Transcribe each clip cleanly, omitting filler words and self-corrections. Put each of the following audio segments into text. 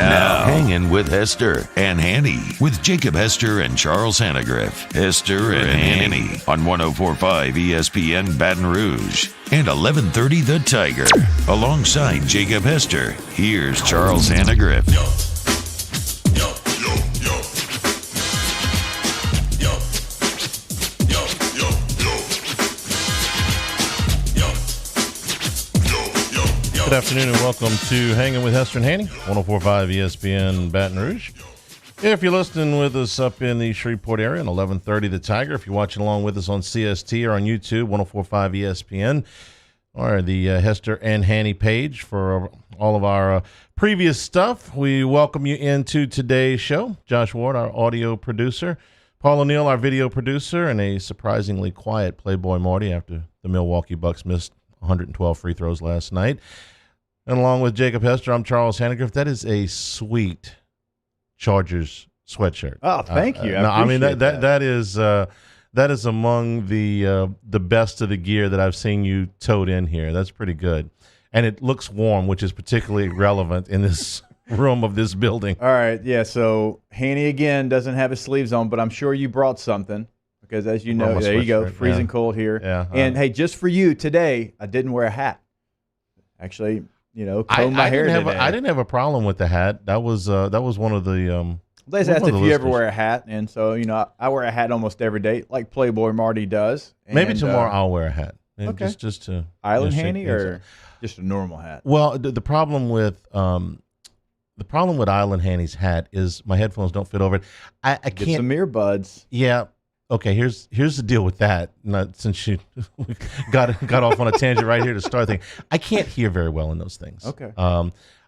Now, Hangin with Hester and Hanny with Jacob Hester and Charles Hanagriff. Hester and Hanny on 104.5 ESPN Baton Rouge and 1130 The Tiger. Alongside Jacob Hester, here's Charles Hanagriff. Good afternoon and welcome to Hangin with Hester and Hanny, 104.5 ESPN Baton Rouge. If you're listening with us up in the Shreveport area on 1130 The Tiger, if you're watching along with us on CST or on YouTube, 104.5 ESPN, or the Hester and Hanny page for all of our previous stuff, we welcome you into today's show. Josh Ward, our audio producer, Paul O'Neill, our video producer, and a surprisingly quiet Playboy Marty after the Milwaukee Bucks missed 112 free throws last night. And along with Jacob Hester, I'm Charles Hanagriff. That is a sweet Chargers sweatshirt. Oh, thank you. I mean that is among the best of the gear that I've seen you tote in here. That's pretty good, and it looks warm, which is particularly relevant in this room of this building. All right, yeah. So Hanny again doesn't have his sleeves on, but I'm sure you brought something because, as you know, there you go, freezing cold here. Yeah. And hey, just for you today, I didn't wear a hat. Actually. Comb my hair today. I didn't have a problem with the hat. That was one of the. They asked if you ever wear a hat, and so I wear a hat almost every day, like Playboy Marty does. Maybe tomorrow I'll wear a hat. Okay. Just to Island Hanny or just a normal hat. Well, the problem with Island Hanny's hat is my headphones don't fit over it. I can't get some earbuds. Yeah. Okay, here's the deal with that. Since you got off on a tangent right here to start things, I can't hear very well in those things. Okay.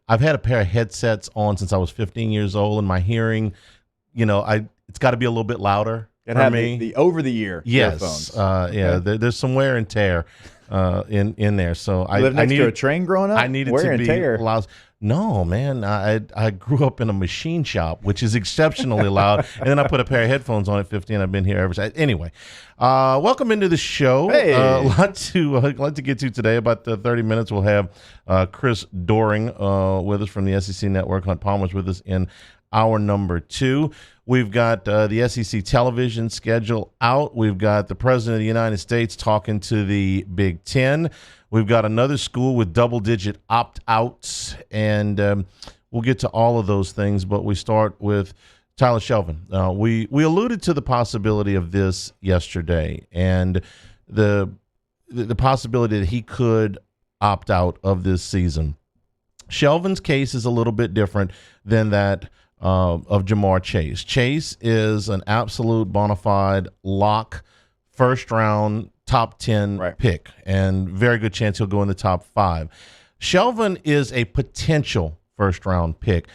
I've had a pair of headsets on since I was 15 years old, and my hearing, it's got to be a little bit louder for me. The over-the-ear earphones. There's some wear and tear in there. So you lived next to a train growing up? I needed to be loud. No, man, I grew up in a machine shop, which is exceptionally loud, and then I put a pair of headphones on at 15. I've been here ever since. Anyway, welcome into the show. Hey. A lot to get to today. About 30 minutes, we'll have Chris Doering with us from the SEC Network. Hunt Palmer's with us in hour number 2. We've got the SEC television schedule out. We've got the President of the United States talking to the Big Ten. We've got another school with double-digit opt-outs, and we'll get to all of those things, but we start with Tyler Shelvin. We alluded to the possibility of this yesterday, and the possibility that he could opt out of this season. Shelvin's case is a little bit different than that of Jamar Chase. Chase is an absolute bona fide lock, first-round, top 10 pick, and very good chance he'll go in the top 5. Shelvin is a potential first-round pick.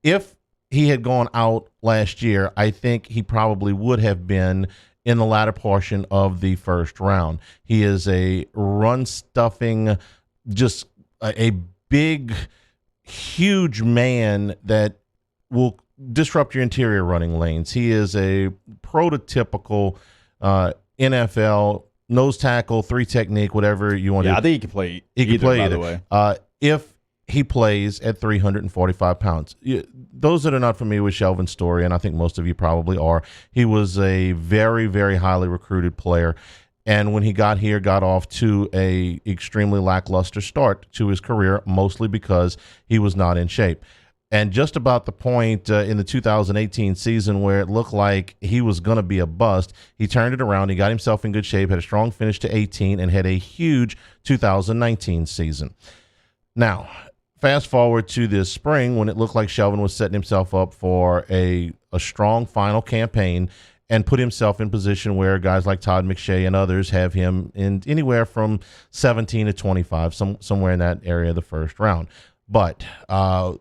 If he had gone out last year, I think he probably would have been in the latter portion of the first round. He is a run-stuffing, just a big, huge man that will disrupt your interior running lanes. He is a prototypical NFL nose tackle, 3 technique, whatever you want to do. I think he can play either, by the way. If he plays at 345 pounds. Those that are not familiar with Shelvin's story, and I think most of you probably are, he was a very, very highly recruited player. And when he got here, got off to a extremely lackluster start to his career, mostly because he was not in shape. And just about the point in the 2018 season where it looked like he was going to be a bust, he turned it around. He got himself in good shape, had a strong finish to 18, and had a huge 2019 season. Now, fast forward to this spring when it looked like Shelvin was setting himself up for a strong final campaign and put himself in position where guys like Todd McShay and others have him in anywhere from 17 to 25, somewhere in that area of the first round. But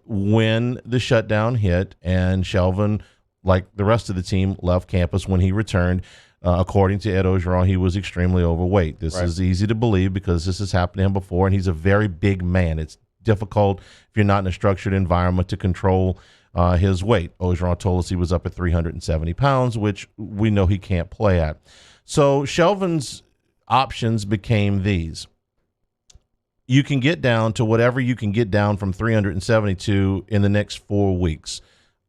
when the shutdown hit and Shelvin, like the rest of the team, left campus, when he returned, according to Ed Ogeron, he was extremely overweight. This is easy to believe because this has happened to him before, and he's a very big man. It's difficult if you're not in a structured environment to control his weight. Ogeron told us he was up at 370 pounds, which we know he can't play at. So Shelvin's options became these. you can get down to whatever you can get down from 372 in the next 4 weeks.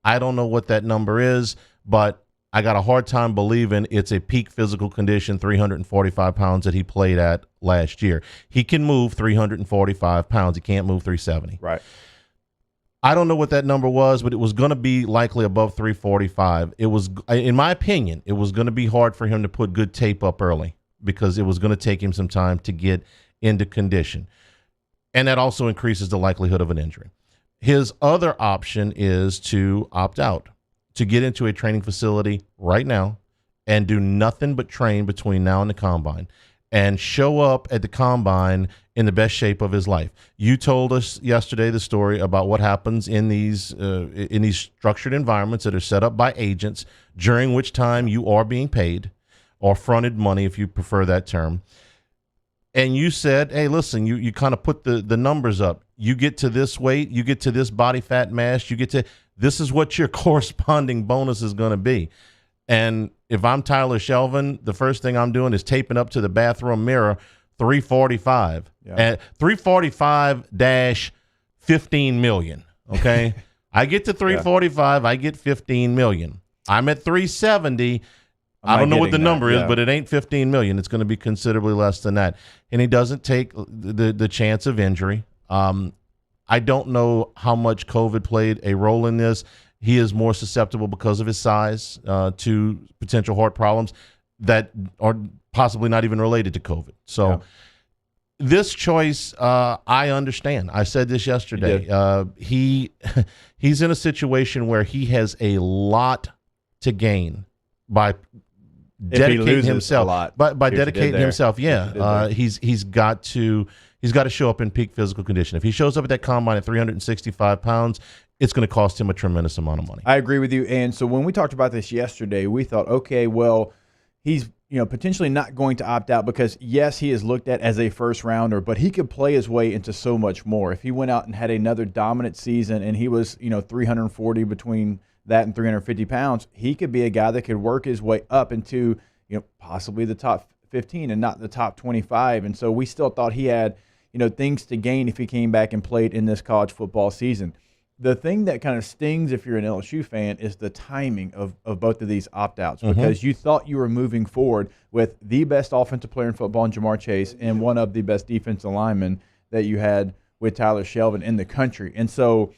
I don't know what that number is, but I got a hard time believing it's a peak physical condition, 345 pounds that he played at last year. He can move 345 pounds. He can't move 370. Right. I don't know what that number was, but it was going to be likely above 345. It was, in my opinion, it was going to be hard for him to put good tape up early because it was going to take him some time to get into condition. And that also increases the likelihood of an injury. His other option is to opt out, to get into a training facility right now and do nothing but train between now and the combine and show up at the combine in the best shape of his life. You told us yesterday the story about what happens in these structured environments that are set up by agents, during which time you are being paid, or fronted money if you prefer that term. And you said, hey, listen, you kind of put the numbers up. You get to this weight, you get to this body fat mass, this is what your corresponding bonus is going to be. And if I'm Tyler Shelvin, the first thing I'm doing is taping up to the bathroom mirror 345. Yeah. And 345-15 million, okay? I get to 345, I get 15 million. I'm at 370. I don't know what the number is, but it ain't 15 million. It's going to be considerably less than that. And he doesn't take the chance of injury. I don't know how much COVID played a role in this. He is more susceptible because of his size to potential heart problems that are possibly not even related to COVID. So this choice, I understand. I said this yesterday. He's in a situation where he has a lot to gain by dedicating himself. By dedicating himself, he's got to show up in peak physical condition. If he shows up at that combine at 365 pounds, it's going to cost him a tremendous amount of money. I agree with you. And so when we talked about this yesterday, we thought, okay, well, he's potentially not going to opt out because, yes, he is looked at as a first rounder, but he could play his way into so much more. If he went out and had another dominant season and he was 340 between that and 350 pounds, he could be a guy that could work his way up into possibly the top 15 and not the top 25. And so we still thought he had things to gain if he came back and played in this college football season. The thing that kind of stings if you're an LSU fan is the timing of both of these opt-outs, because you thought you were moving forward with the best offensive player in football in Jamar Chase and one of the best defensive linemen that you had with Tyler Shelvin in the country. And so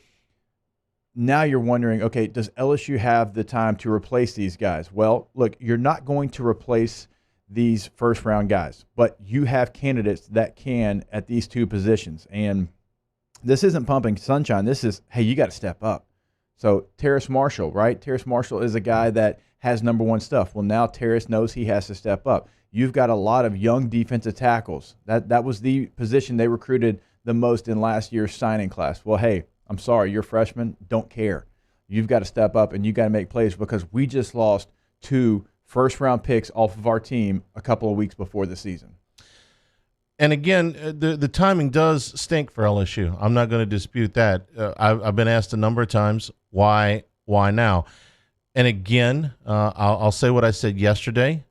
now you're wondering, okay, does LSU have the time to replace these guys? Well, look, you're not going to replace these first-round guys, but you have candidates that can at these two positions. And this isn't pumping sunshine. This is, hey, you got to step up. So Terrace Marshall, right? Terrace Marshall is a guy that has number one stuff. Well, now Terrace knows he has to step up. You've got a lot of young defensive tackles. That was the position they recruited the most in last year's signing class. Well, hey, I'm sorry, you're freshmen. Don't care. You've got to step up and you got to make plays because we just lost 2 first-round picks off of our team a couple of weeks before the season. And again, the timing does stink for LSU. I'm not going to dispute that. I've been asked a number of times, why now? And again, I'll say what I said yesterday.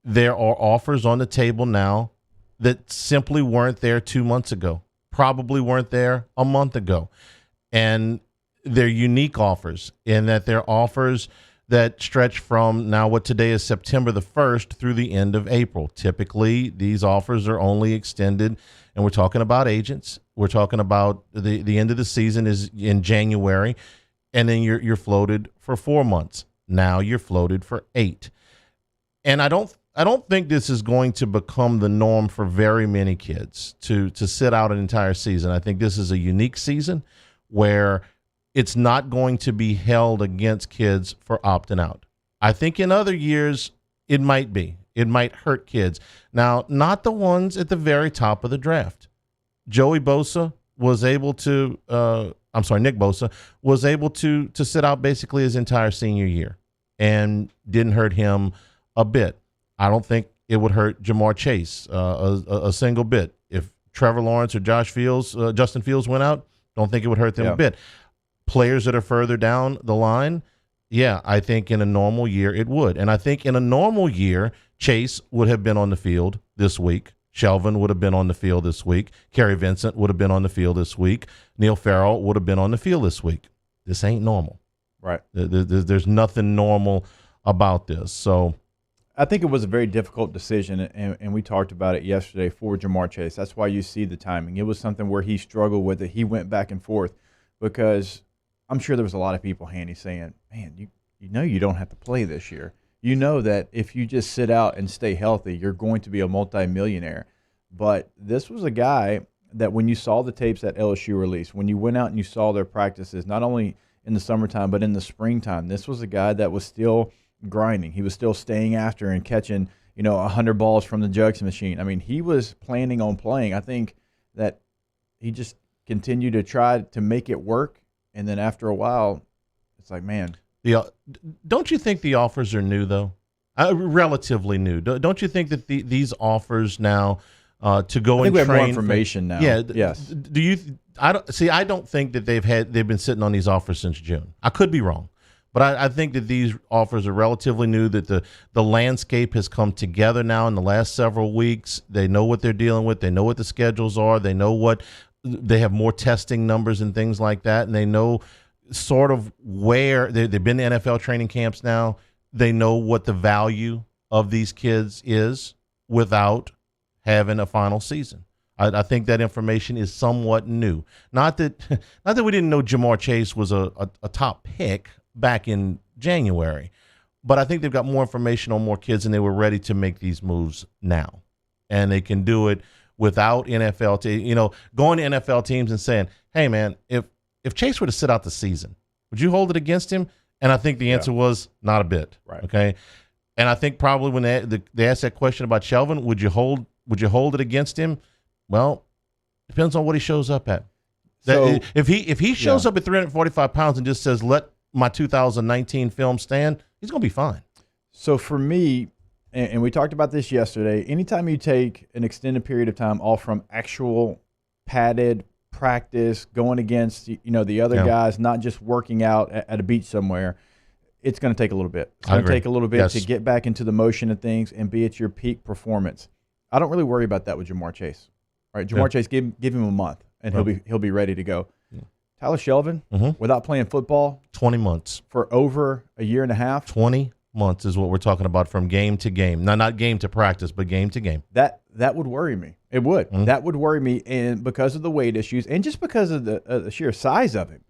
There are offers on the table now that simply weren't there 2 months ago, probably weren't there a month ago. And they're unique offers in that they're offers that stretch from now what today is September the 1st through the end of April. Typically, these offers are only extended, and we're talking about agents. We're talking about the end of the season is in January, and then you're floated for 4 months. Now you're floated for 8. And I don't think this is going to become the norm for very many kids to sit out an entire season. I think this is a unique season where it's not going to be held against kids for opting out. I think in other years, it might be. It might hurt kids. Now, not the ones at the very top of the draft. Nick Bosa was able to sit out basically his entire senior year and didn't hurt him a bit. I don't think it would hurt Jamar Chase a single bit. If Trevor Lawrence or Justin Fields went out, don't think it would hurt them a bit. Players that are further down the line, I think in a normal year it would. And I think in a normal year, Chase would have been on the field this week. Shelvin would have been on the field this week. Kerry Vincent would have been on the field this week. Neil Farrell would have been on the field this week. This ain't normal. Right. There's nothing normal about this. So I think it was a very difficult decision, and we talked about it yesterday for Jamar Chase. That's why you see the timing. It was something where he struggled with it. He went back and forth because I'm sure there was a lot of people, Hanny, saying, man, you know you don't have to play this year. You know that if you just sit out and stay healthy, you're going to be a multimillionaire. But this was a guy that when you saw the tapes that LSU released, when you went out and you saw their practices, not only in the summertime but in the springtime, this was a guy that was still grinding. He was still staying after and catching, 100 balls from the jugs machine. I mean, he was planning on playing. I think that he just continued to try to make it work, and then after a while, it's like, man. Don't you think the offers are new, though? Relatively new. Don't you think that these offers now to go and train? I think we have more information now. Yeah. Yes. Do you? I don't think that they've been sitting on these offers since June. I could be wrong, but I think that these offers are relatively new. That the landscape has come together now in the last several weeks. They know what they're dealing with. They know what the schedules are. They know what they have more testing numbers and things like that, and they know sort of where they've been to NFL training camps now. They know what the value of these kids is without having a final season. I think that information is somewhat new. Not that we didn't know Jamar Chase was a top pick back in January, but I think they've got more information on more kids and they were ready to make these moves now. And they can do it without NFL going to NFL teams and saying, hey man, if Chase were to sit out the season, would you hold it against him? And I think the answer was not a bit. Right. Okay. And I think probably when they asked that question about Shelvin, would you hold it against him? Well, depends on what he shows up at. So, if he shows up at 345 pounds and just says, let my 2019 film stand, he's going to be fine. So for me, and we talked about this yesterday, anytime you take an extended period of time off from actual padded practice, going against the other guys, not just working out at a beach somewhere, it's going to take a little bit. It's going to take a little bit to get back into the motion of things and be at your peak performance. I don't really worry about that with Jamar Chase. All right, Jamar Chase, give him a month, and he'll be ready to go. Yeah. Tyler Shelvin, without playing football, 20 months for over a year and a half. 20 months is what we're talking about from game to game. Not game to practice, but game to game. That would worry me. It would. That would worry me, and because of the weight issues, and just because of the sheer size of him.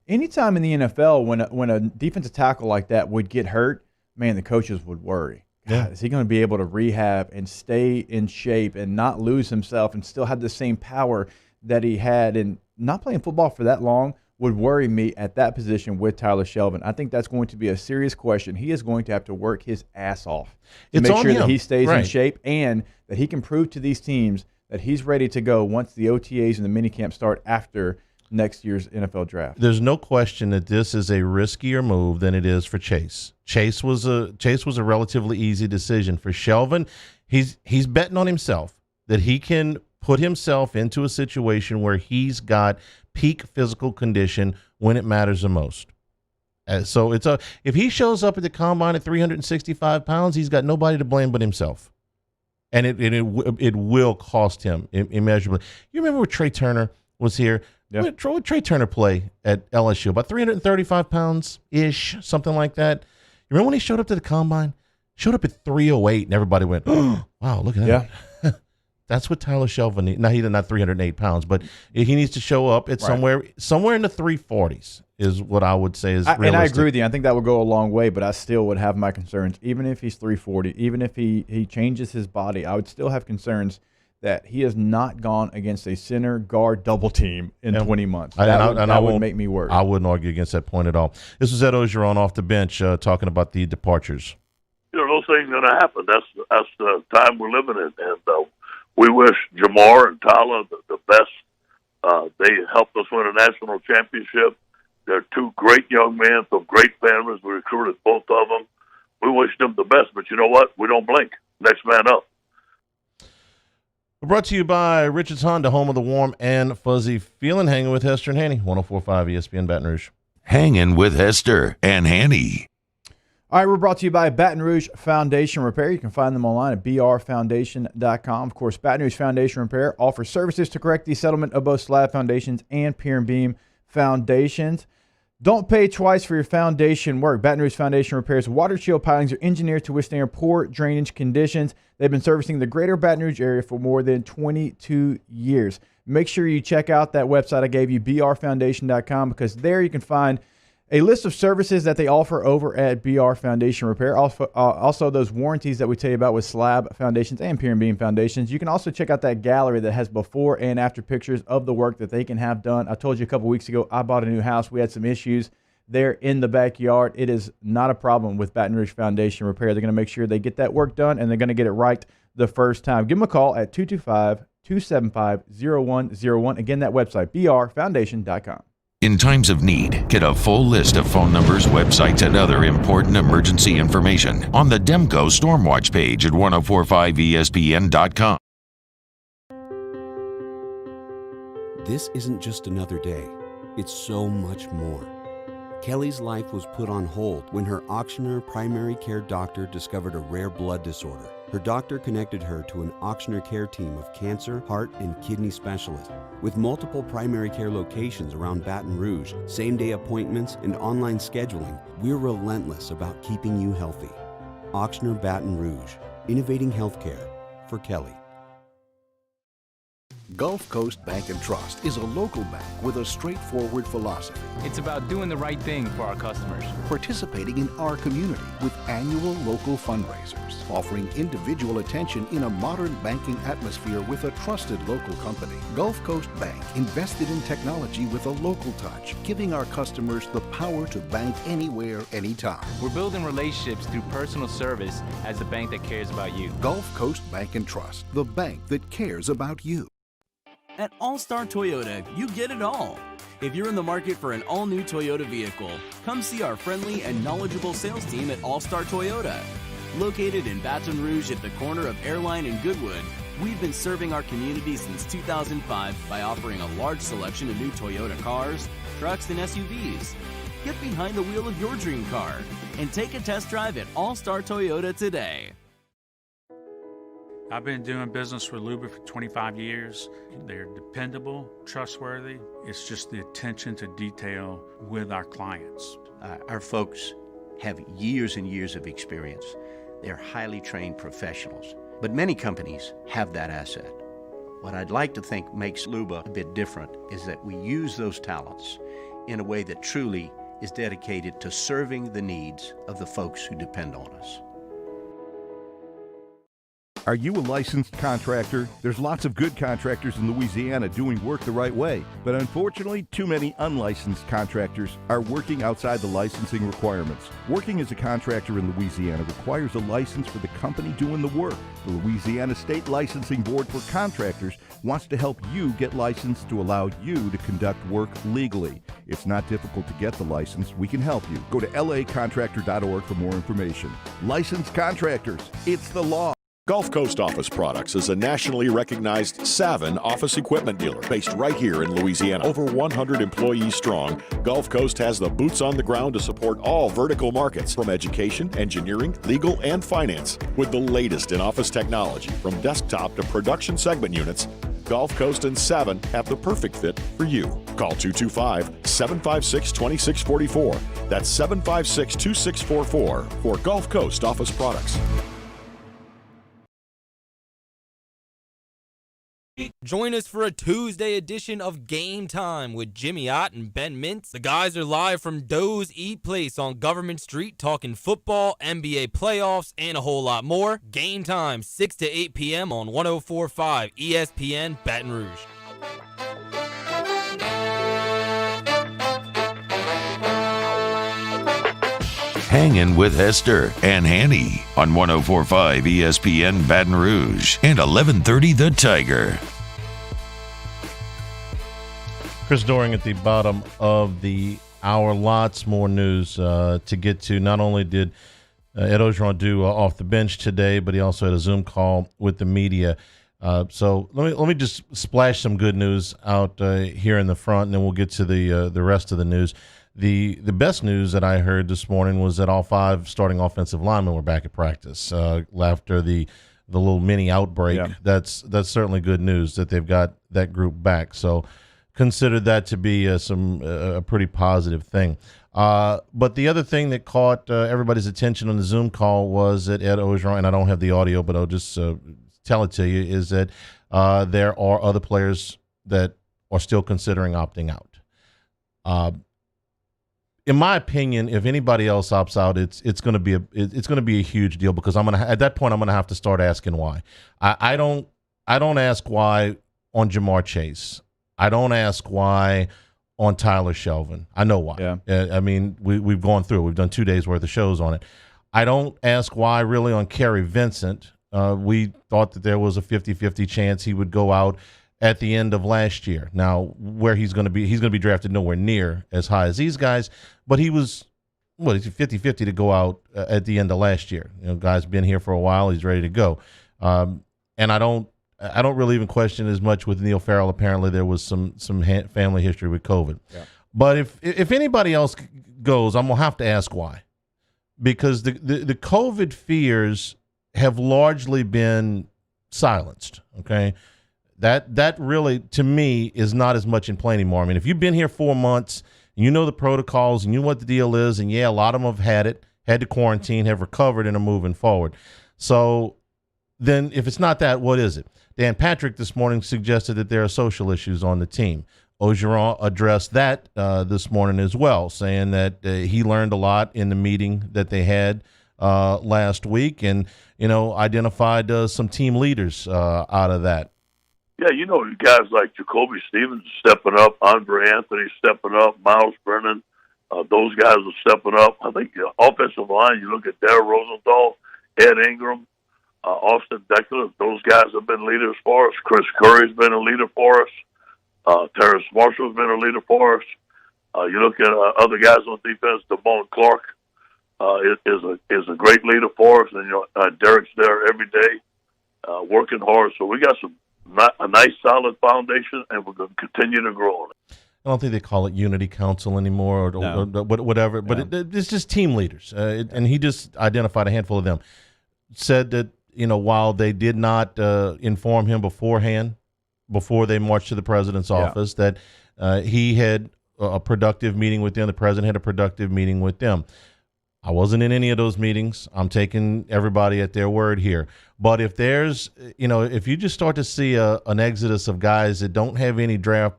Anytime in the NFL when a defensive tackle like that would get hurt, man, the coaches would worry. God, is he going to be able to rehab and stay in shape and not lose himself and still have the same power that he had? And not playing football for that long would worry me at that position with Tyler Shelvin. I think that's going to be a serious question. He is going to have to work his ass off to make sure that he stays in shape and that he can prove to these teams that he's ready to go once the OTAs and the minicamp start after next year's NFL draft. There's no question that this is a riskier move than it is for Chase. Chase was a relatively easy decision. For Shelvin, he's betting on himself that he can put himself into a situation where he's got peak physical condition when it matters the most. So if he shows up at the combine at 365 pounds, he's got nobody to blame but himself. And it will cost him immeasurably. You remember when Trey Turner was here? Yeah. What did Trey Turner play at LSU? About 335 pounds-ish, something like that. You remember when he showed up to the combine? Showed up at 308, and everybody went, oh, wow, look at that. Yeah. That's what Tyler Shelvin needs. Now, he's not 308 pounds, but he needs to show up at somewhere in the 340s is what I would say is realistic. And I agree with you. I think that would go a long way, but I still would have my concerns. Even if he's 340, even if he changes his body, I would still have concerns that he has not gone against a center guard double team in 20 months. That would make me worry. I wouldn't argue against that point at all. This is Ed Ogeron off the bench talking about the departures. Those things going to happen. That's the time we're living in. And we wish Jamar and Tyler the best. They helped us win a national championship. They're two great young men from great families. We recruited both of them. We wish them the best. But you know what? We don't blink. Next man up. Brought to you by Richards Honda, home of the warm and fuzzy feeling. Hanging with Hester and Hanny, 104.5 ESPN Baton Rouge. Hangin' with Hester and Hanny. All right, we're brought to you by Baton Rouge Foundation Repair. You can find them online at brfoundation.com. Of course, Baton Rouge Foundation Repair offers services to correct the settlement of both slab foundations and pier and beam foundations. Don't pay twice for your foundation work. Baton Rouge Foundation Repair's water shield pilings are engineered to withstand poor drainage conditions. They've been servicing the greater Baton Rouge area for more than 22 years. Make sure you check out that website I gave you, brfoundation.com, because there you can find a list of services that they offer over at BR Foundation Repair. Also those warranties that we tell you about with slab foundations and pier and beam foundations. You can also check out that gallery that has before and after pictures of the work that they can have done. I told you a couple weeks ago, I bought a new house. We had some issues there in the backyard. It is not a problem with Baton Rouge Foundation Repair. They're going to make sure they get that work done, and they're going to get it right the first time. Give them a call at 225-275-0101. Again, that website, brfoundation.com. In times of need, get a full list of phone numbers, websites, and other important emergency information on the Demco Stormwatch page at 1045ESPN.com. This isn't just another day. It's so much more. Kelly's life was put on hold when her auctioneer primary care doctor discovered a rare blood disorder. Her doctor connected her to an auctioneer care team of cancer, heart, and kidney specialists. With multiple primary care locations around Baton Rouge, same-day appointments, and online scheduling, we're relentless about keeping you healthy. Auctioneer Baton Rouge, innovating healthcare for Kelly. Gulf Coast Bank and Trust is a local bank with a straightforward philosophy. It's about doing the right thing for our customers. Participating in our community with annual local fundraisers. Offering individual attention in a modern banking atmosphere with a trusted local company. Gulf Coast Bank invested in technology with a local touch, giving our customers the power to bank anywhere, anytime. We're building relationships through personal service as the bank that cares about you. Gulf Coast Bank and Trust, the bank that cares about you. At All-Star Toyota, you get it all. If you're in the market for an all-new Toyota vehicle, come see our friendly and knowledgeable sales team at All-Star Toyota. Located in Baton Rouge at the corner of Airline and Goodwood, we've been serving our community since 2005 by offering a large selection of new Toyota cars, trucks, and SUVs. Get behind the wheel of your dream car and take a test drive at All-Star Toyota today. I've been doing business with Luba for 25 years. They're dependable, trustworthy. It's just the attention to detail with our clients. Our folks have years and years of experience. They're highly trained professionals, but many companies have that asset. What I'd like to think makes Luba a bit different is that we use those talents in a way that truly is dedicated to serving the needs of the folks who depend on us. Are you a licensed contractor? There's lots of good contractors in Louisiana doing work the right way, but unfortunately, too many unlicensed contractors are working outside the licensing requirements. Working as a contractor in Louisiana requires a license for the company doing the work. The Louisiana State Licensing Board for Contractors wants to help you get licensed to allow you to conduct work legally. It's not difficult to get the license. We can help you. Go to lacontractor.org for more information. Licensed contractors, it's the law. Gulf Coast Office Products is a nationally recognized Savin office equipment dealer based right here in Louisiana. Over 100 employees strong, Gulf Coast has the boots on the ground to support all vertical markets from education, engineering, legal, and finance. With the latest in office technology from desktop to production segment units, Gulf Coast and Savin have the perfect fit for you. Call 225-756-2644. That's 756-2644 for Gulf Coast Office Products. Join us for a Tuesday edition of Game Time with Jimmy Ott and Ben Mintz. The guys are live from Doe's Eat Place on Government Street talking football, NBA playoffs, and a whole lot more. Game Time, 6 to 8 p.m. on 104.5 ESPN Baton Rouge. Hangin with Hester and Hanny on 104.5 ESPN Baton Rouge and 1130 The Tiger. Chris Doering at the bottom of the hour. Lots more news to get to. Not only did Ed Ogeron do off the bench today, but he also had a Zoom call with the media. So let me just splash some good news out here in the front, and then we'll get to the rest of the news. The best news that I heard this morning was that all 5 starting offensive linemen were back at practice after the little mini outbreak. Yeah. That's certainly good news that they've got that group back. So consider that to be a pretty positive thing. But the other thing that caught everybody's attention on the Zoom call was that Ed Orgeron, and I don't have the audio, but I'll just tell it to you, is that there are other players that are still considering opting out. In my opinion, if anybody else opts out, it's going to be a huge deal, because at that point I'm going to have to start asking why. I don't ask why on Jamar Chase. I don't ask why on Tyler Shelvin. I know why. Yeah. I mean, we've gone through it. We've done 2 days worth of shows on it. I don't ask why really on Kerry Vincent. We thought that there was a 50-50 chance he would go out at the end of last year. Now, where he's going to be drafted nowhere near as high as these guys, but he was, it's 50-50 to go out at the end of last year. Guy's been here for a while. He's ready to go. And I don't really even question as much with Neil Farrell. Apparently there was some family history with COVID. Yeah. But if anybody else goes, I'm going to have to ask why. Because the COVID fears have largely been silenced, okay? That really, to me, is not as much in play anymore. I mean, if you've been here 4 months, and you know the protocols, and you know what the deal is, and yeah, a lot of them have had to quarantine, have recovered, and are moving forward. So then if it's not that, what is it? Dan Patrick this morning suggested that there are social issues on the team. Orgeron addressed that this morning as well, saying that he learned a lot in the meeting that they had last week, and identified some team leaders out of that. Yeah, guys like Jacoby Stevens stepping up, Andre Anthony stepping up, Miles Brennan, those guys are stepping up. I think the offensive line, you look at Darrell Rosenthal, Ed Ingram, Austin Deckler, those guys have been leaders for us. Chris Curry's been a leader for us. Terrence Marshall's been a leader for us. You look at other guys on defense, Damone Clark is a great leader for us, and Derek's there every day, working hard. So we got a nice solid foundation, and we're going to continue to grow on it. I don't think they call it Unity Council anymore, or whatever, but it's just team leaders. And he just identified a handful of them. Said that, while they did not inform him beforehand, before they marched to the president's office, that he had a productive meeting with them. The president had a productive meeting with them. I wasn't in any of those meetings. I'm taking everybody at their word here. But if there's, if you just start to see an exodus of guys that don't have any draft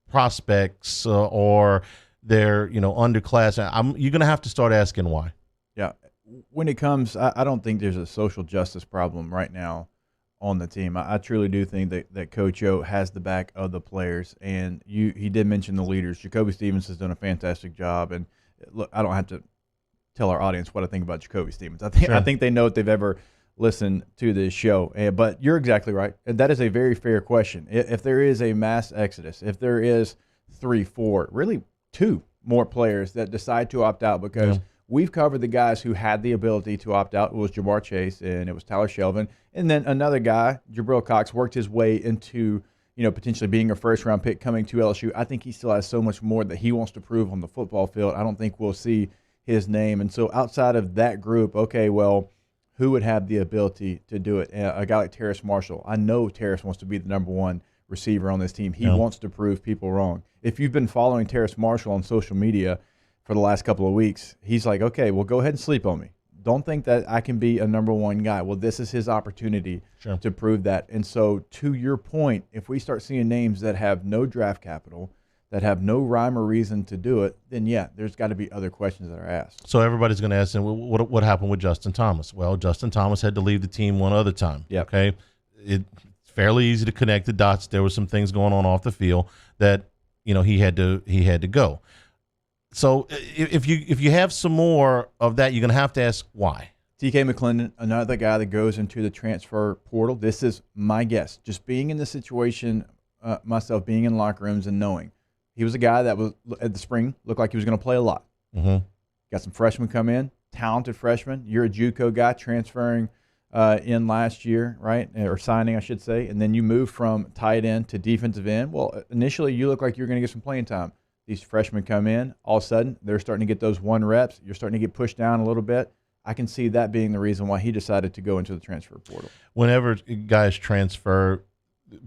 prospects or they're, underclass, you're going to have to start asking why. Yeah. When it comes, I don't think there's a social justice problem right now on the team. I truly do think that Coach O has the back of the players, and he did mention the leaders. Jacoby Stevens has done a fantastic job, and look, I don't have to tell our audience what I think about Jacoby Stevens. I think they know if they've ever listened to this show. But you're exactly right. That is a very fair question. If there is a mass exodus, if there is 3, 4, really 2 more players that decide to opt out, because we've covered the guys who had the ability to opt out. It was Jamar Chase and it was Tyler Shelvin. And then another guy, Jabril Cox, worked his way into potentially being a first-round pick coming to LSU. I think he still has so much more that he wants to prove on the football field. I don't think we'll see his name. And so outside of that group, okay, well, who would have the ability to do it? A guy like Terrace Marshall. I know Terrace wants to be the number 1 receiver on this team. He wants to prove people wrong. If you've been following Terrace Marshall on social media for the last couple of weeks, he's like, okay, well, go ahead and sleep on me. Don't think that I can be a number 1 guy. Well, this is his opportunity to prove that. And so to your point, if we start seeing names that have no draft capital, that have no rhyme or reason to do it, then there's got to be other questions that are asked. So everybody's going to ask them, what happened with Justin Thomas? Well, Justin Thomas had to leave the team one other time. Okay, it's fairly easy to connect the dots. There were some things going on off the field that he had to go. So if you have some more of that, you're going to have to ask why. TK McClendon, another guy that goes into the transfer portal. This is my guess. Just being in the situation, myself being in locker rooms and knowing. He was a guy that was at the spring, looked like he was going to play a lot. Got some freshmen come in, talented freshmen. You're a JUCO guy transferring in last year, right? Or signing, I should say. And then you move from tight end to defensive end. Well, initially you look like you're going to get some playing time. These freshmen come in, all of a sudden they're starting to get those 1 reps. You're starting to get pushed down a little bit. I can see that being the reason why he decided to go into the transfer portal. Whenever guys transfer,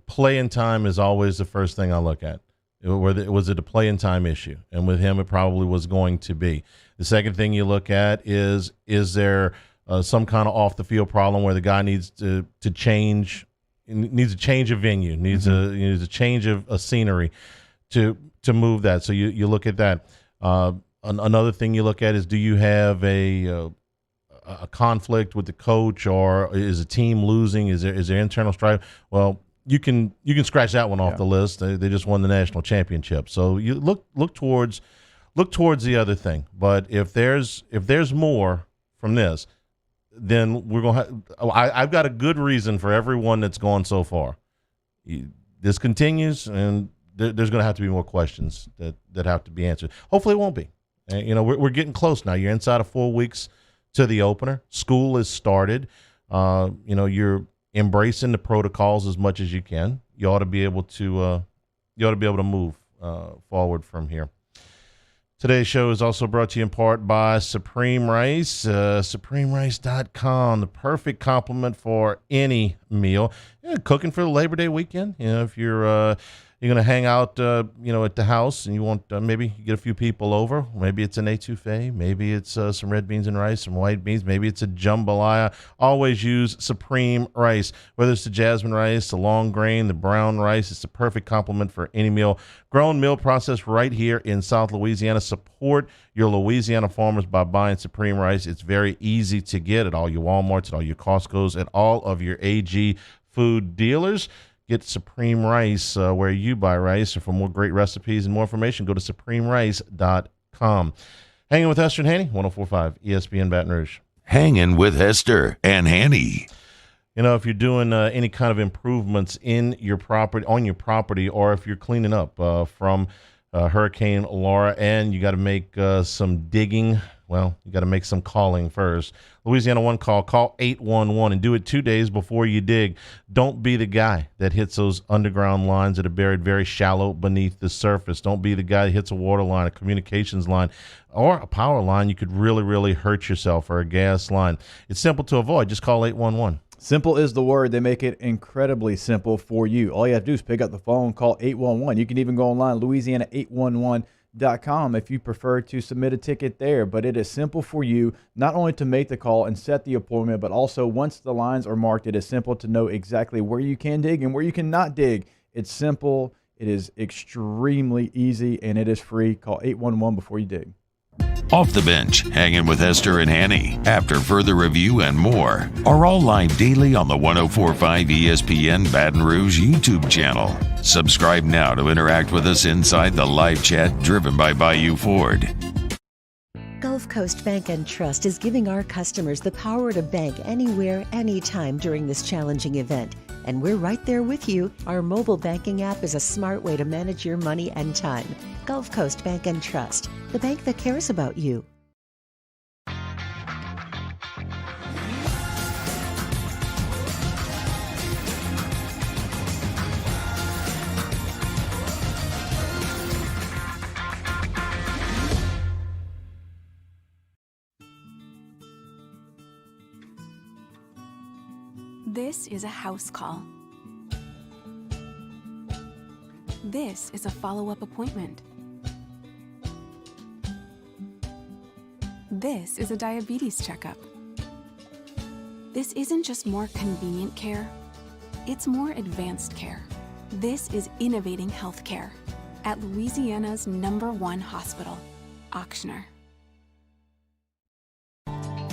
playing time is always the first thing I look at. Was it a playing time issue? And with him, it probably was going to be. The second thing you look at is there some kind of off the field problem where the guy needs to change, needs a change of venue, needs a change of scenery to move that. So you look at that. Another thing you look at is, do you have a conflict with the coach, or is a team losing? Is there internal strife? Well, you can scratch that one off the list. They just won the national championship. So you look towards the other thing. But if there's more from this, then we're going to I've got a good reason for everyone that's gone so far. This continues, and there's going to have to be more questions that have to be answered. Hopefully it won't be. We're getting close now. You're inside of 4 weeks to the opener. School is started. You're embracing the protocols as much as you can. You ought to be able to move forward from here. Today's show is also brought to you in part by Supreme Rice, supremerice.com, the perfect complement for any meal. Cooking for the Labor Day weekend. If you're going to hang out, at the house, and you want maybe get a few people over. Maybe it's an etouffee. Maybe it's some red beans and rice, some white beans. Maybe it's a jambalaya. Always use Supreme Rice. Whether it's the jasmine rice, the long grain, the brown rice, it's the perfect complement for any meal. Grown meal processed right here in South Louisiana. Support your Louisiana farmers by buying Supreme Rice. It's very easy to get at all your Walmarts, at all your Costco's, at all of your AG food dealers. Get Supreme Rice where you buy rice. And for more great recipes and more information, go to supremerice.com. Hanging with Hester and Hanny, 104.5 ESPN Baton Rouge. Hanging with Hester and Hanny. If you're doing any kind of improvements on your property, or if you're cleaning up from Hurricane Laura, and you got to make some digging, well, you got to make some calling first. Louisiana One call 811, and do it 2 days before you dig. Don't be the guy that hits those underground lines that are buried very shallow beneath the surface. Don't be the guy that hits a water line, a communications line, or a power line. You could really, really hurt yourself, or a gas line. It's simple to avoid. Just call 811. Simple is the word. They make it incredibly simple for you. All you have to do is pick up the phone, call 811. You can even go online, Louisiana811.com, if you prefer to submit a ticket there. But it is simple for you, not only to make the call and set the appointment, but also once the lines are marked, it is simple to know exactly where you can dig and where you cannot dig. It's simple, it is extremely easy, and it is free. Call 811 before you dig. Off the Bench, Hanging with Hester and Hanny, after further review and more, are all live daily on the 104.5 ESPN Baton Rouge YouTube channel. Subscribe now to interact with us inside the live chat driven by Bayou Ford. Gulf Coast Bank and Trust is giving our customers the power to bank anywhere, anytime during this challenging event. And we're right there with you. Our mobile banking app is a smart way to manage your money and time. Gulf Coast Bank and Trust, the bank that cares about you. This is a house call. This is a follow-up appointment. This is a diabetes checkup. This isn't just more convenient care, it's more advanced care. This is innovating healthcare at Louisiana's #1 hospital, Auctioner.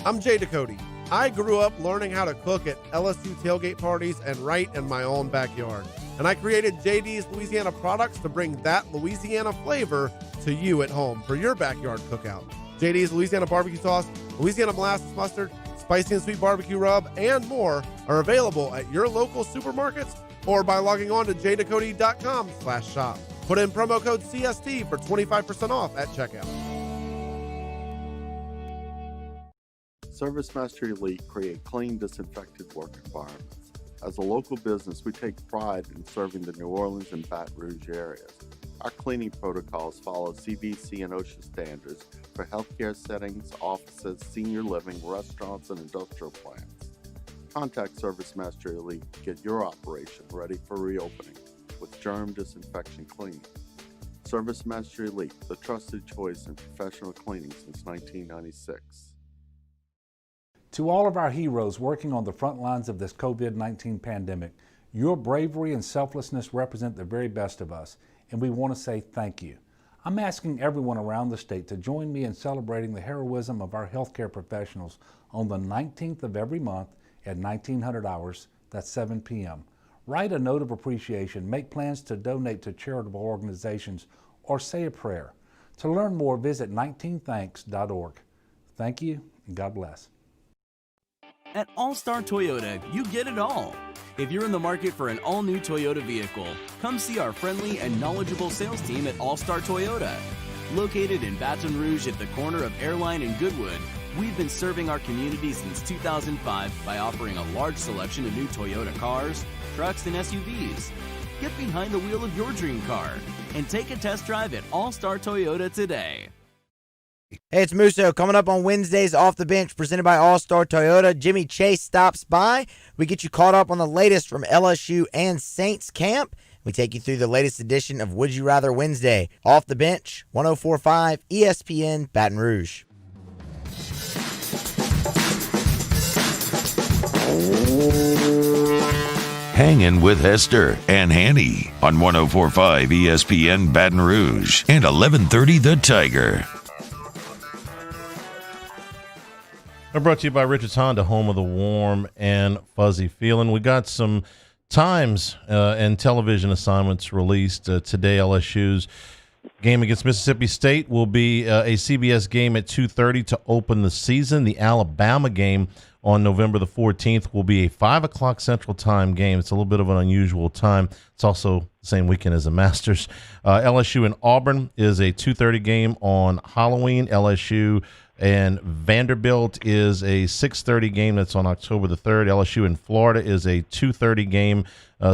I'm Jay Ducote. I grew up learning how to cook at LSU tailgate parties and right in my own backyard. And I created JD's Louisiana products to bring that Louisiana flavor to you at home for your backyard cookout. JD's Louisiana barbecue sauce, Louisiana molasses mustard, spicy and sweet barbecue rub, and more are available at your local supermarkets or by logging on to jducote.com/shop. Put in promo code CST for 25% off at checkout. ServiceMaster Elite create clean, disinfected work environments. As a local business, we take pride in serving the New Orleans and Baton Rouge areas. Our cleaning protocols follow CDC and OSHA standards for healthcare settings, offices, senior living, restaurants, and industrial plants. Contact Service Master Elite to get your operation ready for reopening with germ disinfection cleaning. Service Master Elite, the trusted choice in professional cleaning since 1996. To all of our heroes working on the front lines of this COVID-19 pandemic, your bravery and selflessness represent the very best of us, and we want to say thank you. I'm asking everyone around the state to join me in celebrating the heroism of our healthcare professionals on the 19th of every month at 1900 hours, that's 7 p.m. Write a note of appreciation, make plans to donate to charitable organizations, or say a prayer. To learn more, visit 19thanks.org. Thank you, and God bless. At All-Star Toyota, you get it all. If you're in the market for an all-new Toyota vehicle, come see our friendly and knowledgeable sales team at All-Star Toyota. Located in Baton Rouge at the corner of Airline and Goodwood, we've been serving our community since 2005 by offering a large selection of new Toyota cars, trucks, and SUVs. Get behind the wheel of your dream car and take a test drive at All-Star Toyota today. Hey, it's Musso. Coming up on Wednesdays, Off the Bench, presented by All-Star Toyota. Jimmy Chase stops by. We get you caught up on the latest from LSU and Saints camp. We take you through the latest edition of Would You Rather Wednesday. Off the Bench, 104.5 ESPN Baton Rouge. Hangin' with Hester and Hanny on 104.5 ESPN Baton Rouge and 1130 The Tiger. We're brought to you by Richards Honda, home of the warm and fuzzy feeling. We got some times and television assignments released today. LSU's game against Mississippi State will be a CBS game at 2:30 to open the season. The Alabama game on November the 14th will be a 5 o'clock Central Time game. It's a little bit of an unusual time. It's also the same weekend as the Masters. LSU and Auburn is a 2:30 game on Halloween. LSU and Vanderbilt is a 6:30 game that's on October the 3rd. LSU in Florida is a 2:30 game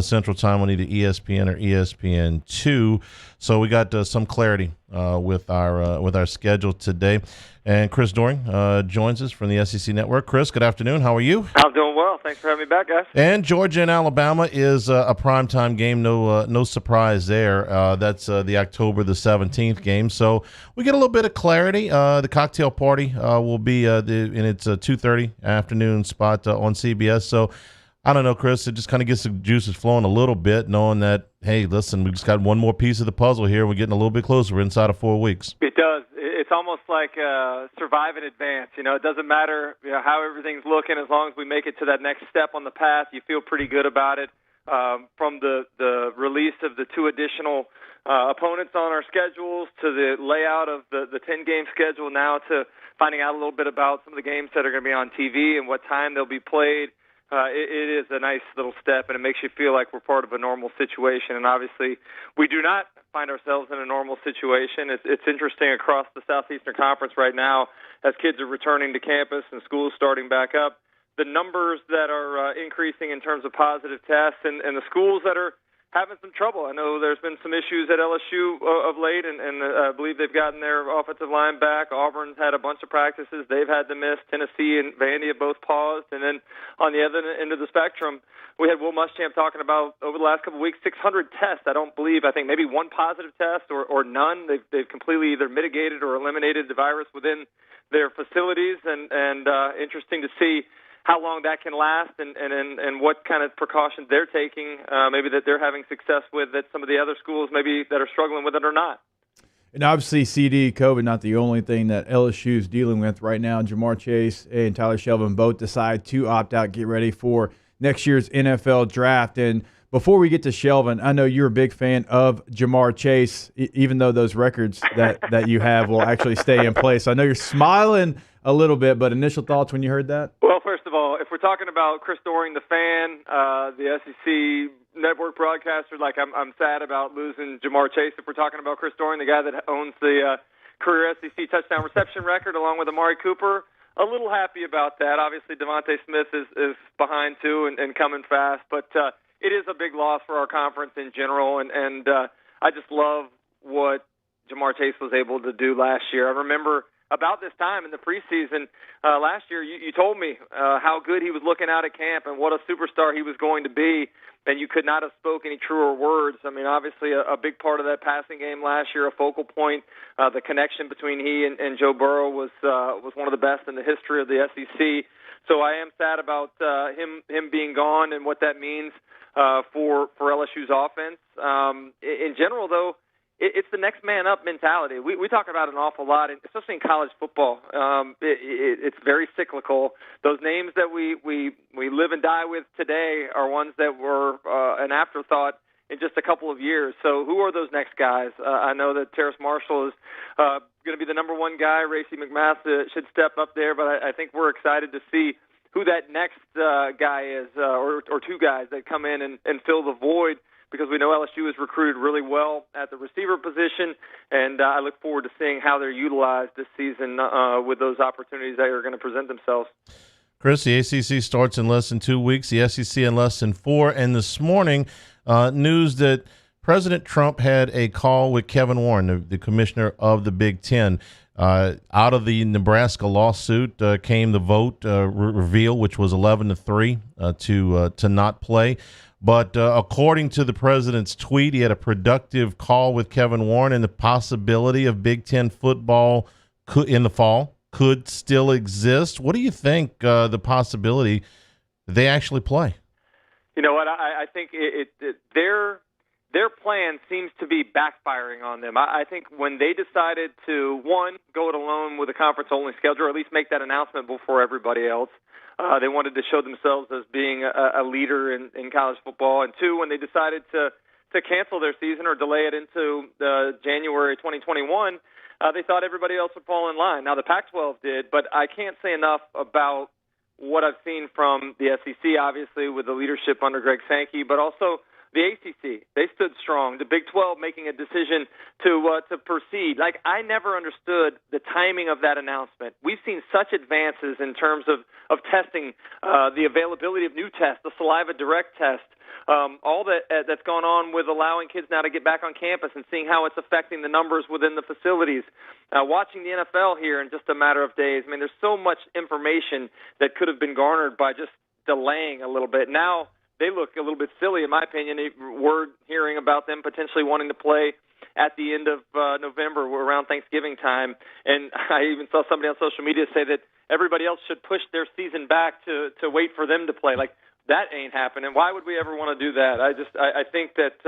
Central Time on either ESPN or ESPN2. So we got some clarity with our schedule today. And Chris Doering joins us from the SEC Network. Chris, good afternoon. How are you? I'm doing well. Thanks for having me back, guys. And Georgia and Alabama is a primetime game. No surprise there. That's the October the 17th game. So we get a little bit of clarity. The cocktail party will be in its 2:30 afternoon spot on CBS. So I don't know, Chris. It just kind of gets the juices flowing a little bit, knowing that, hey, listen, we just got one more piece of the puzzle here. We're getting a little bit closer. We're inside of 4 weeks. It does. It's almost like survive in advance. You know, it doesn't matter how everything's looking. As long as we make it to that next step on the path, you feel pretty good about it. From the release of the 2 additional opponents on our schedules to the layout of the 10-game schedule now to finding out a little bit about some of the games that are going to be on TV and what time they'll be played. It is a nice little step, and it makes you feel like we're part of a normal situation. And obviously, we do not find ourselves in a normal situation. It's interesting across the Southeastern Conference right now as kids are returning to campus and schools starting back up. The numbers that are increasing in terms of positive tests and the schools that are having some trouble. I know there's been some issues at LSU of late, and I believe they've gotten their offensive line back. Auburn's had a bunch of practices they've had to miss. Tennessee and Vandy have both paused. And then on the other end of the spectrum, we had Will Muschamp talking about over the last couple of weeks, 600 tests. I think maybe one positive test or none. They've completely either mitigated or eliminated the virus within their facilities, and interesting to see how long that can last and what kind of precautions they're taking, maybe that they're having success with that some of the other schools maybe that are struggling with it or not. And obviously CD, COVID, not the only thing that LSU is dealing with right now. Jamar Chase and Tyler Shelvin both decide to opt out, get ready for next year's NFL draft. And before we get to Shelvin, I know you're a big fan of Jamar Chase, even though those records that you have will actually stay in place. I know you're smiling a little bit, but initial thoughts when you heard that? Well, first of all, if we're talking about Chris Doering, the fan, the SEC network broadcaster, like I'm sad about losing Jamar Chase. If we're talking about Chris Doering, the guy that owns the career SEC touchdown reception record along with Amari Cooper, a little happy about that. Obviously, Devontae Smith is behind too and coming fast, but it is a big loss for our conference in general, and I just love what Jamar Chase was able to do last year. I remember about this time in the preseason last year, you told me how good he was looking out at camp and what a superstar he was going to be, and you could not have spoken any truer words. I mean, obviously a big part of that passing game last year, a focal point. The connection between he and Joe Burrow was one of the best in the history of the SEC. So I am sad about him being gone and what that means for LSU's offense. In general, though, it's the next man up mentality. We talk about it an awful lot, especially in college football. It's very cyclical. Those names that we live and die with today are ones that were an afterthought in just a couple of years. So who are those next guys? I know that Terrace Marshall is going to be the number one guy. Racey McMath should step up there, but I think we're excited to see who that next guy is, or two guys that come in and fill the void, because we know LSU has recruited really well at the receiver position, and I look forward to seeing how they're utilized this season with those opportunities that are going to present themselves. Chris, the ACC starts in less than 2 weeks, the SEC in less than 4, and this morning, news that President Trump had a call with Kevin Warren, the commissioner of the Big Ten. Out of the Nebraska lawsuit came the vote reveal, which was 11-3 to not play. But according to the president's tweet, he had a productive call with Kevin Warren, and the possibility of Big Ten football in the fall could still exist. What do you think the possibility they actually play? You know what? I think their plan seems to be backfiring on them. I think when they decided to, one, go it alone with a conference-only schedule, or at least make that announcement before everybody else, they wanted to show themselves as being a leader in college football. And two, when they decided to cancel their season or delay it into January 2021, they thought everybody else would fall in line. Now, the Pac-12 did, but I can't say enough about what I've seen from the SEC, obviously, with the leadership under Greg Sankey, but also the ACC. They stood strong. The Big 12 making a decision to proceed. Like, I never understood the timing of that announcement. We've seen such advances in terms of testing, the availability of new tests, the Saliva Direct test, all that's gone on with allowing kids now to get back on campus and seeing how it's affecting the numbers within the facilities. Watching the NFL here in just a matter of days. I mean, there's so much information that could have been garnered by just delaying a little bit. Now, they look a little bit silly, in my opinion. We're hearing about them potentially wanting to play at the end of November, around Thanksgiving time. And I even saw somebody on social media say that everybody else should push their season back to wait for them to play. Like, that ain't happening. Why would we ever want to do that? I think that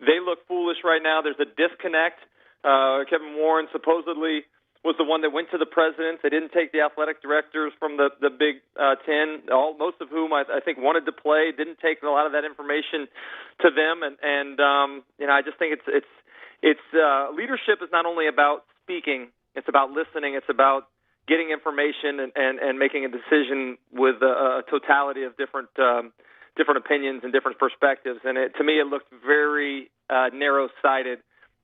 they look foolish right now. There's a disconnect. Kevin Warren supposedly was the one that went to the president. They didn't take the athletic directors from the Big Ten, most of whom I think wanted to play. Didn't take a lot of that information to them, and I just think it's leadership is not only about speaking; it's about listening. It's about getting information and making a decision with a totality of different opinions and different perspectives. And to me, it looked very narrow-sighted,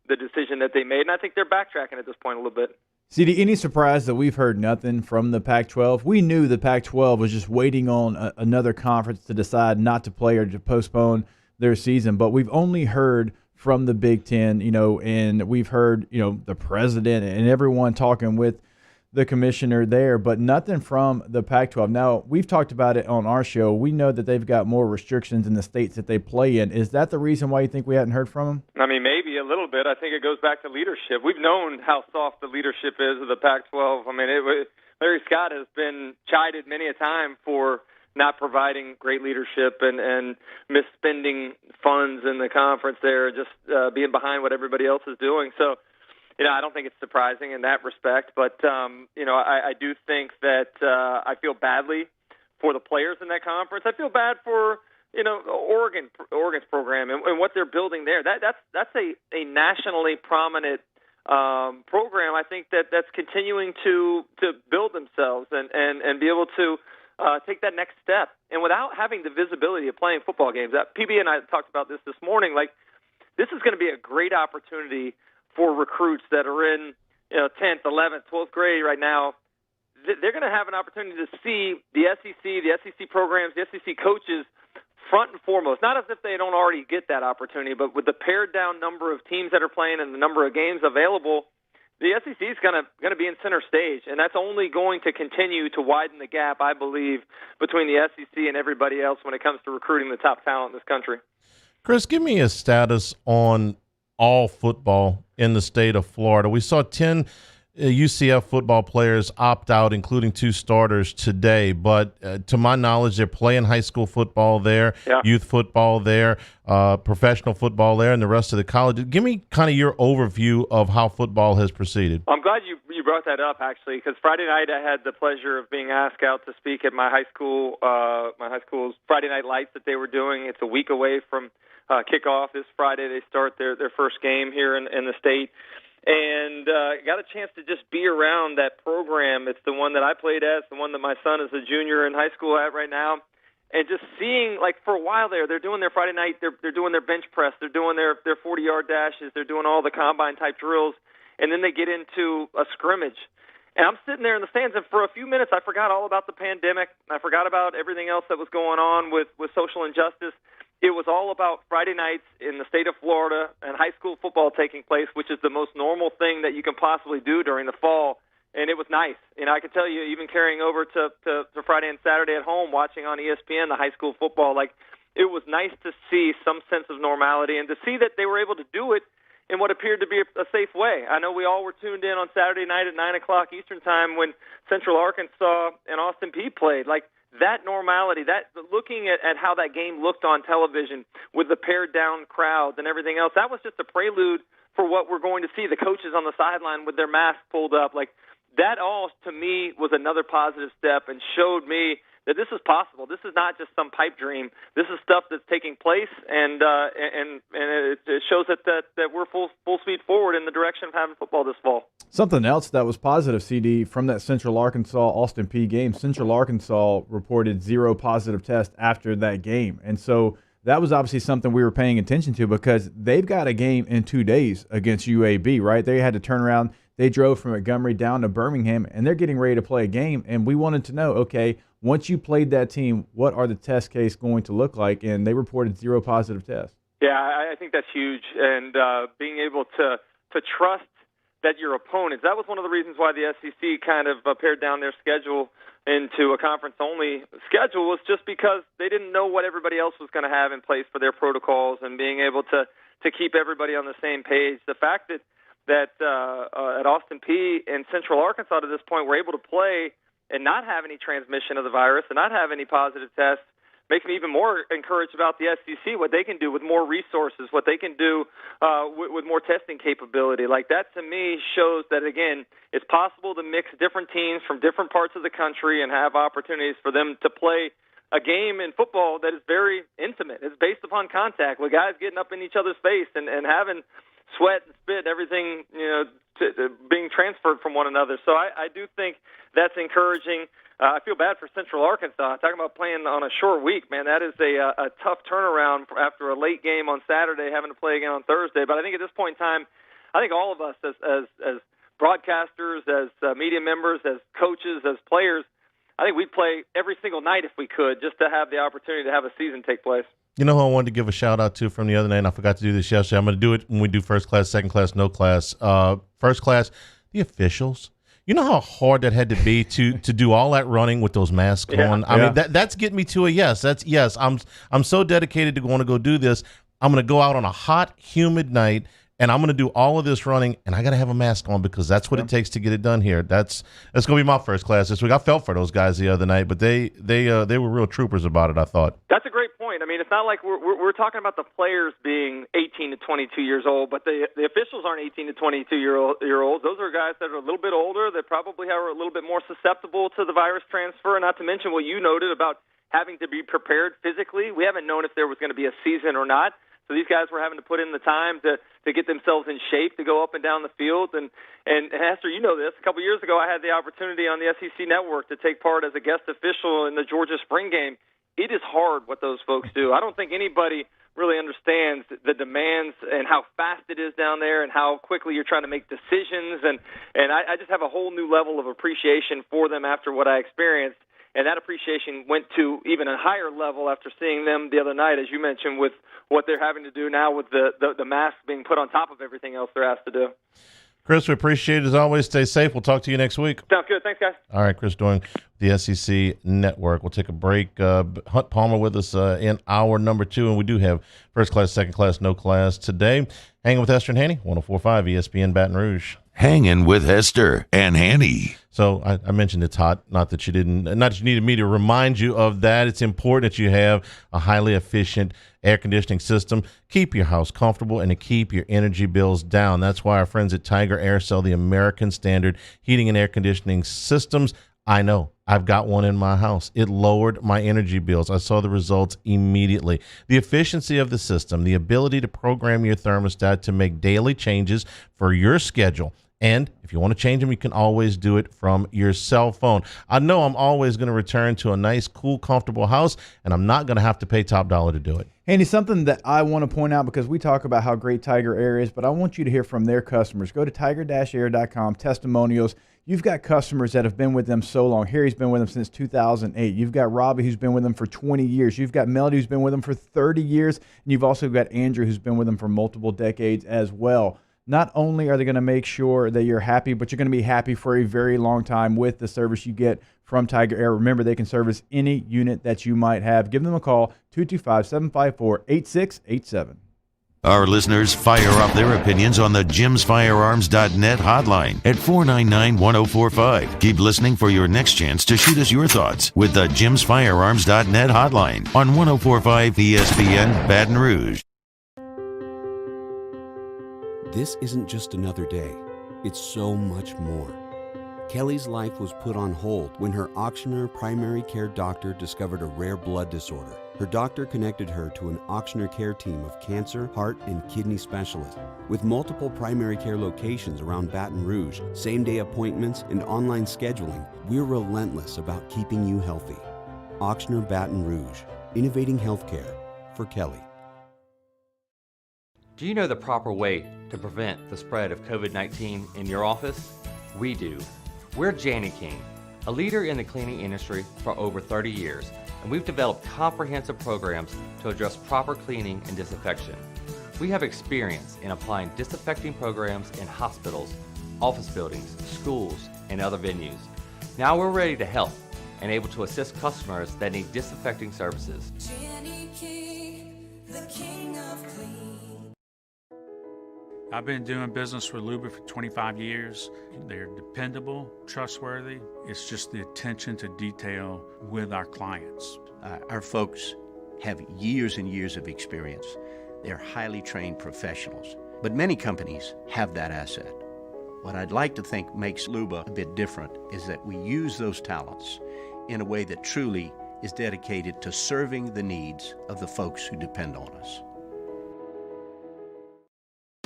the decision that they made, and I think they're backtracking at this point a little bit. CD, any surprise that we've heard nothing from the Pac-12? We knew the Pac-12 was just waiting on another conference to decide not to play or to postpone their season, but we've only heard from the Big Ten, and we've heard, the president and everyone talking with the commissioner there, but nothing from the Pac-12. Now, we've talked about it on our show. We know that they've got more restrictions in the states that they play in. Is that the reason why you think we hadn't heard from them? I mean, maybe a little bit. I think it goes back to leadership. We've known how soft the leadership is of the Pac-12. I mean, Larry Scott has been chided many a time for not providing great leadership and misspending funds in the conference there, just being behind what everybody else is doing. So, I don't think it's surprising in that respect, but, I do think that I feel badly for the players in that conference. I feel bad for, Oregon's program and what they're building there. That's a nationally prominent program. I think that's continuing to build themselves and be able to take that next step. And without having the visibility of playing football games, PB and I talked about this morning, like, this is going to be a great opportunity for recruits that are in 10th, 11th, 12th grade right now. They're going to have an opportunity to see the SEC programs, the SEC coaches front and foremost, not as if they don't already get that opportunity, but with the pared down number of teams that are playing and the number of games available, the SEC is going to be in center stage, and that's only going to continue to widen the gap, I believe, between the SEC and everybody else when it comes to recruiting the top talent in this country. Chris, give me a status on all football in the state of Florida. We saw 10 UCF football players opt out, including 2 starters today. But to my knowledge, they're playing high school football there, youth football there, professional football there, and the rest of the college. Give me kind of your overview of how football has proceeded. I'm glad you brought that up, actually, because Friday night I had the pleasure of being asked out to speak at my high school's Friday Night Lights that they were doing. It's a week away from kickoff. This Friday they start their first game here in the state. And got a chance to just be around that program. It's the one that I played at, the one that my son is a junior in high school at right now. And just seeing, like, for a while there, they're doing their Friday night, they're doing their bench press, they're doing their 40-yard dashes, they're doing all the combine-type drills, and then they get into a scrimmage. And I'm sitting there in the stands, and for a few minutes I forgot all about the pandemic. I forgot about everything else that was going on with social injustice. It was all about Friday nights in the state of Florida and high school football taking place, which is the most normal thing that you can possibly do during the fall. And it was nice. You know, I can tell you, even carrying over to Friday and Saturday at home, watching on ESPN the high school football, like, it was nice to see some sense of normality and to see that they were able to do it in what appeared to be a safe way. I know we all were tuned in on Saturday night at 9 o'clock Eastern time when Central Arkansas and Austin Peay played. Like, that normality, that looking at how that game looked on television with the pared down crowds and everything else, that was just a prelude for what we're going to see. The coaches on the sideline with their masks pulled up, like, that all to me was another positive step and showed me that this is possible. This is not just some pipe dream. This is stuff that's taking place, and it shows that we're full speed forward in the direction of having football this fall. Something else that was positive, CD, from that Central Arkansas-Austin Peay game, Central Arkansas reported 0 positive tests after that game. And so that was obviously something we were paying attention to because they've got a game in 2 days against UAB, right? They had to turn around. They drove from Montgomery down to Birmingham, and they're getting ready to play a game. And we wanted to know, okay, once you played that team, what are the test case going to look like? And they reported 0 positive tests. Yeah, I think that's huge. And being able to trust that your opponents, that was one of the reasons why the SEC kind of pared down their schedule into a conference-only schedule, was just because they didn't know what everybody else was going to have in place for their protocols and being able to keep everybody on the same page. The fact that at Austin Peay and Central Arkansas to this point were able to play and not have any transmission of the virus and not have any positive tests makes me even more encouraged about the SEC, what they can do with more resources, what they can do with more testing capability. Like, that to me shows that, again, it's possible to mix different teams from different parts of the country and have opportunities for them to play a game in football that is very intimate. It's based upon contact, with guys getting up in each other's face and having sweat and spit and everything, you know, being transferred from one another. So I do think that's encouraging. I feel bad for Central Arkansas. Talking about playing on a short week, man, that is a tough turnaround after a late game on Saturday, having to play again on Thursday. But I think at this point in time, I think all of us as broadcasters, as media members, as coaches, as players, I think we'd play every single night if we could, just to have the opportunity to have a season take place. You know who I wanted to give a shout-out to from the other night, and I forgot to do this yesterday. I'm going to do it when we do first class, second class, no class. First class, the officials. You know how hard that had to be to do all that running with those masks on? I mean, that's getting me to a yes. That's yes. I'm so dedicated to going to go do this. I'm going to go out on a hot, humid night, and I'm going to do all of this running, and I got to have a mask on because that's what it takes to get it done here. That's going to be my first class this week. I felt for those guys the other night, but they were real troopers about it, I thought. That's a great point. I mean, it's not like we're talking about the players being 18 to 22 years old, but the officials aren't 18 to 22 year olds. Those are guys that are a little bit older, that probably are a little bit more susceptible to the virus transfer, not to mention what you noted about having to be prepared physically. We haven't known if there was going to be a season or not. So these guys were having to put in the time to get themselves in shape to go up and down the field. And Hester, you know this. A couple years ago, I had the opportunity on the SEC Network to take part as a guest official in the Georgia spring game. It is hard what those folks do. I don't think anybody really understands the demands and how fast it is down there and how quickly you're trying to make decisions. And I just have a whole new level of appreciation for them after what I experienced. And that appreciation went to even a higher level after seeing them the other night, as you mentioned, with what they're having to do now with the mask being put on top of everything else they're asked to do. Chris, we appreciate it as always. Stay safe. We'll talk to you next week. Sounds good. Thanks, guys. All right, Chris Doering, the SEC Network. We'll take a break. Hunt Palmer with us in hour number 2, and we do have first class, second class, no class today. Hanging with Hester and Hanny, 104.5 ESPN Baton Rouge. Hanging with Hester and Hanny. So I mentioned it's hot. Not that you needed me to remind you of that. It's important that you have a highly efficient air conditioning system. Keep your house comfortable and to keep your energy bills down. That's why our friends at Tiger Air sell the American Standard heating and air conditioning systems. I know. I've got one in my house. It lowered my energy bills. I saw the results immediately. The efficiency of the system, the ability to program your thermostat to make daily changes for your schedule. And if you want to change them, you can always do it from your cell phone. I know I'm always going to return to a nice, cool, comfortable house, and I'm not going to have to pay top dollar to do it. Andy, something that I want to point out, because we talk about how great Tiger Air is, but I want you to hear from their customers. Go to tiger-air.com, testimonials. You've got customers that have been with them so long. Harry's been with them since 2008. You've got Robbie, who's been with them for 20 years. You've got Melody, who's been with them for 30 years. And you've also got Andrew, who's been with them for multiple decades as well. Not only are they going to make sure that you're happy, but you're going to be happy for a very long time with the service you get from Tiger Air. Remember, they can service any unit that you might have. Give them a call, 225-754-8687. Our listeners fire up their opinions on the jimsfirearms.net hotline at 499-1045. Keep listening for your next chance to shoot us your thoughts with the jimsfirearms.net hotline on 1045 ESPN Baton Rouge. This isn't just another day. It's so much more. Kelly's life was put on hold when her auctioneer primary care doctor discovered a rare blood disorder. Her doctor connected her to an auctioneer care team of cancer, heart, and kidney specialists. With multiple primary care locations around Baton Rouge, same-day appointments, and online scheduling, we're relentless about keeping you healthy. Auctioneer Baton Rouge, innovating healthcare for Kelly. Do you know the proper way to prevent the spread of COVID-19 in your office? We do. We're Janny King, a leader in the cleaning industry for over 30 years, and we've developed comprehensive programs to address proper cleaning and disinfection. We have experience in applying disinfecting programs in hospitals, office buildings, schools, and other venues. Now we're ready to help and able to assist customers that need disinfecting services. Janny King, the king of clean. I've been doing business with Luba for 25 years. They're dependable, trustworthy. It's just the attention to detail with our clients. Our folks have years and years of experience. They're highly trained professionals, but many companies have that asset. What I'd like to think makes Luba a bit different is that we use those talents in a way that truly is dedicated to serving the needs of the folks who depend on us.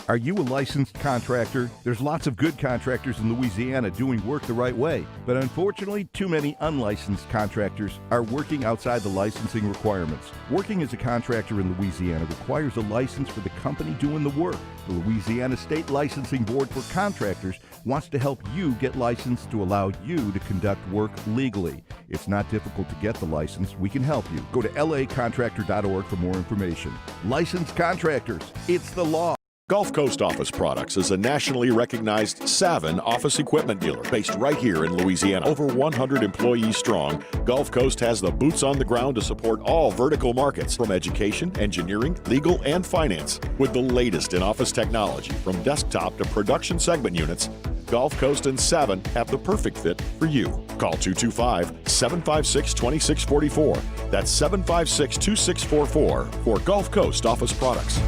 Are you a licensed contractor? There's lots of good contractors in Louisiana doing work the right way, but unfortunately, too many unlicensed contractors are working outside the licensing requirements. Working as a contractor in Louisiana requires a license for the company doing the work. The Louisiana State Licensing Board for Contractors wants to help you get licensed to allow you to conduct work legally. It's not difficult to get the license. We can help you. Go to lacontractor.org for more information. Licensed contractors, it's the law. Gulf Coast Office Products is a nationally recognized Savin office equipment dealer based right here in Louisiana. Over 100 employees strong, Gulf Coast has the boots on the ground to support all vertical markets, from education, engineering, legal, and finance. With the latest in office technology, from desktop to production segment units, Gulf Coast and Savin have the perfect fit for you. Call 225-756-2644. That's 756-2644 for Gulf Coast Office Products.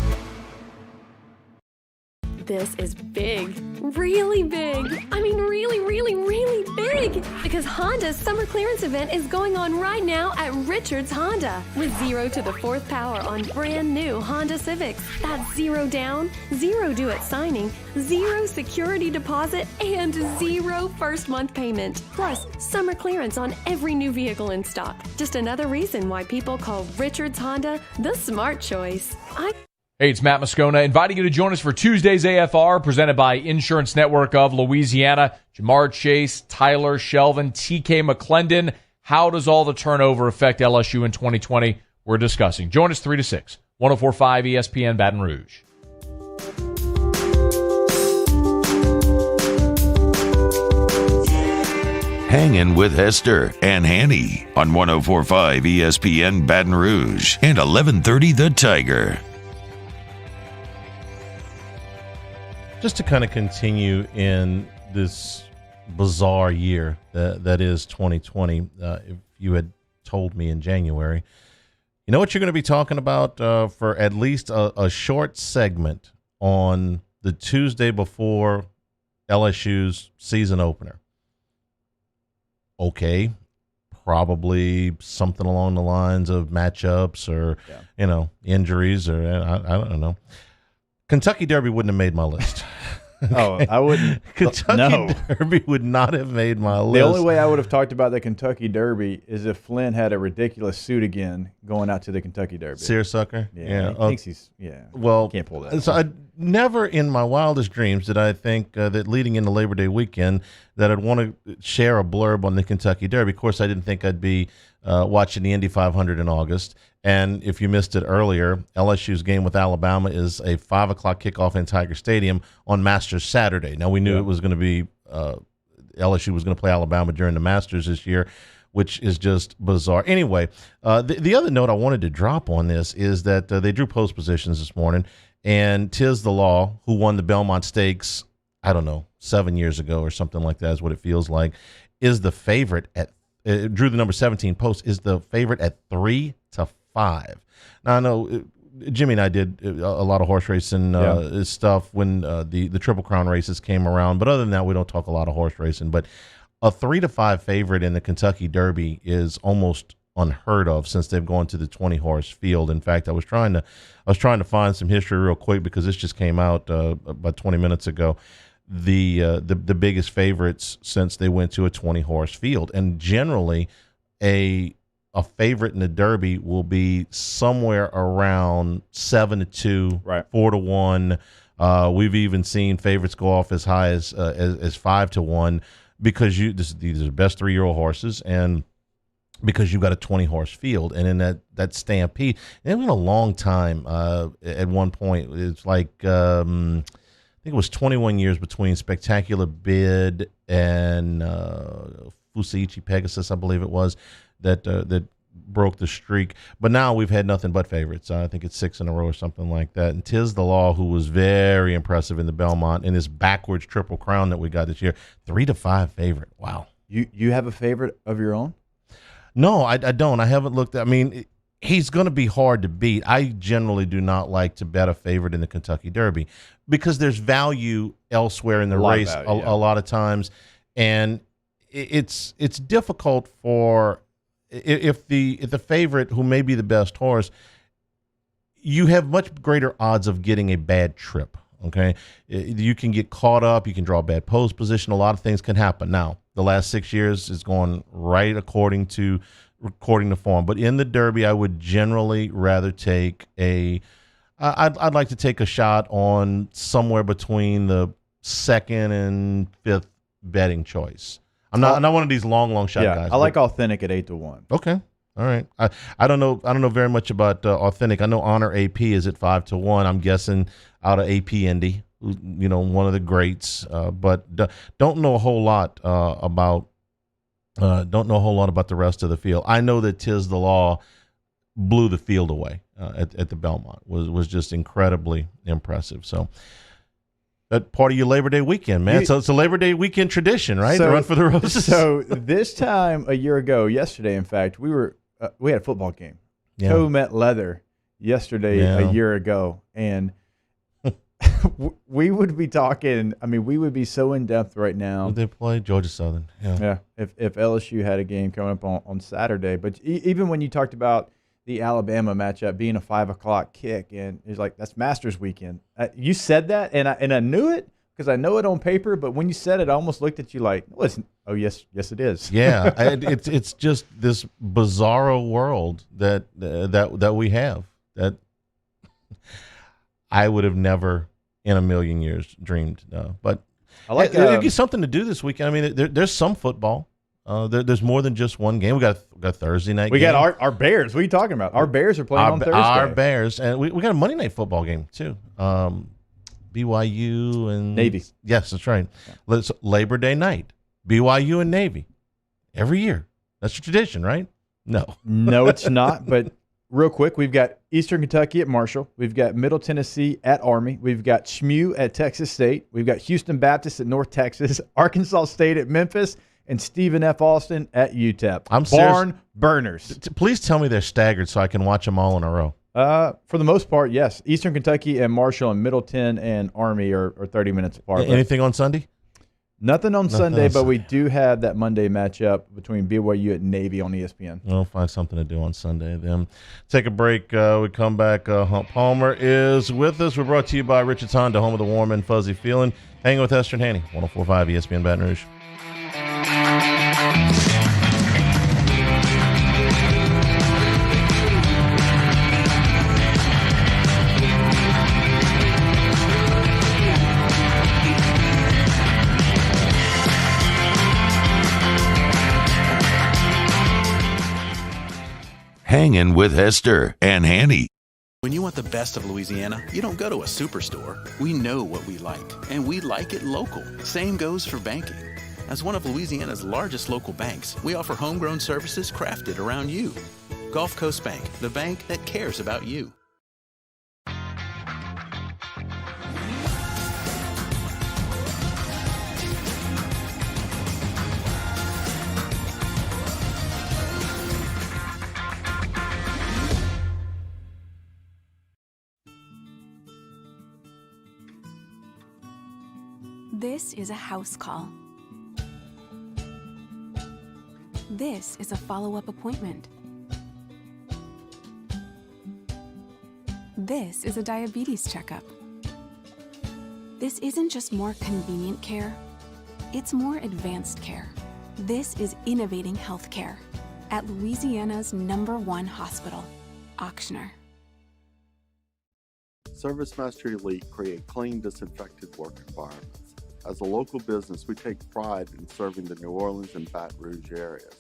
This is big. Really big. I mean really, really, really big. Because Honda's summer clearance event is going on right now at Richards Honda. With 0 to the 4th power on brand new Honda Civics. That's 0 down, 0 due at signing, 0 security deposit, and 0 first month payment. Plus, summer clearance on every new vehicle in stock. Just another reason why people call Richards Honda the smart choice. Hey, it's Matt Moscona, inviting you to join us for Tuesday's AFR, presented by Insurance Network of Louisiana. Jamar Chase, Tyler Shelvin, TK McClendon, How does all the turnover affect LSU in 2020? We're discussing. Join us 3 to 6, 104.5 ESPN Baton Rouge. Hangin' with Hester and Hanny on 104.5 ESPN Baton Rouge and 1130 The Tiger. Just to kind of continue in this bizarre year that is 2020, if you had told me in January, you know what you're going to be talking about for at least a short segment on the Tuesday before LSU's season opener. Okay, probably something along the lines of matchups or, injuries or I don't know. Kentucky Derby wouldn't have made my list. Oh, I wouldn't. Kentucky Derby would not have made my list. The only way I would have talked about the Kentucky Derby is if Flynn had a ridiculous suit again going out to the Kentucky Derby. Seersucker? Yeah. He thinks he's, well, can't pull that. So I never in my wildest dreams did I think that leading into Labor Day weekend that I'd want to share a blurb on the Kentucky Derby. Of course, I didn't think I'd be watching the Indy 500 in August. And if you missed it earlier, LSU's game with Alabama is a 5 o'clock kickoff in Tiger Stadium on Masters Saturday. Now, we knew it was going to be LSU was going to play Alabama during the Masters this year, which is just bizarre. Anyway, the other note I wanted to drop on this is that they drew post positions this morning, and Tiz the Law, who won the Belmont Stakes, I don't know, 7 years ago or something like that is what it feels like, is the favorite at drew the number 17 post, is the favorite at 3-5. Now, I know Jimmy and I did a lot of horse racing stuff when the Triple Crown races came around, but other than that, we don't talk a lot of horse racing. But a 3-5 favorite in the Kentucky Derby is almost unheard of since they've gone to the 20-horse field. In fact, I was trying to find some history real quick because this just came out about 20 minutes ago. The biggest favorites since they went to a 20-horse field, and generally a favorite in the Derby will be somewhere around 7-2, 4-1. We've even seen favorites go off as high as 5-1 because these are the best 3-year-old horses, and because you've got a 20-horse field. And in that Stampede, it went a long time. At one point, it's like I think it was 21 years between Spectacular Bid and Fusaichi Pegasus, I believe it was, that broke the streak. But now we've had nothing but favorites. I think it's 6 in a row or something like that. And Tiz the Law, who was very impressive in the Belmont in this backwards Triple Crown that we got this year, 3-5 favorite. Wow. You have a favorite of your own? No, I don't. I haven't looked at. I mean, he's going to be hard to beat. I generally do not like to bet a favorite in the Kentucky Derby because there's value elsewhere in the race a lot of times, and it's difficult for if the favorite, who may be the best horse, you have much greater odds of getting a bad trip. Okay, you can get caught up. You can draw a bad pose position. A lot of things can happen. Now, the last 6 years is going right according to form. But in the Derby, I would generally rather take I'd like to take a shot on somewhere between the 2nd and 5th betting choice. I'm not one of these long shot guys. I like Authentic at 8-1. Okay. All right. I don't know very much about Authentic. I know Honor AP is at 5-1. I'm guessing out of AP Indy, one of the greats. But don't know a whole lot about the rest of the field. I know that Tiz the Law blew the field away at the Belmont. Was just incredibly impressive. So that part of your Labor Day weekend, man. So it's a Labor Day weekend tradition, right? To run for the roses. So this time a year ago, yesterday, in fact, we had a football game. Yeah. Toe met leather yesterday a year ago, and we would be talking. I mean, we would be so in depth right now. Would they play Georgia Southern? Yeah. If LSU had a game coming up on Saturday, but even when you talked about the Alabama matchup being a 5 o'clock kick, and it's like that's Masters weekend. You said that, and I knew it because I know it on paper. But when you said it, I almost looked at you like, "Oh, yes, it is." Yeah, it's just this bizarro world that we have that I would have never in a million years dreamed. But I like it gives something to do this weekend. I mean, there's some football. There's more than just one game. We got Thursday night. We game. got our Bears. What are you talking about? Our Bears are playing on Thursday. Our Bears, and we got a Monday night football game too. BYU and Navy. Yes, that's right. It's Labor Day night. BYU and Navy. Every year. That's a tradition, right? No, it's not. But real quick, we've got Eastern Kentucky at Marshall. We've got Middle Tennessee at Army. We've got SMU at Texas State. We've got Houston Baptist at North Texas. Arkansas State at Memphis. And Stephen F. Austin at UTEP. I'm Barn burners. Please tell me they're staggered so I can watch them all in a row. For the most part, yes. Eastern Kentucky and Marshall and Middleton and Army are 30 minutes apart. Anything on Sunday? Nothing on Sunday, but we do have that Monday matchup between BYU and Navy on ESPN. We'll find something to do on Sunday then. Take a break. We come back. Hunt Palmer is with us. We're brought to you by Richards Honda, home of the warm and fuzzy feeling. Hanging with Hester and Hanny, 104.5 ESPN Baton Rouge. Hangin' with Hester and Hanny. When you want the best of Louisiana, you don't go to a superstore. We know what we like, and we like it local. Same goes for banking. As one of Louisiana's largest local banks, we offer homegrown services crafted around you. Gulf Coast Bank, the bank that cares about you. This is a house call. This is a follow-up appointment. This is a diabetes checkup. This isn't just more convenient care, it's more advanced care. This is innovating healthcare at Louisiana's #1 hospital, Auctioner. ServiceMaster Elite create clean, disinfected work environments. As a local business, we take pride in serving the New Orleans and Baton Rouge areas.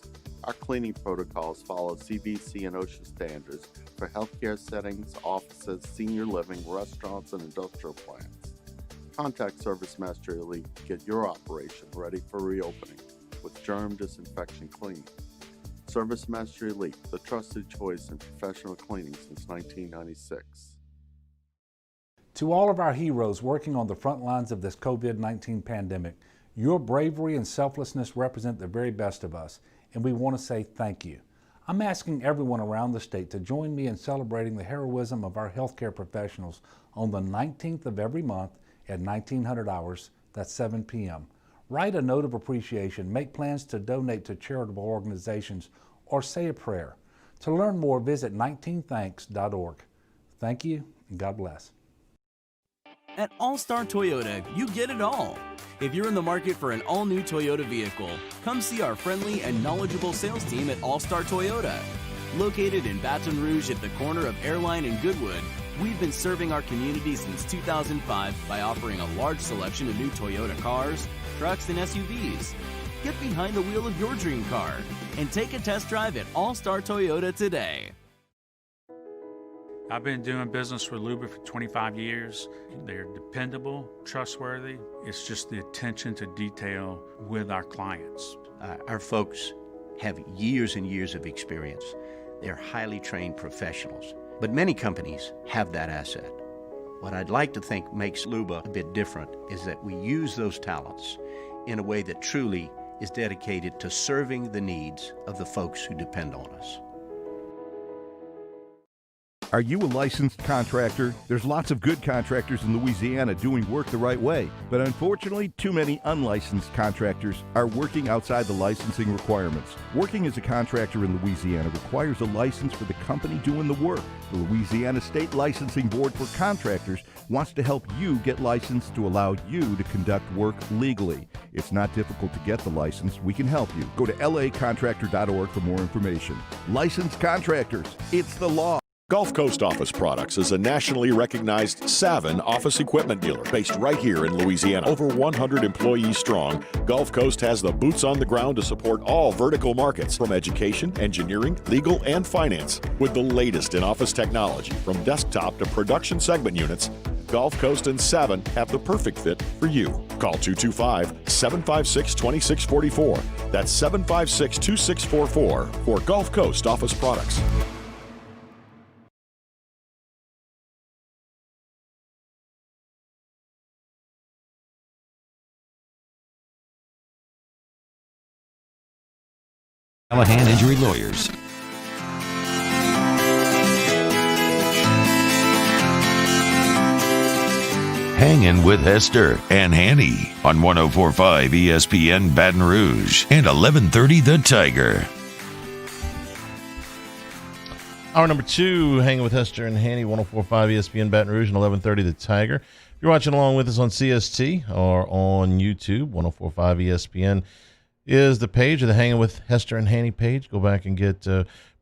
Our cleaning protocols follow CDC and OSHA standards for healthcare settings, offices, senior living, restaurants, and industrial plants. Contact ServiceMaster Elite to get your operation ready for reopening with germ disinfection cleaning. ServiceMaster Elite, the trusted choice in professional cleaning since 1996. To all of our heroes working on the front lines of this COVID-19 pandemic, your bravery and selflessness represent the very best of us, and we want to say thank you. I'm asking everyone around the state to join me in celebrating the heroism of our healthcare professionals on the 19th of every month at 1900 hours, that's 7 p.m. Write a note of appreciation, make plans to donate to charitable organizations, or say a prayer. To learn more, visit 19thanks.org. Thank you, and God bless. At All-Star Toyota, you get it all. If you're in the market for an all-new Toyota vehicle, come see our friendly and knowledgeable sales team at All-Star Toyota. Located in Baton Rouge at the corner of Airline and Goodwood, we've been serving our community since 2005 by offering a large selection of new Toyota cars, trucks, and SUVs. Get behind the wheel of your dream car and take a test drive at All-Star Toyota today. I've been doing business with Luba for 25 years. They're dependable, trustworthy. It's just the attention to detail with our clients. Our folks have years and years of experience. They're highly trained professionals. But many companies have that asset. What I'd like to think makes Luba a bit different is that we use those talents in a way that truly is dedicated to serving the needs of the folks who depend on us. Are you a licensed contractor? There's lots of good contractors in Louisiana doing work the right way, but unfortunately, too many unlicensed contractors are working outside the licensing requirements. Working as a contractor in Louisiana requires a license for the company doing the work. The Louisiana State Licensing Board for Contractors wants to help you get licensed to allow you to conduct work legally. It's not difficult to get the license. We can help you. Go to lacontractor.org for more information. Licensed contractors, it's the law. Gulf Coast Office Products is a nationally recognized Savin office equipment dealer based right here in Louisiana. Over 100 employees strong, Gulf Coast has the boots on the ground to support all vertical markets, from education, engineering, legal, and finance. With the latest in office technology, from desktop to production segment units, Gulf Coast and Savin have the perfect fit for you. Call 225-756-2644. That's 756-2644 for Gulf Coast Office Products. Callahan Injury Lawyers. Hangin with Hester and Hanny on 104.5 ESPN Baton Rouge and 1130 The Tiger. Hour number 2, Hanging with Hester and Hanny, 104.5 ESPN Baton Rouge and 1130 The Tiger. If you're watching along with us on CST or on YouTube, 104.5 ESPN is the page, of the Hanging with Hester and Hanny page. Go back and get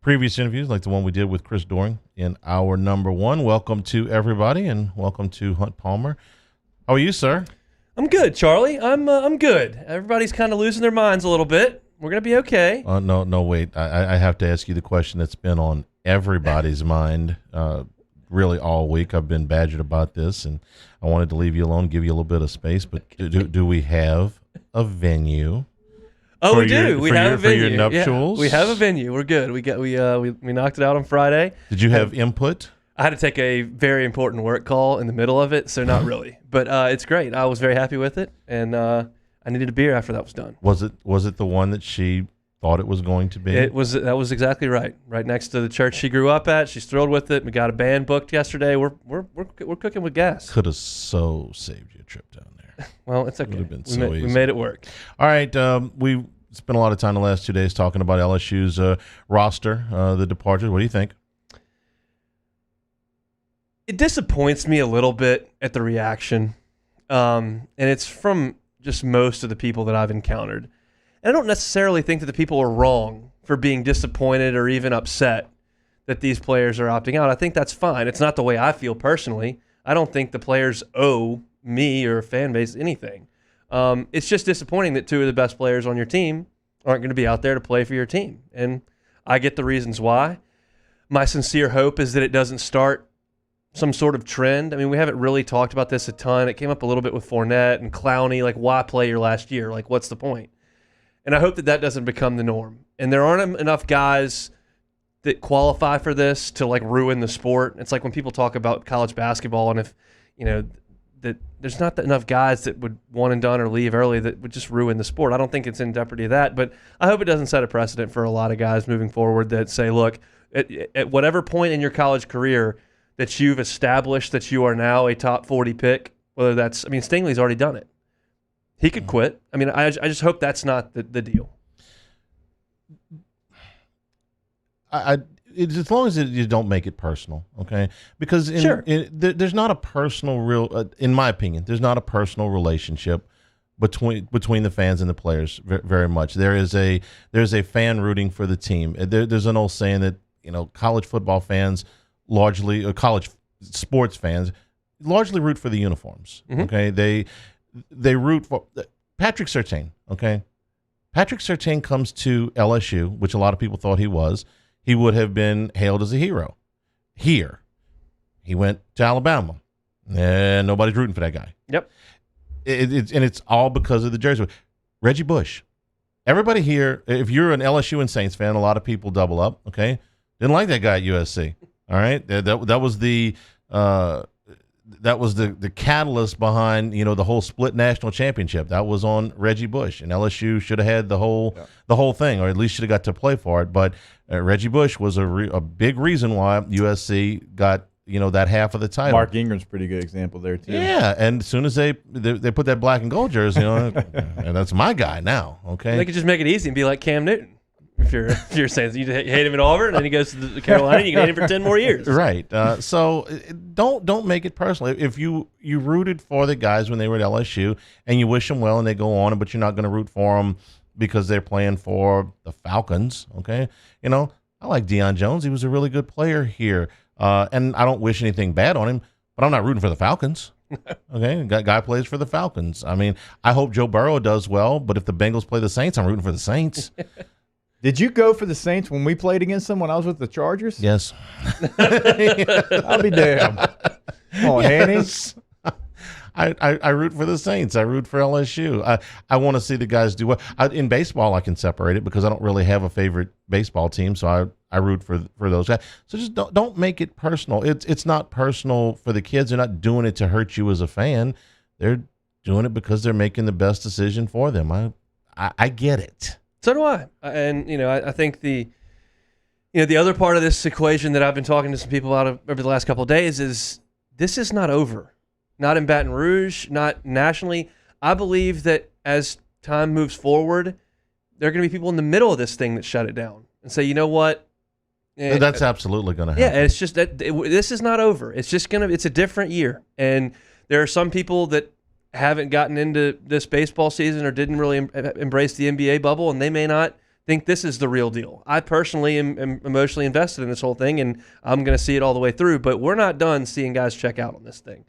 previous interviews like the one we did with Chris Doering in hour number 1. Welcome to everybody, and welcome to Hunt Palmer. How are you, sir? I'm good, Charlie. I'm good. Everybody's kind of losing their minds a little bit. We're going to be okay. No, wait. I have to ask you the question that's been on everybody's mind really all week. I've been badgered about this, and I wanted to leave you alone, give you a little bit of space, but do we have a venue? Oh, we do. We have a venue. For your nuptials? Yeah, we have a venue. We're good. We knocked it out on Friday. Did you have input? I had to take a very important work call in the middle of it, so not really. But it's great. I was very happy with it, and I needed a beer after that was done. Was it the one that she thought it was going to be? That was exactly right. Right next to the church she grew up at. She's thrilled with it. We got a band booked yesterday. We're cooking with gas. Could have so saved you a trip down there. Well, it's okay. Would have been so easy. We made it work. All right. We spent a lot of time the last 2 days talking about LSU's roster, the departures. What do you think? It disappoints me a little bit at the reaction, and it's from just most of the people that I've encountered. And I don't necessarily think that the people are wrong for being disappointed or even upset that these players are opting out. I think that's fine. It's not the way I feel personally. I don't think the players owe me or a fan base anything. It's just disappointing that 2 of the best players on your team aren't going to be out there to play for your team. And I get the reasons why. My sincere hope is that it doesn't start some sort of trend. I mean, we haven't really talked about this a ton. It came up a little bit with Fournette and Clowney. Like, why play your last year? Like, what's the point? And I hope that that doesn't become the norm. And there aren't enough guys that qualify for this to, like, ruin the sport. It's like when people talk about college basketball, and if, that there's not enough guys that would one and done or leave early that would just ruin the sport. I don't think it's in jeopardy of that, but I hope it doesn't set a precedent for a lot of guys moving forward that say, look, at whatever point in your college career that you've established that you are now a top 40 pick, whether that's, I mean, Stingley's already done it. He could quit. I mean, I just hope that's not the deal. As long as you don't make it personal, okay? Because there's not a personal in my opinion, there's not a personal relationship between the fans and the players very much. There's a fan rooting for the team. There's an old saying that college football fans largely, or college sports fans largely root for the uniforms. Mm-hmm. Okay, they root for Patrick Surtain. Okay, Patrick Surtain comes to LSU, which a lot of people thought he was. He would have been hailed as a hero. Here, he went to Alabama, and nobody's rooting for that guy. Yep. It's all because of the jersey. Reggie Bush. Everybody here, if you're an LSU and Saints fan, a lot of people double up. Okay, didn't like that guy at USC. All right, that was the catalyst behind the whole split national championship. That was on Reggie Bush, and LSU should have had the whole thing, or at least should have got to play for it. But Reggie Bush was a big reason why USC got that half of the title. Mark Ingram's a pretty good example there too. Yeah, and as soon as they put that black and gold jersey on, and that's my guy now. Okay, they could just make it easy and be like Cam Newton. If you're saying you hate him at Auburn, and then he goes to Carolina, you can hate him for 10 more years. Right. So don't make it personal. If you rooted for the guys when they were at LSU, and you wish them well, and they go on, but you're not going to root for them because they're playing for the Falcons. Okay. I like Deion Jones. He was a really good player here. And I don't wish anything bad on him, but I'm not rooting for the Falcons. Okay, guy plays for the Falcons. I mean, I hope Joe Burrow does well, but if the Bengals play the Saints, I'm rooting for the Saints. Did you go for the Saints when we played against them when I was with the Chargers? Yes. I'll be damned. Come on, yes. I root for the Saints. I root for LSU. I want to see the guys do well. In baseball, I can separate it because I don't really have a favorite baseball team, so I root for those guys. So just don't make it personal. It's not personal for the kids. They're not doing it to hurt you as a fan. They're doing it because they're making the best decision for them. I get it. So do I. And, I think the other part of this equation that I've been talking to some people about over the last couple of days is this is not over. Not in Baton Rouge, not nationally. I believe that as time moves forward, there are going to be people in the middle of this thing that shut it down and say, you know what? That's absolutely going to happen. Yeah, it's just that this is not over. It's just it's a different year. And there are some people that haven't gotten into this baseball season or didn't really embrace the NBA bubble, and they may not think this is the real deal. I personally am emotionally invested in this whole thing, and I'm going to see it all the way through. But we're not done seeing guys check out on this thing.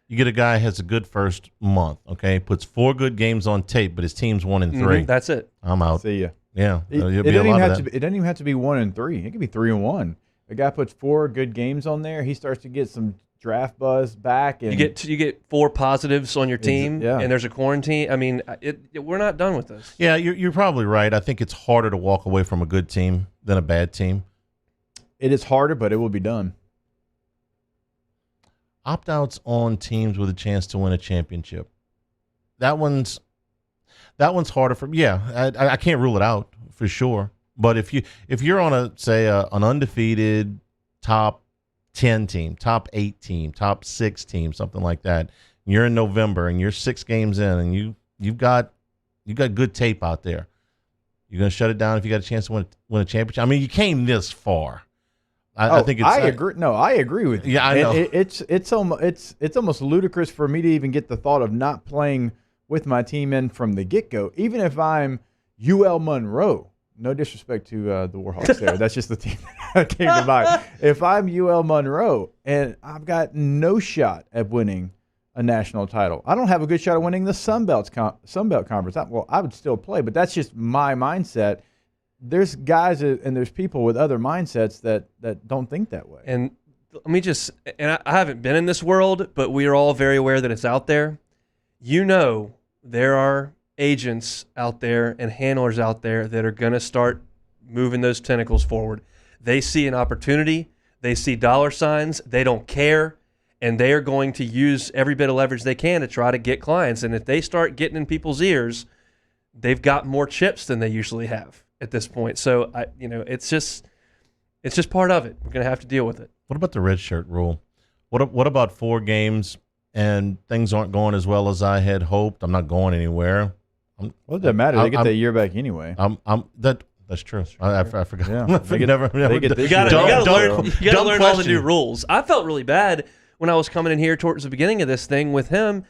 You get a guy who has a good first month, okay? Puts 4 good games on tape, but his team's 1-3. That's it. I'm out. See ya. Yeah. It doesn't even have to be 1-3. It could be 3-1. A guy puts 4 good games on there. He starts to get some draft buzz back, and you get 4 positives on your team, and there's a quarantine. I mean, we're not done with this. Yeah, you're probably right. I think it's harder to walk away from a good team than a bad team. It is harder, but it will be done. Opt-outs on teams with a chance to win a championship. That one's harder for. Yeah, I can't rule it out for sure. But if you're on an undefeated top 10 team, top 8 team, top 6 team, something like that, you're in November and you're 6 games in and you've got good tape out there. You're gonna shut it down if you got a chance to win a championship. I mean, you came this far. I think it's. I agree. No, I agree with you. Yeah, I know. It's almost ludicrous for me to even get the thought of not playing with my team in from the get-go, even if I'm UL Monroe. No disrespect to the Warhawks there. That's just the team that came to mind. If I'm UL Monroe and I've got no shot at winning a national title, I don't have a good shot at winning the Sun Belt Conference. I would still play, but that's just my mindset. There's guys and there's people with other mindsets that don't think that way. And let me I haven't been in this world, but we are all very aware that it's out there. There are agents out there and handlers out there that are going to start moving those tentacles forward. They see an opportunity. They see dollar signs. They don't care. And they are going to use every bit of leverage they can to try to get clients. And if they start getting in people's ears, they've got more chips than they usually have at this point. So, it's just part of it. We're going to have to deal with it. What about the red shirt rule? What about 4 games and things aren't going as well as I had hoped? I'm not going anywhere. Well, it doesn't matter. They get that year back anyway. That's true. I forgot. Yeah. You got to learn all the new rules. I felt really bad when I was coming in here towards the beginning of this thing with him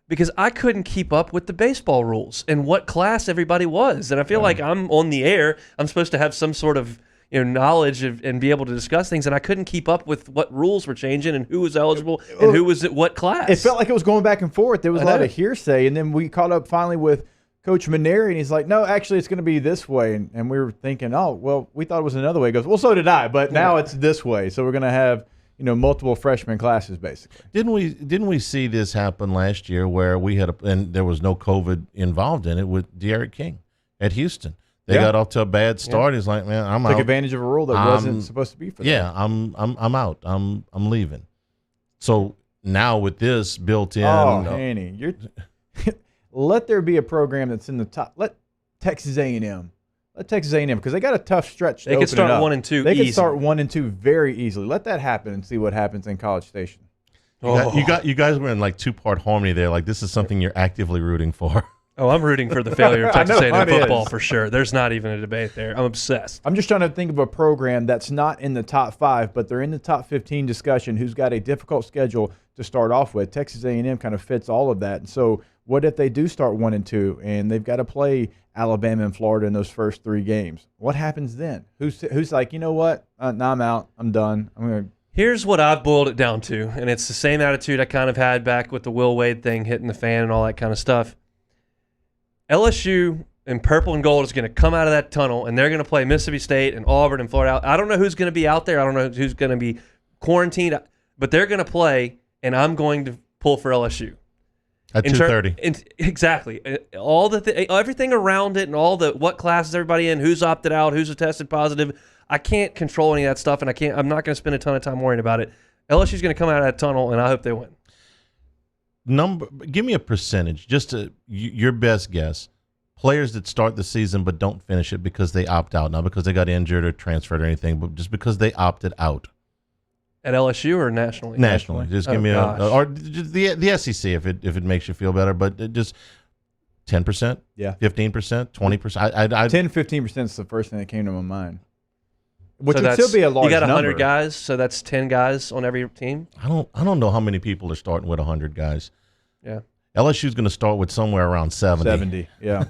because I couldn't keep up with the baseball rules and what class everybody was. And I feel like I'm on the air. I'm supposed to have some sort of knowledge and be able to discuss things, and I couldn't keep up with what rules were changing and who was eligible and who was at what class. It felt like it was going back and forth. There was a lot of hearsay, and then we caught up finally with Coach Maneri, and he's like, no, actually it's going to be this way. And we were thinking, oh, well, we thought it was another way. He goes, well, so did I, but now it's this way. So we're going to have multiple freshman classes, basically. Didn't we see this happen last year where we had and there was no COVID involved in it with De'Aaron King at Houston? They got off to a bad start. He's like, man, I'm out. Took advantage of a rule that wasn't supposed to be for them. Yeah, I'm out. I'm leaving. So now with this built in. Oh, Hanny, let there be a program that's in the top. Let Texas A&M. Because they got a tough stretch. They could start 1-2. They could start 1-2 very easily. Let that happen and see what happens in College Station. You guys were in like 2-part harmony there. Like this is something you're actively rooting for. Oh, I'm rooting for the failure of Texas A&M football for sure. There's not even a debate there. I'm obsessed. I'm just trying to think of a program that's not in the top 5, but they're in the top 15 discussion who's got a difficult schedule to start off with. Texas A&M kind of fits all of that. And so what if they do start 1-2 and they've got to play Alabama and Florida in those first 3 games? What happens then? Who's like, you know what? No, I'm out. I'm done. I'm going to Here's what I've boiled it down to, and it's the same attitude I kind of had back with the Will Wade thing hitting the fan and all that kind of stuff. LSU in purple and gold is going to come out of that tunnel, and they're going to play Mississippi State and Auburn and Florida. I don't know who's going to be out there. I don't know who's going to be quarantined, but they're going to play, and I'm going to pull for LSU. At 2:30. Exactly. All everything around it and all the what classes everybody in, who's opted out, who's tested positive. I can't control any of that stuff, and I'm not going to spend a ton of time worrying about it. LSU's going to come out of that tunnel, and I hope they win. Give me a percentage, just your best guess. Players that start the season but don't finish it because they opt out, not because they got injured or transferred or anything, but just because they opted out. At LSU or nationally? Nationally. Just give me or just the SEC if it makes you feel better, but just 10%, 15%, 20%. 10, 15% is the first thing that came to my mind. Which so would still be a large number. You got 100 guys, so that's 10 guys on every team. I don't know how many people are starting with 100 guys. Yeah. LSU's going to start with somewhere around 70. 70, yeah.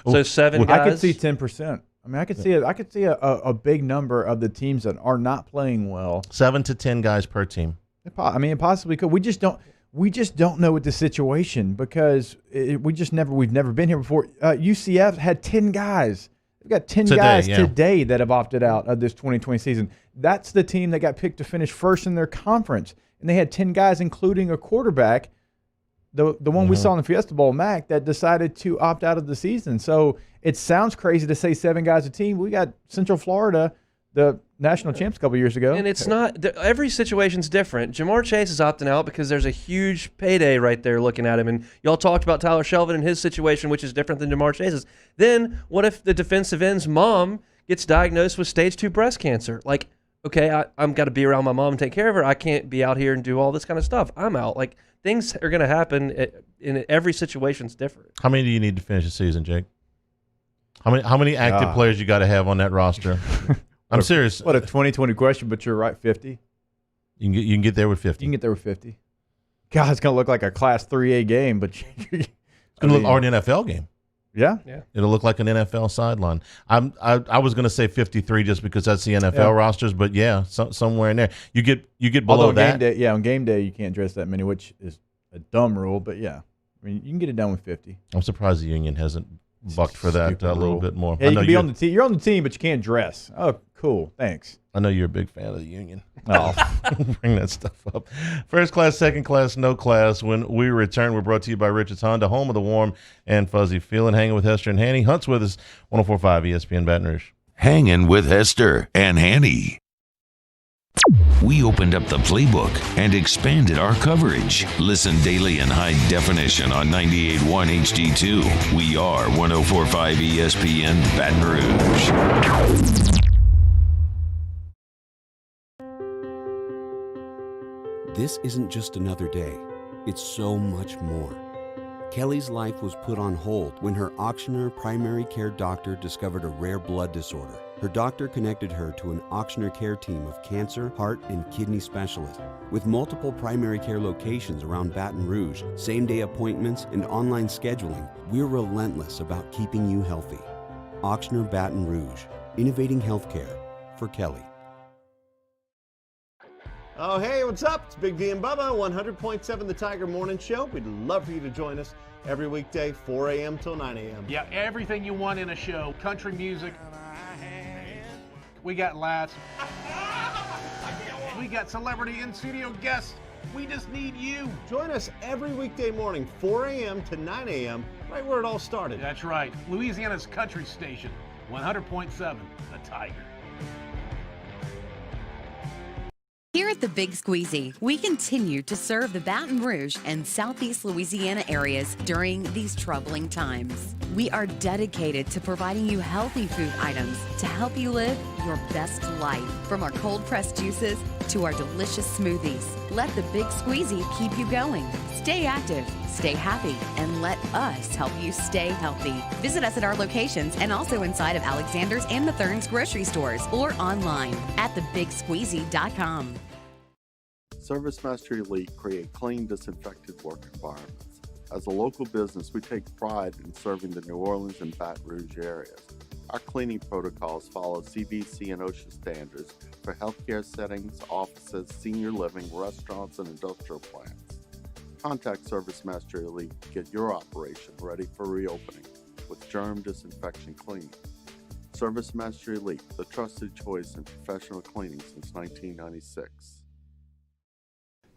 So 7 guys. I could see 10%. I mean, I could see a big number of the teams that are not playing well. 7 to 10 guys per team. I mean, it possibly could. We just don't know with the situation because we've never been here before. UCF had 10 guys. We've got 10 guys today that have opted out of this 2020 season. That's the team that got picked to finish first in their conference, and they had 10 guys, including a quarterback. The one we saw in the Fiesta Bowl, Mac, that decided to opt out of the season. So it sounds crazy to say 7 guys a team. We got Central Florida, the national champs a couple years ago. And it's not – every situation's different. Jamar Chase is opting out because there's a huge payday right there looking at him. And y'all talked about Tyler Shelvin and his situation, which is different than Jamar Chase's. Then what if the defensive end's mom gets diagnosed with stage 2 breast cancer? Like, okay, I'm got to be around my mom and take care of her. I can't be out here and do all this kind of stuff. I'm out. Like, things are going to happen in every situation's different. How many do you need to finish the season, Jake? How many active players you got to have on that roster? I'm serious. What a 2020 question, but you're right, 50. You can get there with 50. You can get there with 50. God, it's going to look like a Class 3A game, but it's going to look like an NFL game. Yeah. It'll look like an NFL sideline. I was going to say 53 just because that's the NFL rosters, but somewhere in there. You get below that. On game day you can't dress that many, which is a dumb rule, but yeah. I mean, you can get it done with 50. I'm surprised the union hasn't bucked for that a little bit more. Yeah, you can be on the team. You're on the team, but you can't dress. Oh, cool. Thanks. I know you're a big fan of the union. Oh, bring that stuff up. First class, second class, no class. When we return, we're brought to you by Richards Honda, home of the warm and fuzzy feeling. Hanging with Hester and Hanny. Hunt's with us, 104.5 ESPN Baton Rouge. Hanging with Hester and Hanny. We opened up the playbook and expanded our coverage. Listen daily in high definition on 98.1 HD2. We are 104.5 ESPN Baton Rouge. This isn't just another day. It's so much more. Kelly's life was put on hold when her auctioneer primary care doctor discovered a rare blood disorder. Her doctor connected her to an auctioneer care team of cancer, heart, and kidney specialists. With multiple primary care locations around Baton Rouge, same-day appointments, and online scheduling, we're relentless about keeping you healthy. Auctioneer Baton Rouge, innovating healthcare for Kelly. Oh, hey, what's up? It's Big V and Bubba, 100.7 The Tiger Morning Show. We'd love for you to join us every weekday, 4 a.m. till 9 a.m. Yeah, everything you want in a show. Country music. We got laughs. We got celebrity in-studio guests. We just need you. Join us every weekday morning, 4 a.m. to 9 a.m., right where it all started. That's right. Louisiana's country station, 100.7 The Tiger. Here at the Big Squeezy, we continue to serve the Baton Rouge and Southeast Louisiana areas during these troubling times. We are dedicated to providing you healthy food items to help you live your best life. From our cold-pressed juices to our delicious smoothies, let the Big Squeezy keep you going. Stay active, stay happy, and let us help you stay healthy. Visit us at our locations and also inside of Alexander's and Mathern's grocery stores or online at thebigsqueezy.com. Service Master Elite create clean, disinfected work environments. As a local business, we take pride in serving the New Orleans and Baton Rouge areas. Our cleaning protocols follow CDC and OSHA standards for healthcare settings, offices, senior living, restaurants, and industrial plants. Contact Service Master Elite to get your operation ready for reopening with germ disinfection cleaning. Service Master Elite, the trusted choice in professional cleaning since 1996.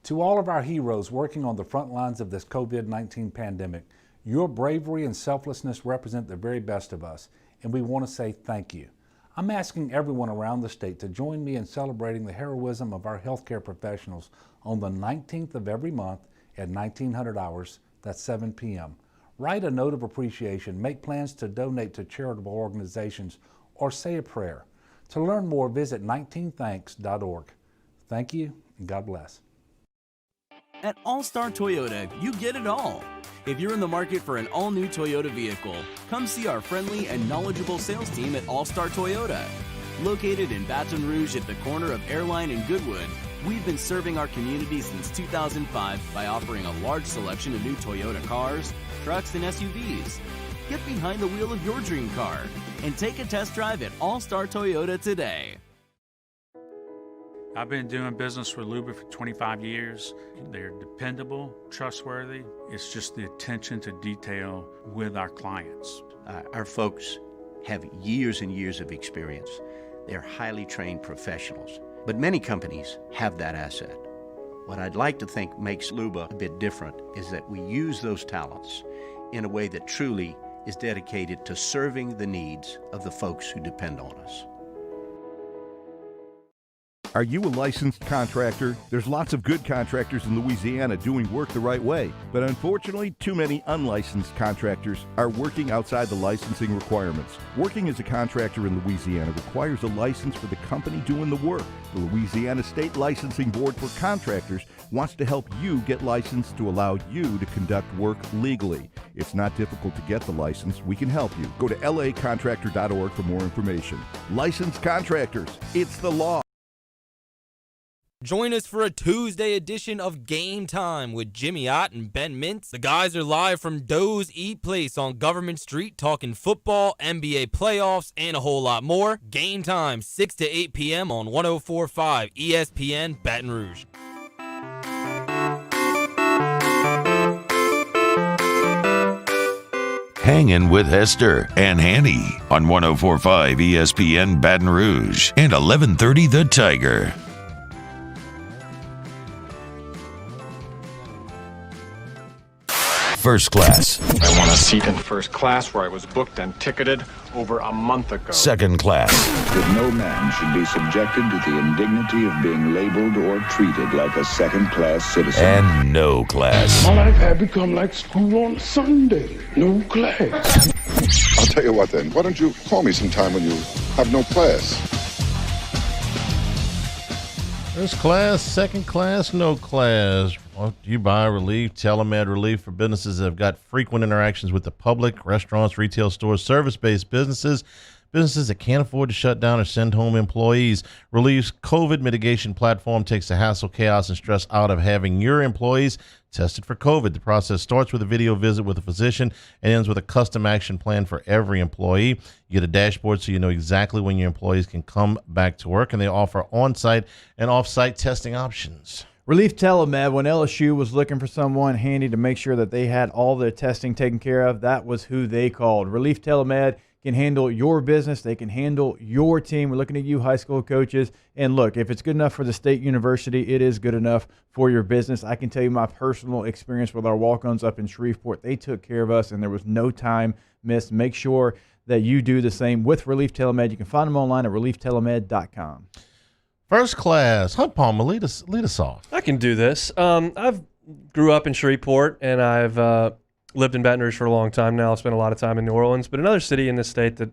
To all of our heroes working on the front lines of this COVID-19 pandemic, your bravery and selflessness represent the very best of us, and we want to say thank you. I'm asking everyone around the state to join me in celebrating the heroism of our healthcare professionals on the 19th of every month at 1900 hours, that's 7 p.m. Write a note of appreciation, make plans to donate to charitable organizations, or say a prayer. To learn more, visit 19thanks.org. Thank you, and God bless. At All-Star Toyota, you get it all. If you're in the market for an all-new Toyota vehicle, come see our friendly and knowledgeable sales team at All-Star Toyota. Located in Baton Rouge at the corner of Airline and Goodwood, we've been serving our community since 2005 by offering a large selection of new Toyota cars, trucks, and SUVs. Get behind the wheel of your dream car and take a test drive at All-Star Toyota today. I've been doing business with Luba for 25 years. They're dependable, trustworthy. It's just the attention to detail with our clients. Our folks have years and years of experience. They're highly trained professionals, but many companies have that asset. What I'd like to think makes Luba a bit different is that we use those talents in a way that truly is dedicated to serving the needs of the folks who depend on us. Are you a licensed contractor? There's lots of good contractors in Louisiana doing work the right way, but unfortunately, too many unlicensed contractors are working outside the licensing requirements. Working as a contractor in Louisiana requires a license for the company doing the work. The Louisiana State Licensing Board for Contractors wants to help you get licensed to allow you to conduct work legally. It's not difficult to get the license. We can help you. Go to lacontractor.org for more information. Licensed contractors, it's the law. Join us for a Tuesday edition of Game Time with Jimmy Ott and Ben Mintz. The guys are live from Doe's Eat Place on Government Street talking football, NBA playoffs, and a whole lot more. Game Time, 6 to 8 p.m. on 104.5 ESPN Baton Rouge. Hangin' with Hester and Hanny on 104.5 ESPN Baton Rouge and 1130 The Tiger. First class. I want a seat in first class where I was booked and ticketed over a month ago. Second class. That no man should be subjected to the indignity of being labeled or treated like a second-class citizen. And no class. My life had become like school on Sunday. No class. I'll tell you what then. Why don't you call me sometime when you have no class? First class, second class, no class. Well, you buy relief, telemed relief for businesses that have got frequent interactions with the public, restaurants, retail stores, service-based businesses, businesses that can't afford to shut down or send home employees. Relief's COVID mitigation platform takes the hassle, chaos, and stress out of having your employees tested for COVID. The process starts with a video visit with a physician and ends with a custom action plan for every employee. You get a dashboard so you know exactly when your employees can come back to work, and they offer on-site and off-site testing options. Relief Telemed, when LSU was looking for someone handy to make sure that they had all their testing taken care of, that was who they called. Relief Telemed can handle your business. They can handle your team. We're looking at you, high school coaches. And look, if it's good enough for the state university, it is good enough for your business. I can tell you my personal experience with our walk-ons up in Shreveport. They took care of us, and there was no time missed. Make sure that you do the same with Relief Telemed. You can find them online at relieftelemed.com. First class. Hunt Palmer, lead us off. I can do this. I've grew up in Shreveport, and I've lived in Baton Rouge for a long time now. I've spent a lot of time in New Orleans. But another city in this state that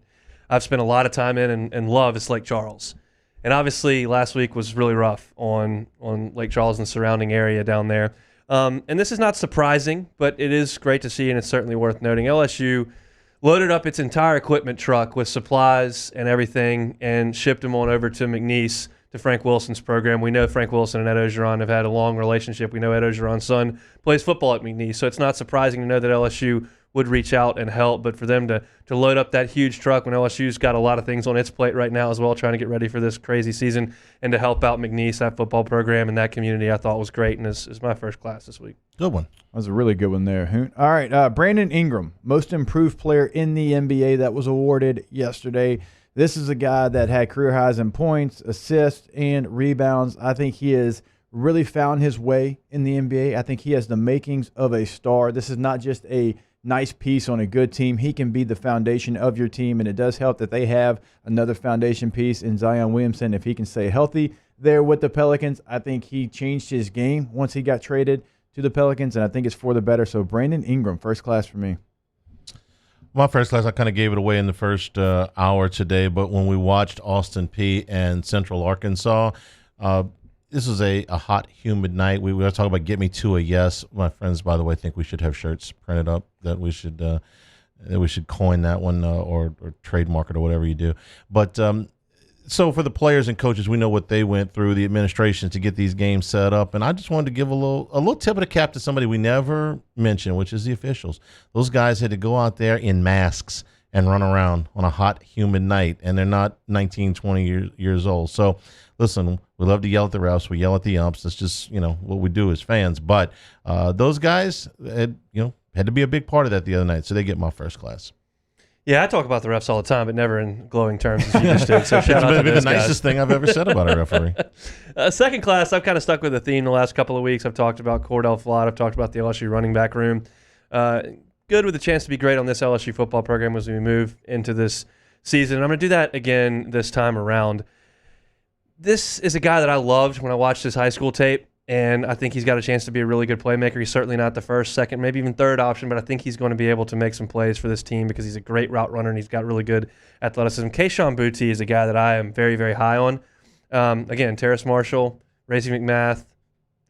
I've spent a lot of time in and love is Lake Charles. And obviously last week was really rough on Lake Charles and the surrounding area down there. And this is not surprising, but it is great to see, and it's certainly worth noting. LSU loaded up its entire equipment truck with supplies and everything and shipped them on over to McNeese to Frank Wilson's program. We know Frank Wilson and Ed Ogeron have had a long relationship. We know Ed Ogeron's son plays football at McNeese, so it's not surprising to know that LSU would reach out and help. But for them to load up that huge truck when LSU's got a lot of things on its plate right now as well, trying to get ready for this crazy season, and to help out McNeese, that football program and that community, I thought was great, and is my first class this week. Good one. That was a really good one there, Hoon. All right, Brandon Ingram, most improved player in the NBA, that was awarded yesterday. This is a guy that had career highs in points, assists, and rebounds. I think he has really found his way in the NBA. I think he has the makings of a star. This is not just a nice piece on a good team. He can be the foundation of your team, and it does help that they have another foundation piece in Zion Williamson. If he can stay healthy there with the Pelicans, I think he changed his game once he got traded to the Pelicans, and I think it's for the better. So Brandon Ingram, first class for me. My first class, I kind of gave it away in the first hour today, but when we watched Austin Peay and Central Arkansas, this was a hot, humid night. We were talking about "Get Me to a Yes." My friends, by the way, think we should have shirts printed up that we should coin that one or trademark it or whatever you do. But so for the players and coaches, we know what they went through, the administration, to get these games set up. And I just wanted to give a little tip of the cap to somebody we never mentioned, which is the officials. Those guys had to go out there in masks and run around on a hot, humid night, and they're not 19, 20 years old. So listen, we love to yell at the refs. We yell at the umps. That's just, what we do as fans. But those guys had to be a big part of that the other night. So they get my first class. Yeah, I talk about the refs all the time, but never in glowing terms as you just did. So shout out to the those nicest thing I've ever said about a referee. Second class, I've kind of stuck with the theme the last couple of weeks. I've talked about Cordell Flott. I've talked about the LSU running back room. Good with a chance to be great on this LSU football program as we move into this season. I'm going to do that again this time around. This is a guy that I loved when I watched his high school tape, and I think he's got a chance to be a really good playmaker. He's certainly not the first, second, maybe even third option, but I think he's going to be able to make some plays for this team because he's a great route runner and he's got really good athleticism. Kayshawn Boutte is a guy that I am very, very high on. Again, Terrace Marshall, Racy McMath,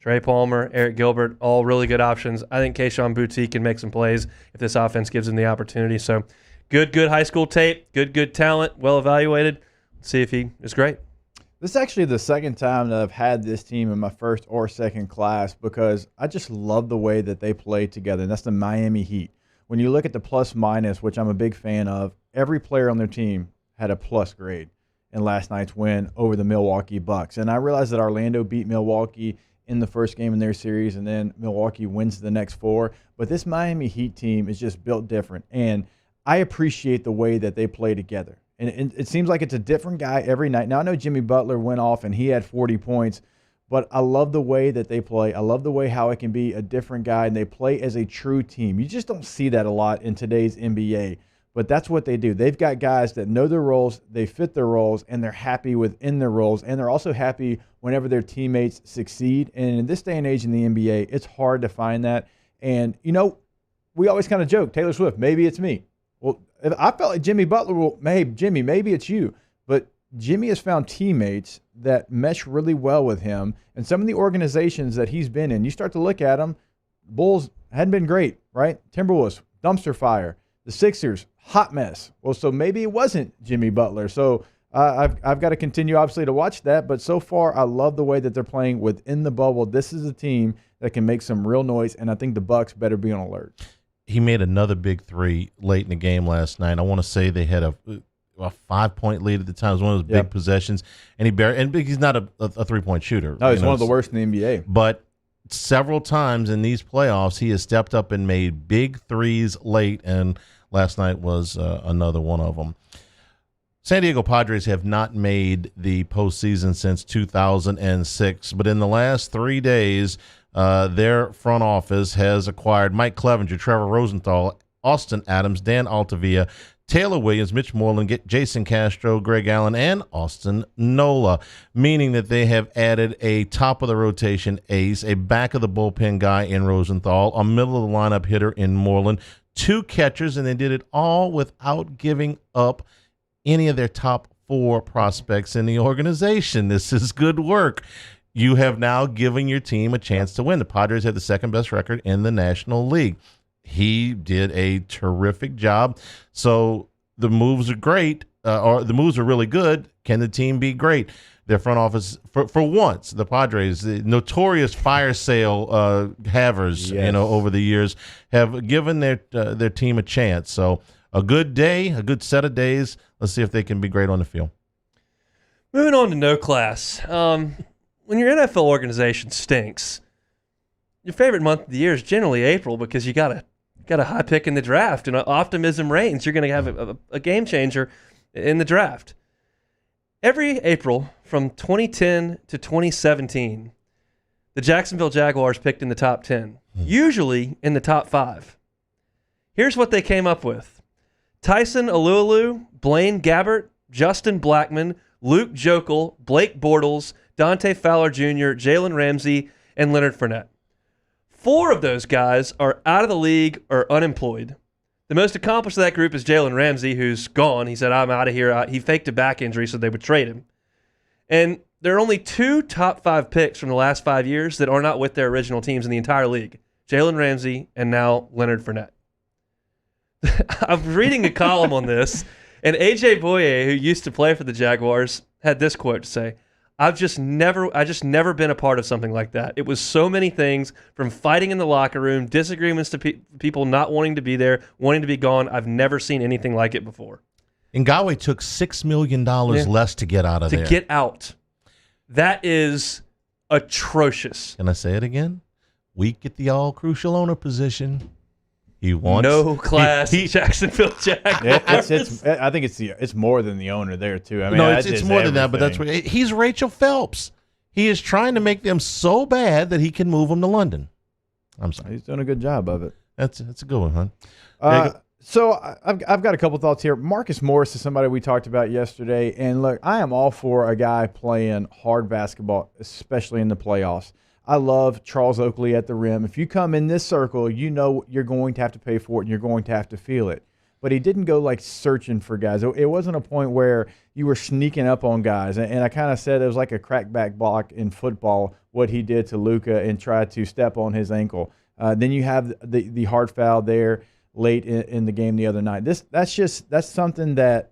Trey Palmer, Eric Gilbert, all really good options. I think Kayshawn Boutte can make some plays if this offense gives him the opportunity. So good high school tape, good talent, well evaluated. Let's see if he is great. This is actually the second time that I've had this team in my first or second class because I just love the way that they play together, and that's the Miami Heat. When you look at the plus-minus, which I'm a big fan of, every player on their team had a plus grade in last night's win over the Milwaukee Bucks. And I realize that Orlando beat Milwaukee in the first game in their series, and then Milwaukee wins the next four. But this Miami Heat team is just built different, and I appreciate the way that they play together. And it seems like it's a different guy every night. Now, I know Jimmy Butler went off and he had 40 points, but I love the way that they play. I love the way how it can be a different guy, and they play as a true team. You just don't see that a lot in today's NBA, but that's what they do. They've got guys that know their roles, they fit their roles, and they're happy within their roles, and they're also happy whenever their teammates succeed. And in this day and age in the NBA, it's hard to find that. And, we always kind of joke, Taylor Swift, maybe it's me. Well, I felt like Jimmy Butler hey, Jimmy, maybe it's you. But Jimmy has found teammates that mesh really well with him. And some of the organizations that he's been in, you start to look at them, Bulls hadn't been great, right? Timberwolves, dumpster fire. The Sixers, hot mess. Well, so maybe it wasn't Jimmy Butler. So I've got to continue, obviously, to watch that. But so far, I love the way that they're playing within the bubble. This is a team that can make some real noise, and I think the Bucks better be on alert. He made another big three late in the game last night. I want to say they had a 5-point lead at the time. It was one of those big possessions, and he's not a 3-point shooter. No, he's one of the worst in the NBA. But several times in these playoffs, he has stepped up and made big threes late, and last night was another one of them. San Diego Padres have not made the postseason since 2006, but in the last 3 days, their front office has acquired Mike Clevenger, Trevor Rosenthal, Austin Adams, Dan Altavia, Taylor Williams, Mitch Moreland, Jason Castro, Greg Allen, and Austin Nola, meaning that they have added a top-of-the-rotation ace, a back-of-the-bullpen guy in Rosenthal, a middle-of-the-lineup hitter in Moreland, 2 catchers, and they did it all without giving up any of their top 4 prospects in the organization. This is good work. You have now given your team a chance to win. The Padres have the second-best record in the National League. He did a terrific job. So the moves are great, or the moves are really good. Can the team be great? Their front office, for once, the Padres, the notorious fire sale havers, over the years, have given their team a chance. So a good day, a good set of days. Let's see if they can be great on the field. Moving on to no class. When your NFL organization stinks, your favorite month of the year is generally April because you got a high pick in the draft and optimism reigns. You're going to have a game changer in the draft. Every April from 2010 to 2017, the Jacksonville Jaguars picked in the top 10, usually in the top 5. Here's what they came up with. Tyson Alualu, Blaine Gabbert, Justin Blackmon, Luke Joeckel, Blake Bortles, Dante Fowler Jr., Jalen Ramsey, and Leonard Fournette. 4 of those guys are out of the league or unemployed. The most accomplished of that group is Jalen Ramsey, who's gone. He said, I'm out of here. He faked a back injury, so they would trade him. And there are only 2 top 5 picks from the last 5 years that are not with their original teams in the entire league. Jalen Ramsey and now Leonard Fournette. I'm reading a column on this, and A.J. Boye, who used to play for the Jaguars, had this quote to say, I just never been a part of something like that. It was so many things, from fighting in the locker room, disagreements to people not wanting to be there, wanting to be gone. I've never seen anything like it before. Ngawe took $6 million less to get out of there. To get out. That is atrocious. Can I say it again? Weak at the all-crucial owner position. He wants no class. Jacksonville Jaguars. I think it's more than the owner there too. I mean, no, it's more than that. But that's what he's. Rachel Phelps. He is trying to make them so bad that he can move them to London. I'm sorry, he's doing a good job of it. That's a good one, huh? So I've got a couple thoughts here. Marcus Morris is somebody we talked about yesterday, and look, I am all for a guy playing hard basketball, especially in the playoffs. I love Charles Oakley at the rim. If you come in this circle, you know you're going to have to pay for it and you're going to have to feel it. But he didn't go like searching for guys. It wasn't a point where you were sneaking up on guys. And I kind of said it was like a crackback block in football, what he did to Luka and tried to step on his ankle. Then you have the hard foul there late in the game the other night. That's something that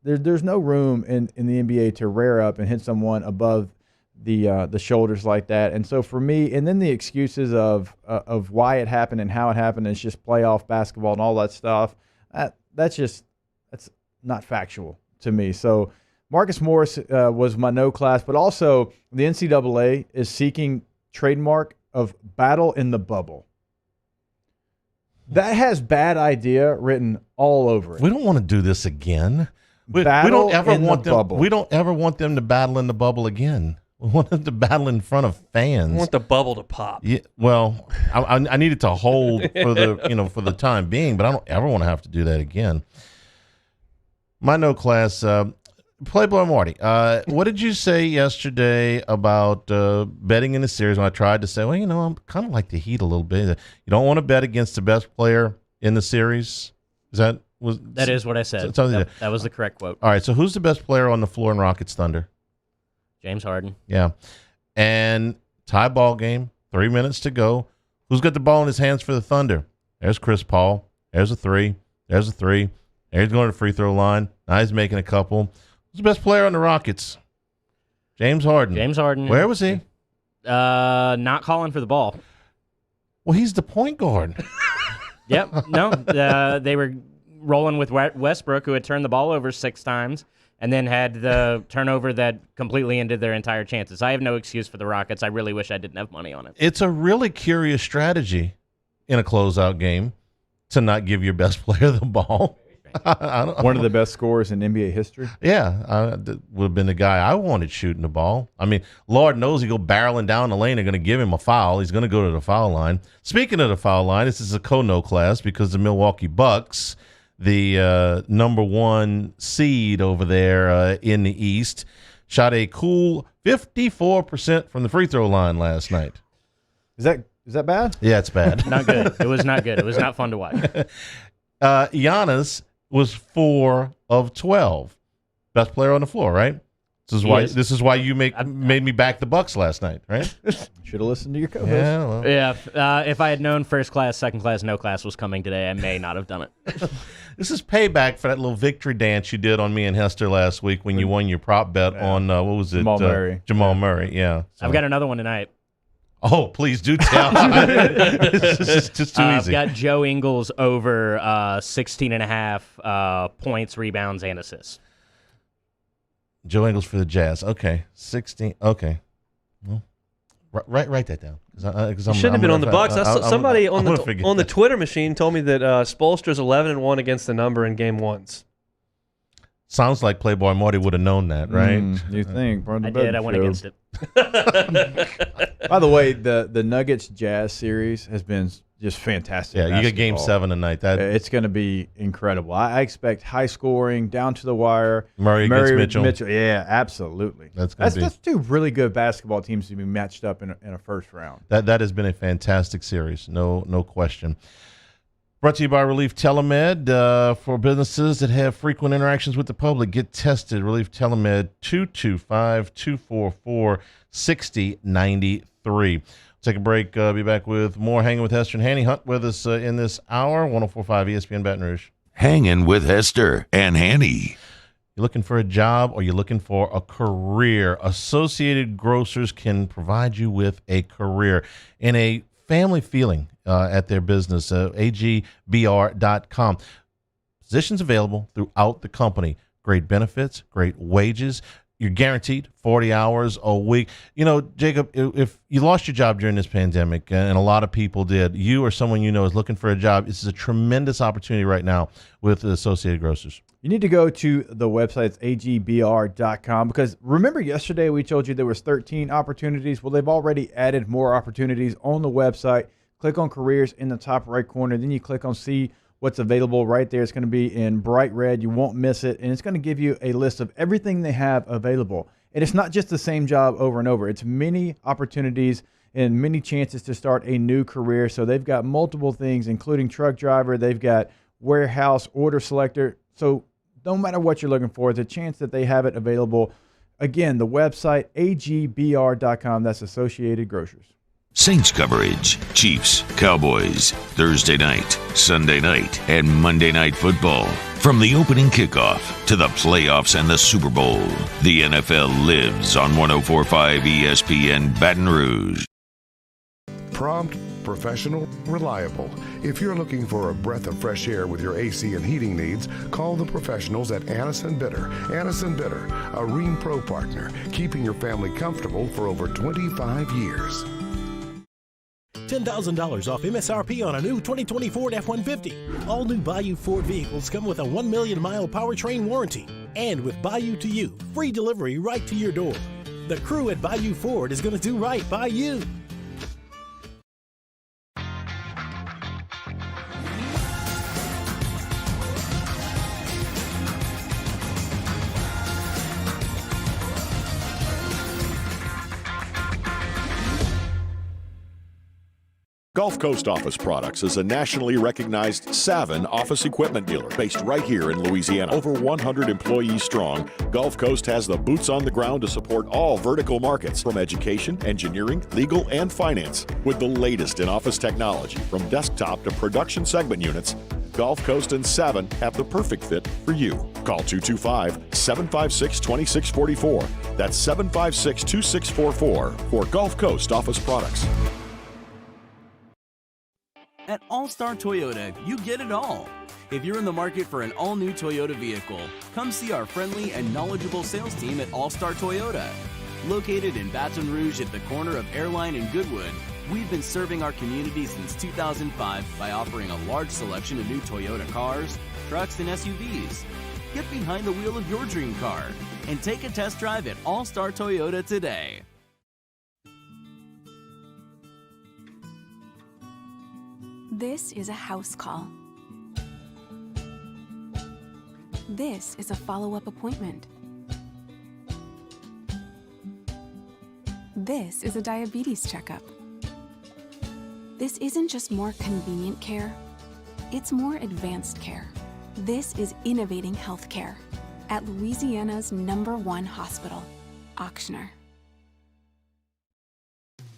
there's no room in the NBA to rear up and hit someone above the shoulders like that. And so for me, and then the excuses of why it happened and how it happened, it's just playoff basketball and all that stuff. That's not factual to me. So Marcus Morris was my no class, but also the NCAA is seeking trademark of battle in the bubble. That has bad idea written all over it. We don't want to do this again. We don't ever want them to battle in the bubble again. We want them to battle in front of fans. I want the bubble to pop. Yeah, well, I need it to hold for the time being, but I don't ever want to have to do that again. My no class, Playboy Marty. What did you say yesterday about betting in the series? When I tried to say, well, I'm kind of like the Heat a little bit. You don't want to bet against the best player in the series. That is what I said. That was the correct quote. All right. So who's the best player on the floor in Rockets Thunder? James Harden. Yeah. And tie ball game, 3 minutes to go. Who's got the ball in his hands for the Thunder? There's Chris Paul. There's a three. There's a three. There's going to the free throw line. Now he's making a couple. Who's the best player on the Rockets? James Harden. James Harden. Where was he? Not calling for the ball. Well, he's the point guard. Yep. No, they were rolling with Westbrook, who had turned the ball over 6 times. And then had the turnover that completely ended their entire chances. I have no excuse for the Rockets. I really wish I didn't have money on it. It's a really curious strategy in a closeout game to not give your best player the ball. One of the best scorers in NBA history. Yeah, would have been the guy I wanted shooting the ball. I mean, Lord knows he go barreling down the lane. They're going to give him a foul. He's going to go to the foul line. Speaking of the foul line, this is a no class because the Milwaukee Bucks, the number 1 seed over there in the East, shot a cool 54% from the free throw line last night. Is that bad? Yeah, it's bad. Not good. It was not good. It was not fun to watch. Giannis was 4 of 12. Best player on the floor, right? This is why you made me back the Bucks last night, right? Should have listened to your co-host. Yeah, well. Yeah, if I had known first class, second class, no class was coming today, I may not have done it. This is payback for that little victory dance you did on me and Hester last week when you won your prop bet on, what was it? Jamal Murray. Jamal Murray, yeah. So. I've got another one tonight. Oh, please do tell. It's just too easy. I've got Joe Ingles over 16.5 points, rebounds, and assists. Joe Ingles for the Jazz. Okay, 16. Okay, well, write that down. Shouldn't have been on the Bucks. Somebody on the Twitter machine told me that Spoelstra's 11-1 against the number in game ones. Sounds like Playboy Marty would have known that, right? You think? I did. I went against it. By the way, the Nuggets Jazz series has been just fantastic. Yeah, you get Game 7 tonight. It's going to be incredible. I expect high scoring, down to the wire. Murray against Mitchell. Yeah, absolutely. That's two really good basketball teams to be matched up in a first round. That has been a fantastic series, no question. Brought to you by Relief Telemed. For businesses that have frequent interactions with the public, get tested. Relief Telemed, 225-244-6093. Take a break. Be back with more Hanging with Hester and Hanny. Hunt with us in this hour. 104.5 ESPN Baton Rouge. Hanging with Hester and Hanny. You're looking for a job or you're looking for a career? Associated Grocers can provide you with a career in a family feeling at their business, agbr.com. Positions available throughout the company. Great benefits, great wages. You're guaranteed 40 hours a week. You know, Jacob, if you lost your job during this pandemic, and a lot of people did, you or someone you know is looking for a job, this is a tremendous opportunity right now with the Associated Grocers. You need to go to the website, agbr.com, because remember yesterday we told you there was 13 opportunities. Well, they've already added more opportunities on the website. Click on careers in the top right corner. Then you click on see what's available right there. It's going to be in bright red. You won't miss it. And it's going to give you a list of everything they have available. And it's not just the same job over and over. It's many opportunities and many chances to start a new career. So they've got multiple things, including truck driver. They've got warehouse, order selector. So no matter what you're looking for, there's a chance that they have it available. Again, the website, agbr.com. That's Associated Grocers. Saints coverage, Chiefs, Cowboys, Thursday night, Sunday night, and Monday Night Football. From the opening kickoff to the playoffs and the Super Bowl, the NFL lives on 104.5 ESPN Baton Rouge. Prompt, professional, reliable. If you're looking for a breath of fresh air with your AC and heating needs, call the professionals at Anison Bitter. Anison Bitter, a Rheem Pro partner, keeping your family comfortable for over 25 years. $10,000 off MSRP on a new 2020 Ford F-150. All new Bayou Ford vehicles come with a 1 million mile powertrain warranty. And with Bayou to You, free delivery right to your door. The crew at Bayou Ford is going to do right by you. Gulf Coast Office Products is a nationally recognized Savin office equipment dealer based right here in Louisiana. Over 100 employees strong, Gulf Coast has the boots on the ground to support all vertical markets, from education, engineering, legal, and finance. With the latest in office technology, from desktop to production segment units, Gulf Coast and Savin have the perfect fit for you. Call 225-756-2644. That's 756-2644 for Gulf Coast Office Products. At All-Star Toyota, you get it all. If you're in the market for an all-new Toyota vehicle, come see our friendly and knowledgeable sales team at All-Star Toyota. Located in Baton Rouge at the corner of Airline and Goodwood, we've been serving our community since 2005 by offering a large selection of new Toyota cars, trucks, and SUVs. Get behind the wheel of your dream car and take a test drive at All-Star Toyota today. This is a house call. This is a follow-up appointment. This is a diabetes checkup. This isn't just more convenient care, it's more advanced care. This is innovating healthcare. at Louisiana's #1 hospital, Auctioner.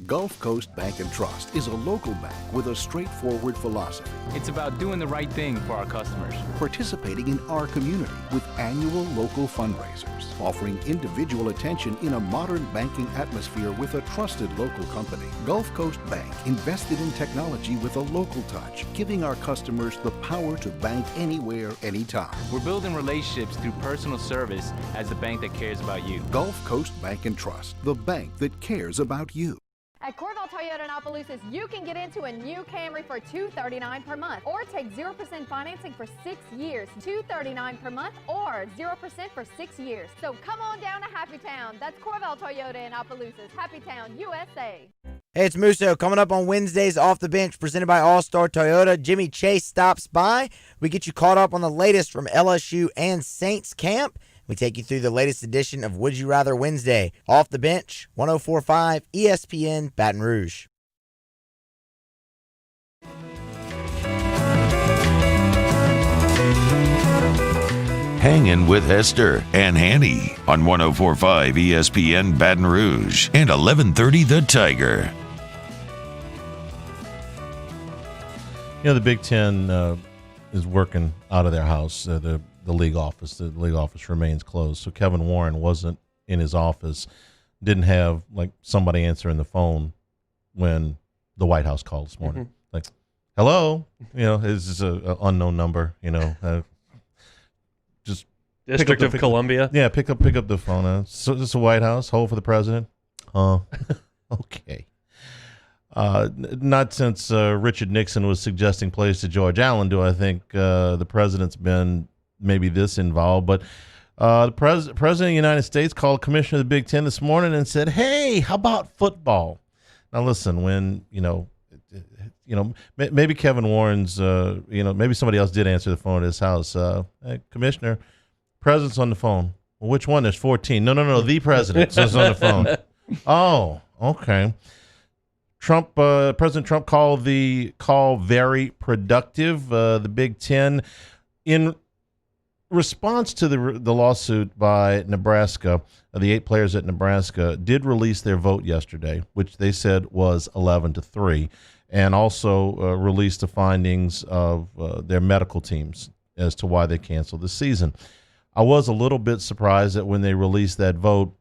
Gulf Coast Bank and Trust is a local bank with a straightforward philosophy. It's about doing the right thing for our customers. Participating in our community with annual local fundraisers. Offering individual attention in a modern banking atmosphere with a trusted local company. Gulf Coast Bank invested in technology with a local touch, giving our customers the power to bank anywhere, anytime. We're building relationships through personal service as the bank that cares about you. Gulf Coast Bank and Trust, the bank that cares about you. At Corval Toyota in Opelousas, you can get into a new Camry for $239 per month, or take 0% financing for 6 years, $239 per month, or 0% for 6 years. So come on down to Happy Town. That's Corval Toyota in Opelousas, Happy Town, USA. Hey, it's Musso. Coming up on Wednesdays, Off the Bench, presented by All-Star Toyota. Jimmy Chase stops by. We get you caught up on the latest from LSU and Saints camp. We take you through the latest edition of Would You Rather Wednesday. Off the Bench, 104.5 ESPN Baton Rouge. Hangin' with Hester and Hanny on 104.5 ESPN Baton Rouge and 1130 The Tiger. You know, the Big Ten is working out of their house, the league office. The league office remains closed. So Kevin Warren wasn't in his office, didn't have like somebody answering the phone when the White House called this morning. Like, hello, you know, this is a unknown number, you know, just District of Columbia. Yeah, pick up the phone. So this is the White House. Hold for the president. Okay. Not since Richard Nixon was suggesting plays to George Allen do I think the president's been maybe this involved. But the president of the United States called Commissioner of the Big Ten this morning and said, "Hey, how about football?" Now listen, when maybe Kevin Warren's maybe somebody else did answer the phone at his house. Hey, Commissioner, president's on the phone. Well, which one? There's 14. No, the president's on the phone. Oh, okay. President Trump called the call very productive. The Big Ten, in response to the lawsuit by Nebraska, the 8 players at Nebraska did release their vote yesterday, which they said was 11-3, and also released the findings of their medical teams as to why they canceled the season. I was a little bit surprised that when they released that vote,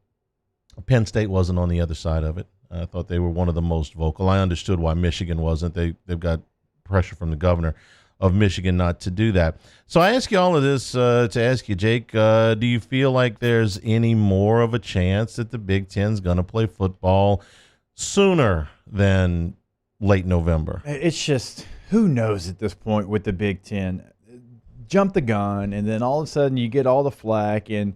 Penn State wasn't on the other side of it. I thought they were one of the most vocal. I understood why Michigan wasn't. They've got pressure from the governor of Michigan not to do that. So I ask you all of this to ask you, Jake, do you feel like there's any more of a chance that the Big Ten's going to play football sooner than late November? It's just, who knows at this point with the Big Ten? Jump the gun, and then all of a sudden you get all the flack, and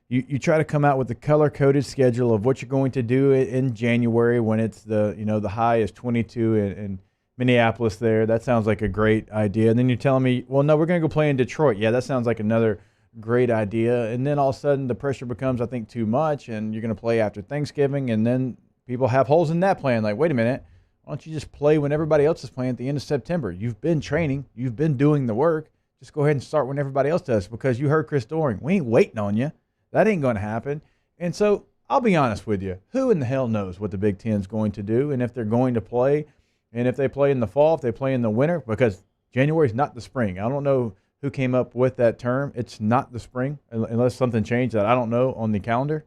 you try to come out with the color-coded schedule of what you're going to do in January when it's the high is 22 in Minneapolis there. That sounds like a great idea. And then you're telling me, well, no, we're going to go play in Detroit. Yeah, that sounds like another great idea. And then all of a sudden the pressure becomes, I think, too much, and you're going to play after Thanksgiving, and then people have holes in that plan. Like, wait a minute, why don't you just play when everybody else is playing at the end of September? You've been training. You've been doing the work. Just go ahead and start when everybody else does, because you heard Chris Doering. We ain't waiting on you. That ain't going to happen. And so I'll be honest with you. Who in the hell knows what the Big Ten's going to do, and if they're going to play, and if they play in the fall, if they play in the winter, because January is not the spring. I don't know who came up with that term. It's not the spring, unless something changed that I don't know on the calendar.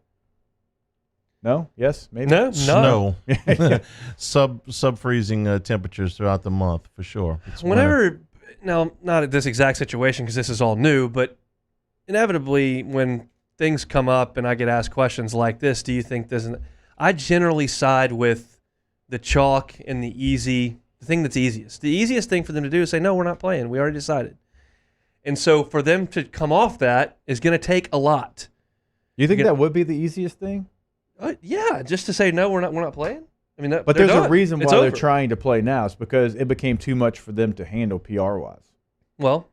No? Yes? Maybe? No. Snow. Sub-freezing temperatures throughout the month, for sure. It's winter. Now, not at this exact situation because this is all new, but inevitably when things come up and I get asked questions like this, do you think this? I generally side with the chalk and the thing that's easiest. The easiest thing for them to do is say, no, we're not playing. We already decided. And so for them to come off that is going to take a lot. You think that would be the easiest thing? Yeah, just to say, no, we're not playing. I mean, but there's a reason why they're trying to play now. It's because it became too much for them to handle PR-wise. Well,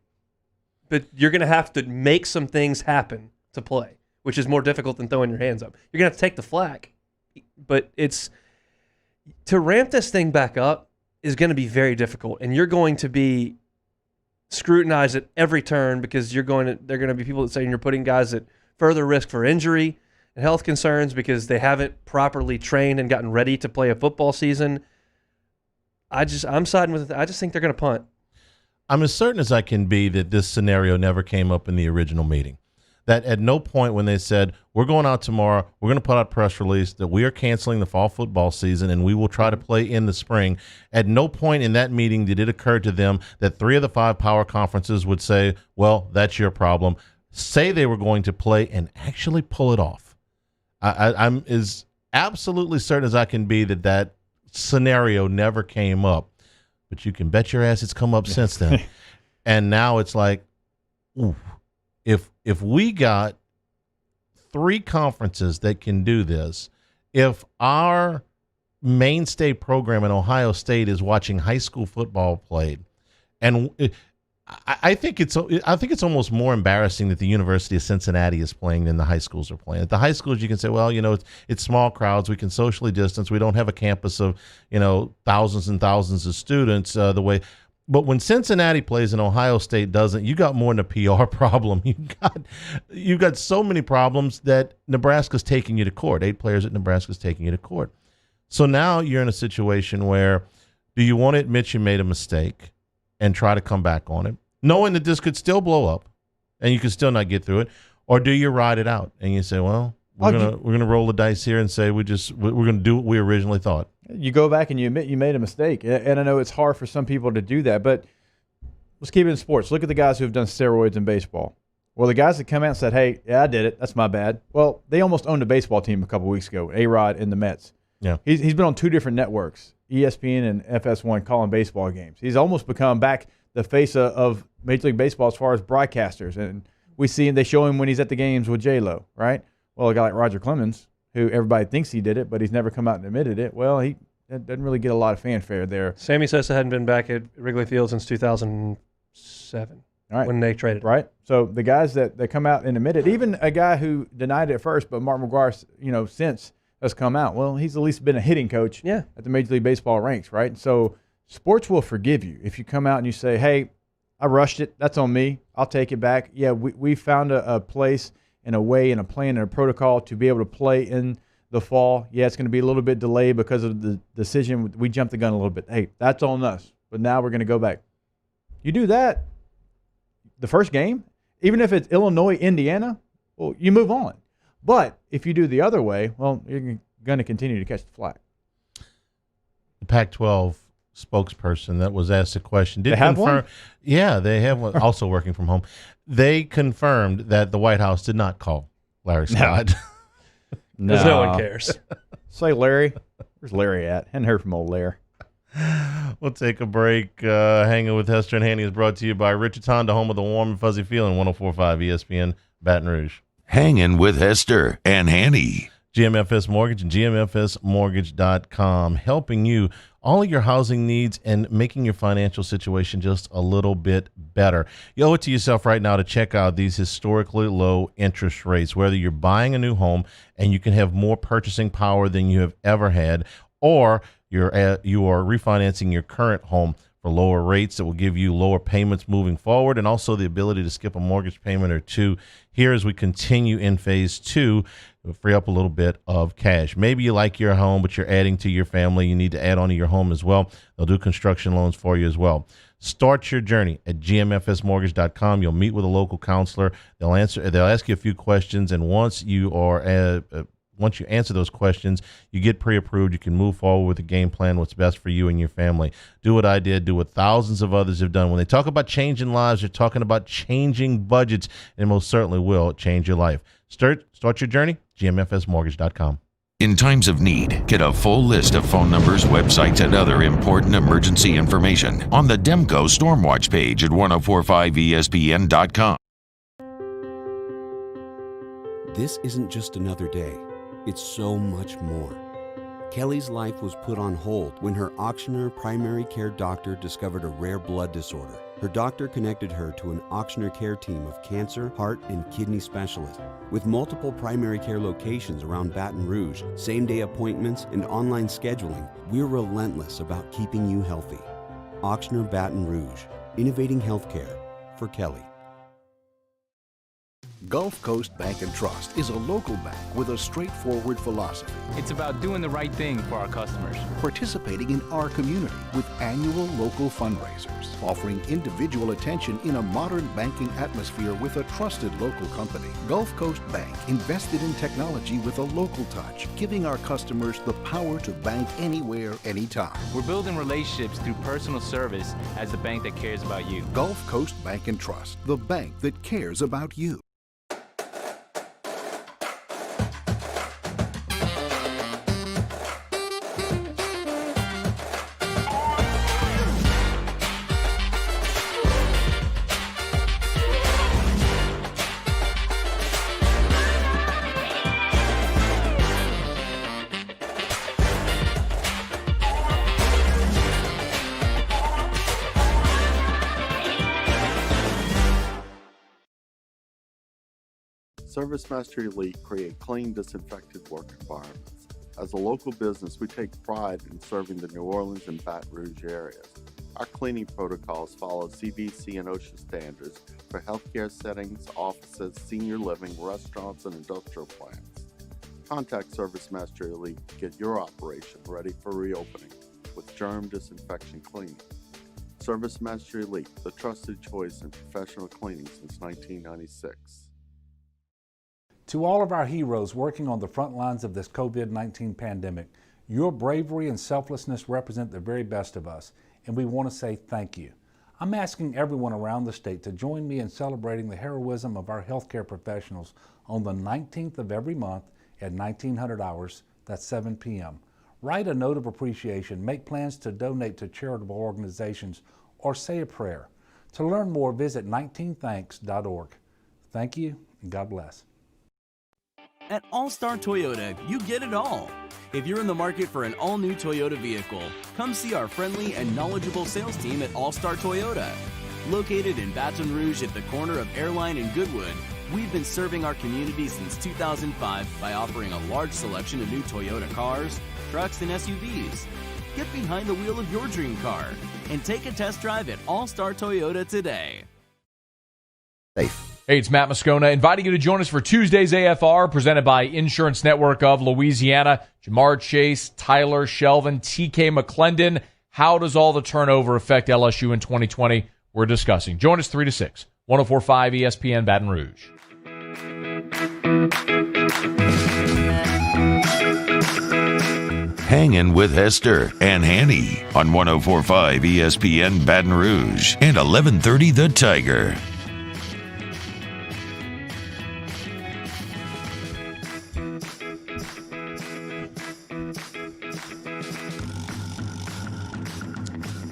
but you're going to have to make some things happen to play, which is more difficult than throwing your hands up. You're going to have to take the flack. But to ramp this thing back up is going to be very difficult, and you're going to be scrutinized at every turn because they're going to be people that say you're putting guys at further risk for injury and health concerns because they haven't properly trained and gotten ready to play a football season. I'm siding with it. I just think they're going to punt. I'm as certain as I can be that this scenario never came up in the original meeting. That at no point when they said, we're going out tomorrow, we're going to put out a press release that we are canceling the fall football season and we will try to play in the spring. At no point in that meeting did it occur to them that 3 of the 5 power conferences would say, well, that's your problem. Say they were going to play and actually pull it off. I'm as absolutely certain as I can be that scenario never came up. But you can bet your ass it's come up since then. And now it's like, ooh. If we got 3 conferences that can do this, if our mainstay program in Ohio State is watching high school football played, and I think it's almost more embarrassing that the University of Cincinnati is playing than the high schools are playing. At the high schools, you can say, well, it's small crowds, we can socially distance, we don't have a campus of thousands and thousands of students the way. But when Cincinnati plays and Ohio State doesn't, you got more than a PR problem. You got so many problems that Nebraska's taking you to court. 8 players at Nebraska's taking you to court. So now you're in a situation where, do you want to admit you made a mistake and try to come back on it, knowing that this could still blow up and you could still not get through it, or do you ride it out and you say, well, we're gonna roll the dice here and say we're gonna do what we originally thought. You go back and you admit you made a mistake. And I know it's hard for some people to do that, but let's keep it in sports. Look at the guys who have done steroids in baseball. Well, the guys that come out and said, hey, yeah, I did it. That's my bad. Well, they almost owned a baseball team a couple weeks ago, A-Rod and the Mets. Yeah. He's been on 2 different networks, ESPN and FS1, calling baseball games. He's almost become back the face of Major League Baseball as far as broadcasters. And we see him, they show him when he's at the games with J-Lo, right? Well, a guy like Roger Clemens, who everybody thinks he did it, but he's never come out and admitted it. Well, he doesn't really get a lot of fanfare there. Sammy Sosa hadn't been back at Wrigley Field since 2007 when they traded. Right. So the guys that come out and admit it, even a guy who denied it at first, but Mark McGuire, since has come out. Well, he's at least been a hitting coach at the Major League Baseball ranks, right? So sports will forgive you if you come out and you say, hey, I rushed it. That's on me. I'll take it back. Yeah, we found a place and a way and a plan and a protocol to be able to play in the fall. Yeah, it's going to be a little bit delayed because of the decision. We jumped the gun a little bit. Hey, that's on us. But now we're going to go back. You do that, the first game, even if it's Illinois, Indiana, well, you move on. But if you do the other way, well, you're going to continue to catch the flag. The Pac-12 spokesperson that was asked a question did they have confirm. One? Yeah, they have one. Also working from home. They confirmed that the White House did not call Larry Scott. Because no one cares. Say Larry. Where's Larry at? Hadn't heard from old Larry. We'll take a break. Hanging with Hester and Hanny is brought to you by Richards Honda, home of the warm and fuzzy feeling, 104.5 ESPN, Baton Rouge. Hanging with Hester and Hanny. GMFS Mortgage and GMFSmortgage.com, helping you all of your housing needs and making your financial situation just a little bit better. You owe it to yourself right now to check out these historically low interest rates, whether you're buying a new home and you can have more purchasing power than you have ever had, or you are refinancing your current home for lower rates that will give you lower payments moving forward, and also the ability to skip a mortgage payment or two here as we continue in phase 2. Free up a little bit of cash. Maybe you like your home, but you're adding to your family. You need to add on to your home as well. They'll do construction loans for you as well. Start your journey at gmfsmortgage.com. You'll meet with a local counselor. They'll ask you a few questions, and once you answer those questions, you get pre-approved. You can move forward with a game plan, what's best for you and your family. Do what I did. Do what thousands of others have done. When they talk about changing lives, they're talking about changing budgets, and most certainly will change your life. Start your journey, gmfsmortgage.com. In times of need, get a full list of phone numbers, websites, and other important emergency information on the Demco Stormwatch page at 1045ESPN.com. This isn't just another day. It's so much more. Kelly's life was put on hold when her auctioneer primary care doctor discovered a rare blood disorder. Her doctor connected her to an auctioneer care team of cancer, heart, and kidney specialists. With multiple primary care locations around Baton Rouge, same-day appointments, and online scheduling, we're relentless about keeping you healthy. Auctioneer Baton Rouge, innovating healthcare for Kelly. Gulf Coast Bank and Trust is a local bank with a straightforward philosophy. It's about doing the right thing for our customers. Participating in our community with annual local fundraisers, offering individual attention in a modern banking atmosphere with a trusted local company. Gulf Coast Bank invested in technology with a local touch, giving our customers the power to bank anywhere, anytime. We're building relationships through personal service as the bank that cares about you. Gulf Coast Bank and Trust, the bank that cares about you. ServiceMaster Elite create clean, disinfected work environments. As a local business, we take pride in serving the New Orleans and Baton Rouge areas. Our cleaning protocols follow CDC and OSHA standards for healthcare settings, offices, senior living, restaurants, and industrial plants. Contact ServiceMaster Elite to get your operation ready for reopening with germ disinfection cleaning. ServiceMaster Elite, the trusted choice in professional cleaning since 1996. To all of our heroes working on the front lines of this COVID-19 pandemic, your bravery and selflessness represent the very best of us, and we want to say thank you. I'm asking everyone around the state to join me in celebrating the heroism of our healthcare professionals on the 19th of every month at 1900 hours, that's 7 p.m. Write a note of appreciation, make plans to donate to charitable organizations, or say a prayer. To learn more, visit 19thanks.org. Thank you, and God bless. At All-Star Toyota, you get it all. If you're in the market for an all-new Toyota vehicle, come see our friendly and knowledgeable sales team at All-Star Toyota. Located in Baton Rouge at the corner of Airline and Goodwood, we've been serving our community since 2005 by offering a large selection of new Toyota cars, trucks, and SUVs. Get behind the wheel of your dream car and take a test drive at All-Star Toyota today. Hey, it's Matt Moscona inviting you to join us for Tuesday's AFR presented by Insurance Network of Louisiana. Jamar Chase, Tyler Shelvin, TK McClendon. How does all the turnover affect LSU in 2020? We're discussing. Join us 3 to 6. 104.5 ESPN Baton Rouge. Hangin with Hester and Hanny on 104.5 ESPN Baton Rouge and 1130 The Tiger.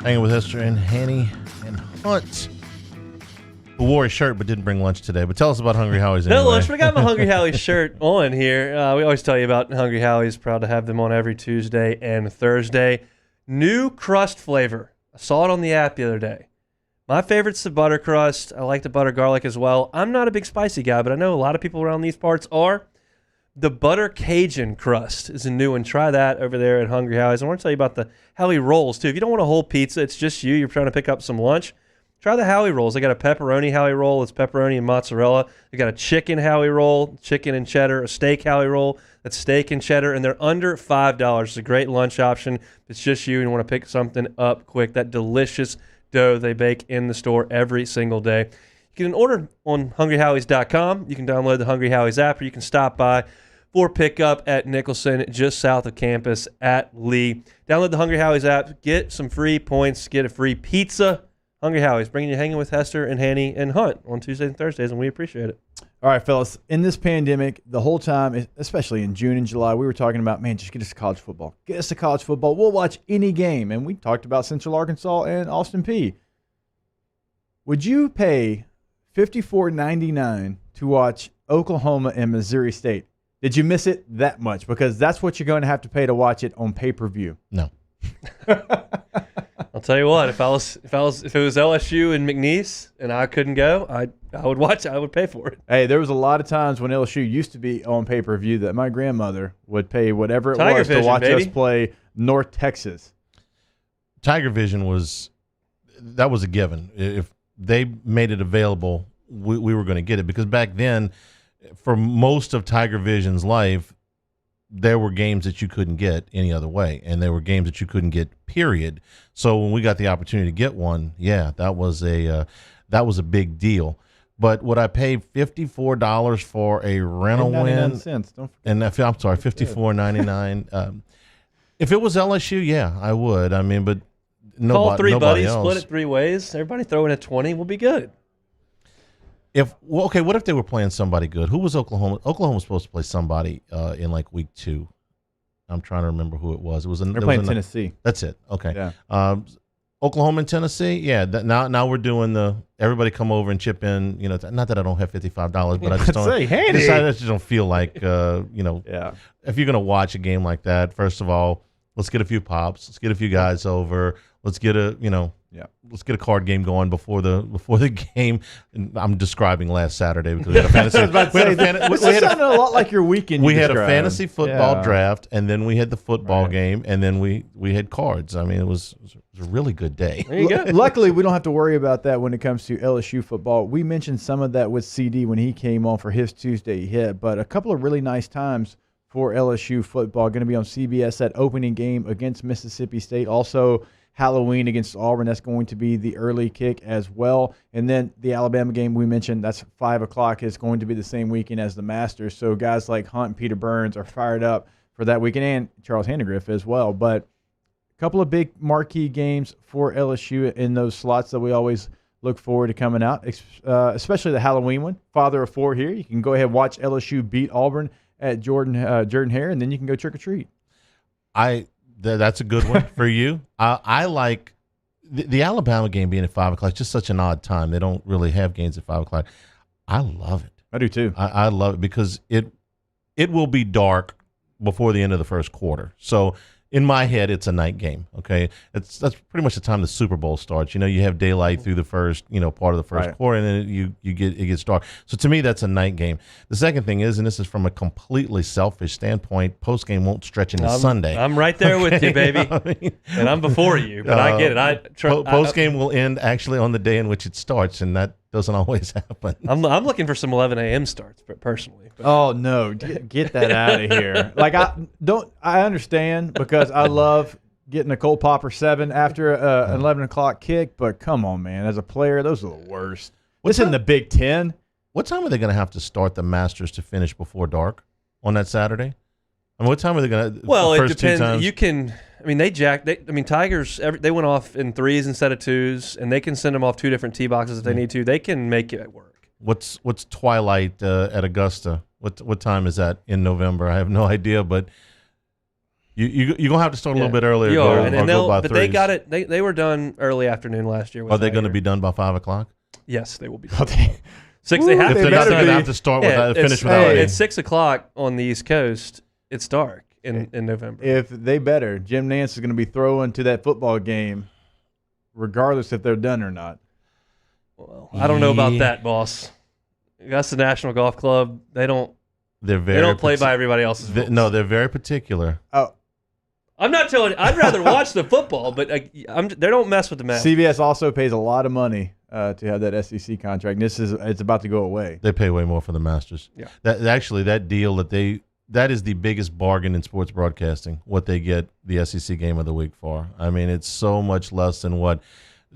Hanging with Hester and Hanny and Hunt, who wore a shirt but didn't bring lunch today. But tell us about Hungry Howie's anyway. No lunch, but I got my Hungry Howie's shirt on here. We always tell you about Hungry Howie's. Proud to have them on every Tuesday and Thursday. New crust flavor. I saw it on the app the other day. My favorite's the butter crust. I like the butter garlic as well. I'm not a big spicy guy, but I know a lot of people around these parts are. The butter Cajun crust is a new one. Try that over there at Hungry Howie's. I want to tell you about the Howie Rolls, too. If you don't want a whole pizza, it's just you're trying to pick up some lunch, try the Howie Rolls. They got a pepperoni Howie Roll. It's pepperoni and mozzarella. They got a chicken Howie Roll, chicken and cheddar, a steak Howie Roll. That's steak and cheddar, and they're under $5. It's a great lunch option. It's just you and you want to pick something up quick. That delicious dough they bake in the store every single day. You can order on hungryhowies.com. You can download the Hungry Howie's app, or you can stop by for pickup at Nicholson, just south of campus at Lee. Download the Hungry Howie's app. Get some free points. Get a free pizza. Hungry Howie's, bringing you Hanging with Hester and Hanny and Hunt on Tuesdays and Thursdays, and we appreciate it. All right, fellas. In this pandemic, the whole time, especially in June and July, we were talking about, man, just get us to college football. Get us to college football. We'll watch any game. And we talked about Central Arkansas and Austin Peay. Would you pay $54.99 to watch Oklahoma and Missouri State? Did you miss it that much? Because that's what you're going to have to pay to watch it on pay-per-view. No. I'll tell you what, if it was LSU and McNeese and I couldn't go, I would watch it. I would pay for it. Hey, there was a lot of times when LSU used to be on pay-per-view that my grandmother would pay whatever it Tiger was Vision, to watch baby. us play North Texas. Tiger Vision was a given. If they made it available we were going to get it, because back then, for most of Tiger Vision's life, there were games that you couldn't get any other way, and there were games that you couldn't get, period. So when we got the opportunity to get one, yeah, that was a big deal. But would I pay $54 for a rental win? Cents. Don't forget. And I'm sorry, $54.99. If it was LSU, yeah, I would. I mean, but Call three buddies, else. split it 3 ways. Everybody throw in a 20. We'll be good. What if they were playing somebody good? Who was Oklahoma? Oklahoma was supposed to play somebody in like week 2. I'm trying to remember who it was. They're playing Tennessee. That's it. Okay. Yeah. Oklahoma and Tennessee. Yeah. Now we're doing the everybody come over and chip in. You know, not that I don't have $55, but I just don't. I just don't feel like Yeah. If you're gonna watch a game like that, first of all, let's get a few pops. Let's get a few guys over. Let's get let's get a card game going before the game. And I'm describing last Saturday because we had a fantasy. This sounded a lot like your weekend. We had a fantasy football draft, and then we had the football game, and then we had cards. I mean, it was a really good day. There you go. Luckily, we don't have to worry about that when it comes to LSU football. We mentioned some of that with CD when he came on for his Tuesday hit, but a couple of really nice times for LSU football. Going to be on CBS, that opening game against Mississippi State. Also, Halloween against Auburn. That's going to be the early kick as well. And then the Alabama game we mentioned, that's 5 o'clock, is going to be the same weekend as the Masters. So guys like Hunt and Peter Burns are fired up for that weekend, and Charles Hanagriff as well. But a couple of big marquee games for LSU in those slots that we always look forward to coming out, especially the Halloween one. Father of 4 here. You can go ahead and watch LSU beat Auburn at Jordan Hare, and then you can go trick-or-treat. That's a good one for you. I like the Alabama game being at 5 o'clock. It's just such an odd time. They don't really have games at 5 o'clock. I love it. I do too. I love it because it will be dark before the end of the first quarter. So in my head, it's a night game. Okay, that's pretty much the time the Super Bowl starts. You know, you have daylight through the first part of the first quarter, and then it gets dark. So to me, that's a night game. The second thing is, and this is from a completely selfish standpoint, post game won't stretch into Sunday. I'm right there with you, baby, and I'm before you. But I get it. Post game will end actually on the day in which it starts, and that doesn't always happen. I'm looking for some 11 a.m. starts, but personally. Oh no, get that out of here! Like I understand because I love getting a cold popper 7 after an 11 o'clock kick, but come on, man! As a player, those are the worst. This isn't the Big Ten. What time are they going to have to start the Masters to finish before dark on that Saturday? I mean, what time are they going to? Well, it depends. You can. I mean, Tigers. They went off in 3s instead of 2s, and they can send them off 2 different tee boxes if they need to. They can make it work. What's twilight at Augusta? What time is that in November? I have no idea, but you're gonna have to start a little bit earlier. You are, but they got it. They were done early afternoon last year. Are they going to be done by 5 o'clock? Yes, they will be done. 6. They have if to. They're not going to have to start finish without. It's 6 o'clock on the East Coast. It's dark in November. If they better, Jim Nance is going to be throwing to that football game, regardless if they're done or not. Well, I don't know about that, boss. That's the National Golf Club. They don't play by everybody else's rules. No, they're very particular. Oh, I'm not telling you. I'd rather watch the football, but they don't mess with the match. CBS also pays a lot of money to have that SEC contract. It's about to go away. They pay way more for the Masters. Yeah. That deal that is the biggest bargain in sports broadcasting. What they get the SEC Game of the Week for. I mean, it's so much less than what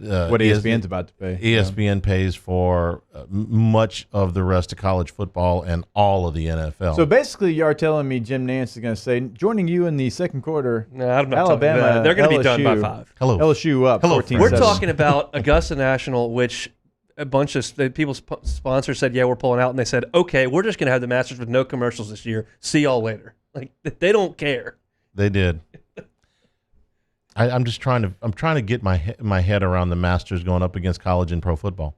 ESPN's about to pay. ESPN pays for much of the rest of college football and all of the NFL. So basically, you are telling me Jim Nance is going to say, joining you in the second quarter, no, I'm not Alabama, they're going to be done by 5. Hello. LSU up 14-7. We're talking about Augusta National, which a bunch of people's sponsors said, yeah, we're pulling out. And they said, okay, we're just going to have the Masters with no commercials this year. See y'all later. Like, they don't care. They did. I'm trying to get my head around the Masters going up against college and pro football.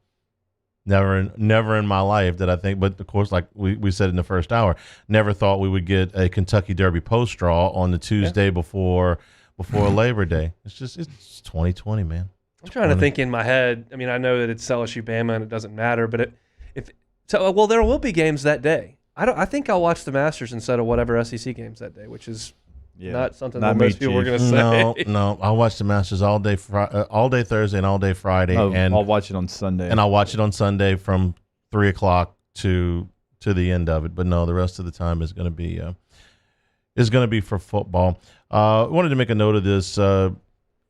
Never in my life did I think, but of course, like we said in the first hour, never thought we would get a Kentucky Derby post draw on the Tuesday before Labor Day. It's 2020, man. I'm trying to think in my head. I mean, I know that it's LSU Bama and it doesn't matter, but there will be games that day. I think I'll watch the Masters instead of whatever SEC games that day, which is not something that most people were going to say. No, I'll watch the Masters all day Thursday and all day Friday, and I'll watch it on Sunday. And I'll watch it on Sunday from 3 o'clock to the end of it. But no, the rest of the time is going to be for football. I wanted to make a note of this.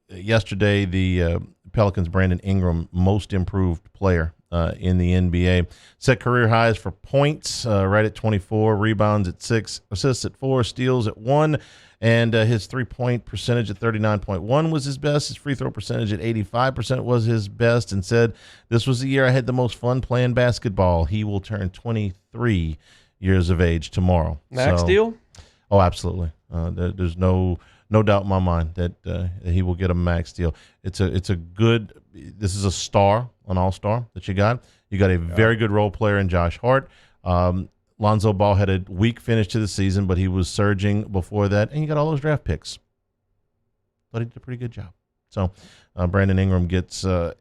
Yesterday, the Pelicans' Brandon Ingram, most improved player in the NBA, set career highs for points, right at 24, rebounds at 6, assists at 4, steals at 1, and his three-point percentage at 39.1 was his best. His free throw percentage at 85% was his best, and said, "This was the year I had the most fun playing basketball." He will turn 23 years of age tomorrow. Max deal? Oh, absolutely. There's no doubt in my mind that he will get a max deal. It's a good. This is a star, an all-star that you got. You got a very good role player in Josh Hart. Lonzo Ball had a weak finish to the season, but he was surging before that, and you got all those draft picks. Thought he did a pretty good job. So Brandon Ingram gets some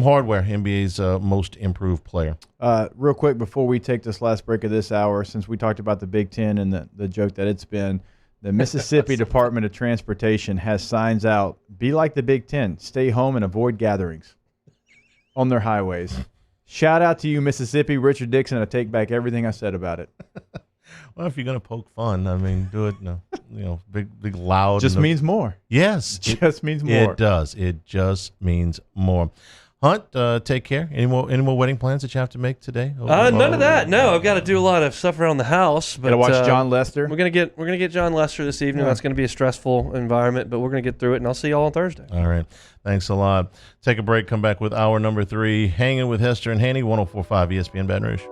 hardware. NBA's most improved player. Real quick before we take this last break of this hour, since we talked about the Big Ten and the joke that it's been. The Mississippi Department of Transportation has signs out, "Be like the Big Ten, stay home and avoid gatherings" on their highways. Shout out to you, Mississippi. Richard Dixon, I take back everything I said about it. Well, if you're going to poke fun, I mean, do it, big, loud. Just means more. Yes. Just means more. It does. It just means more. Hunt, take care. Any more wedding plans that you have to make today? None of that. No, I've got to do a lot of stuff around the house. But gotta watch John Lester. We're gonna get John Lester this evening. That's gonna be a stressful environment, but we're gonna get through it. And I'll see y'all on Thursday. All right. Thanks a lot. Take a break. Come back with hour number 3. Hanging with Hester and Hanny. 104.5 ESPN Baton Rouge.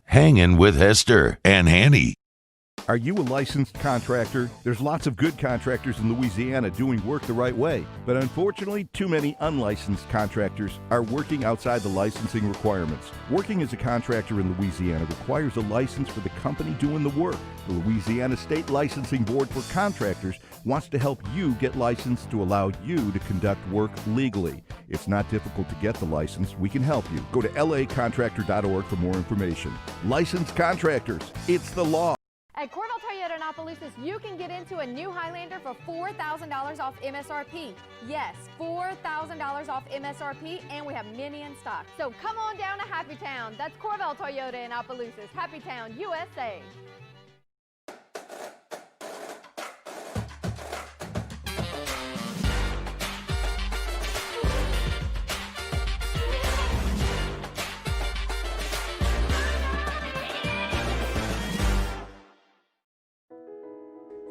Hangin' with Hester and Hanny. Are you a licensed contractor? There's lots of good contractors in Louisiana doing work the right way, but unfortunately, too many unlicensed contractors are working outside the licensing requirements. Working as a contractor in Louisiana requires a license for the company doing the work. The Louisiana State Licensing Board for Contractors wants to help you get licensed to allow you to conduct work legally. It's not difficult to get the license. We can help you. Go to lacontractor.org for more information. Licensed contractors, it's the law. At Corvell Toyota in Opelousas, you can get into a new Highlander for $4,000 off MSRP. Yes, $4,000 off MSRP, and we have many in stock. So come on down to Happy Town. That's Corvell Toyota in Opelousas. Happy Town, USA.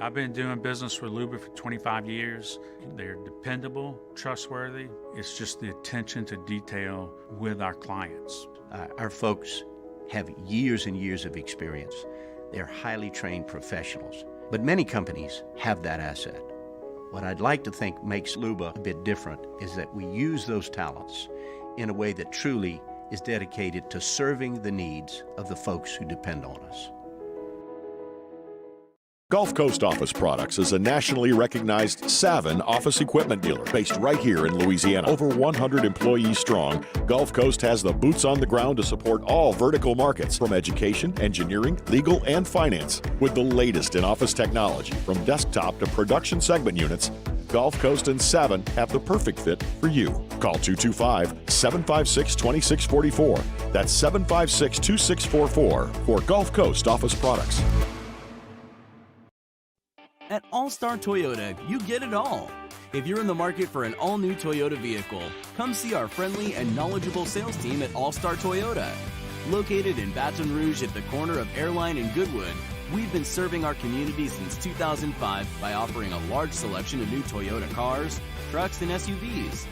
I've been doing business with Luba for 25 years. They're dependable, trustworthy. It's just the attention to detail with our clients. Our folks have years and years of experience. They're highly trained professionals, but many companies have that asset. What I'd like to think makes Luba a bit different is that we use those talents in a way that truly is dedicated to serving the needs of the folks who depend on us. Gulf Coast Office Products is a nationally recognized Savin office equipment dealer based right here in Louisiana. Over 100 employees strong, Gulf Coast has the boots on the ground to support all vertical markets, from education, engineering, legal, and finance. With the latest in office technology, from desktop to production segment units, Gulf Coast and Savin have the perfect fit for you. Call 225-756-2644. That's 756-2644 for Gulf Coast Office Products. At All-Star Toyota, you get it all. If you're in the market for an all-new Toyota vehicle, come see our friendly and knowledgeable sales team at All-Star Toyota. Located in Baton Rouge at the corner of Airline and Goodwood, we've been serving our community since 2005 by offering a large selection of new Toyota cars, trucks, and SUVs.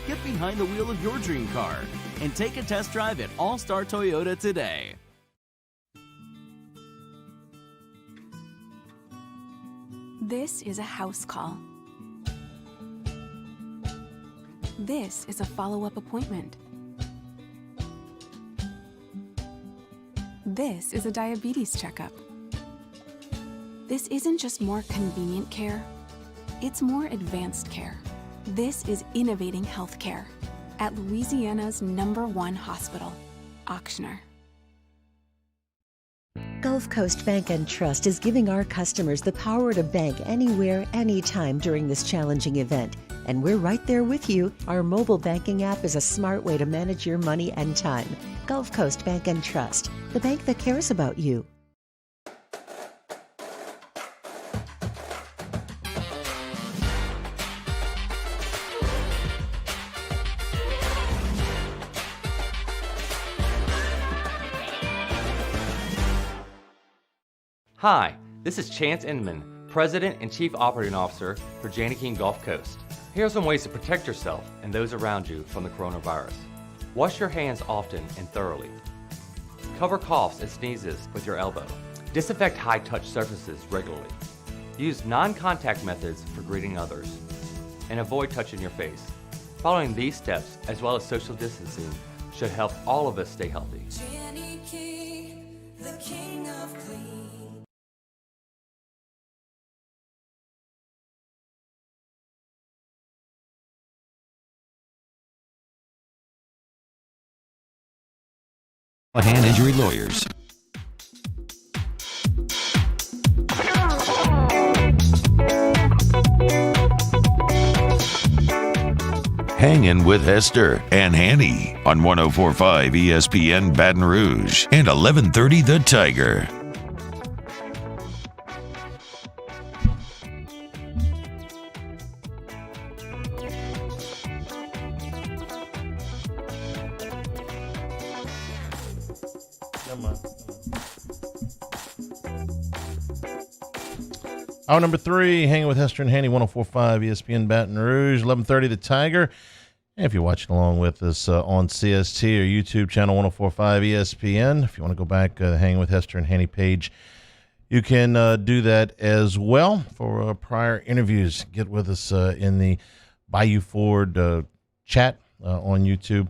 Get behind the wheel of your dream car and take a test drive at All-Star Toyota today. This is a house call. This is a follow-up appointment. This is a diabetes checkup. This isn't just more convenient care, it's more advanced care. This is innovating healthcare at Louisiana's #1 hospital, Auctioner. Gulf Coast Bank and Trust is giving our customers the power to bank anywhere, anytime during this challenging event. And we're right there with you. Our mobile banking app is a smart way to manage your money and time. Gulf Coast Bank and Trust, the bank that cares about you. Hi, this is Chance Inman, President and Chief Operating Officer for Janney King Gulf Coast. Here are some ways to protect yourself and those around you from the coronavirus. Wash your hands often and thoroughly. Cover coughs and sneezes with your elbow. Disinfect high-touch surfaces regularly. Use non-contact methods for greeting others. And avoid touching your face. Following these steps, as well as social distancing, should help all of us stay healthy. Janney King, the king of clean. Hand Injury Lawyers. Hangin with Hester and Hanny on 104.5 ESPN Baton Rouge and 1130 The Tiger. Hour number 3, Hanging with Hester and Hanny, 104.5 ESPN Baton Rouge, 1130 The Tiger. And if you're watching along with us on CST or YouTube channel 104.5 ESPN, if you want to go back the Hanging with Hester and Hanny page, you can do that as well for prior interviews. Get with us in the Bayou Ford chat on YouTube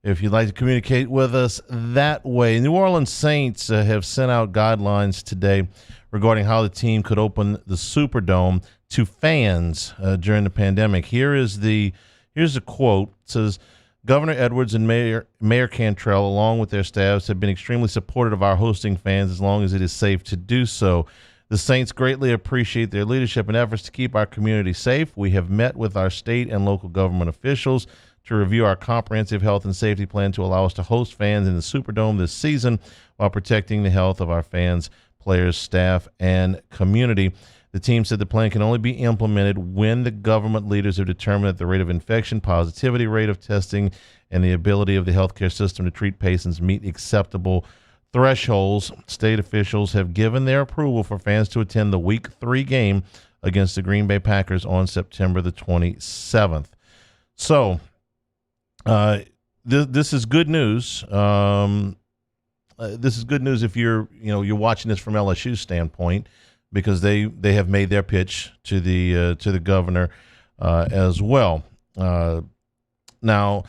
if you'd like to communicate with us that way. New Orleans Saints have sent out guidelines today regarding how the team could open the Superdome to fans during the pandemic. Here's a quote. It says, Governor Edwards and Mayor Cantrell, along with their staffs, have been extremely supportive of our hosting fans as long as it is safe to do so. The Saints greatly appreciate their leadership and efforts to keep our community safe. We have met with our state and local government officials to review our comprehensive health and safety plan to allow us to host fans in the Superdome this season while protecting the health of our fans, players, staff, and community. The team said the plan can only be implemented when the government leaders have determined that the rate of infection, positivity rate of testing, and the ability of the healthcare system to treat patients meet acceptable thresholds. State officials have given their approval for fans to attend the Week 3 game against the Green Bay Packers on September the 27th. So, this is good news. This is good news if you're watching this from LSU's standpoint, because they have made their pitch to the governor as well. Now,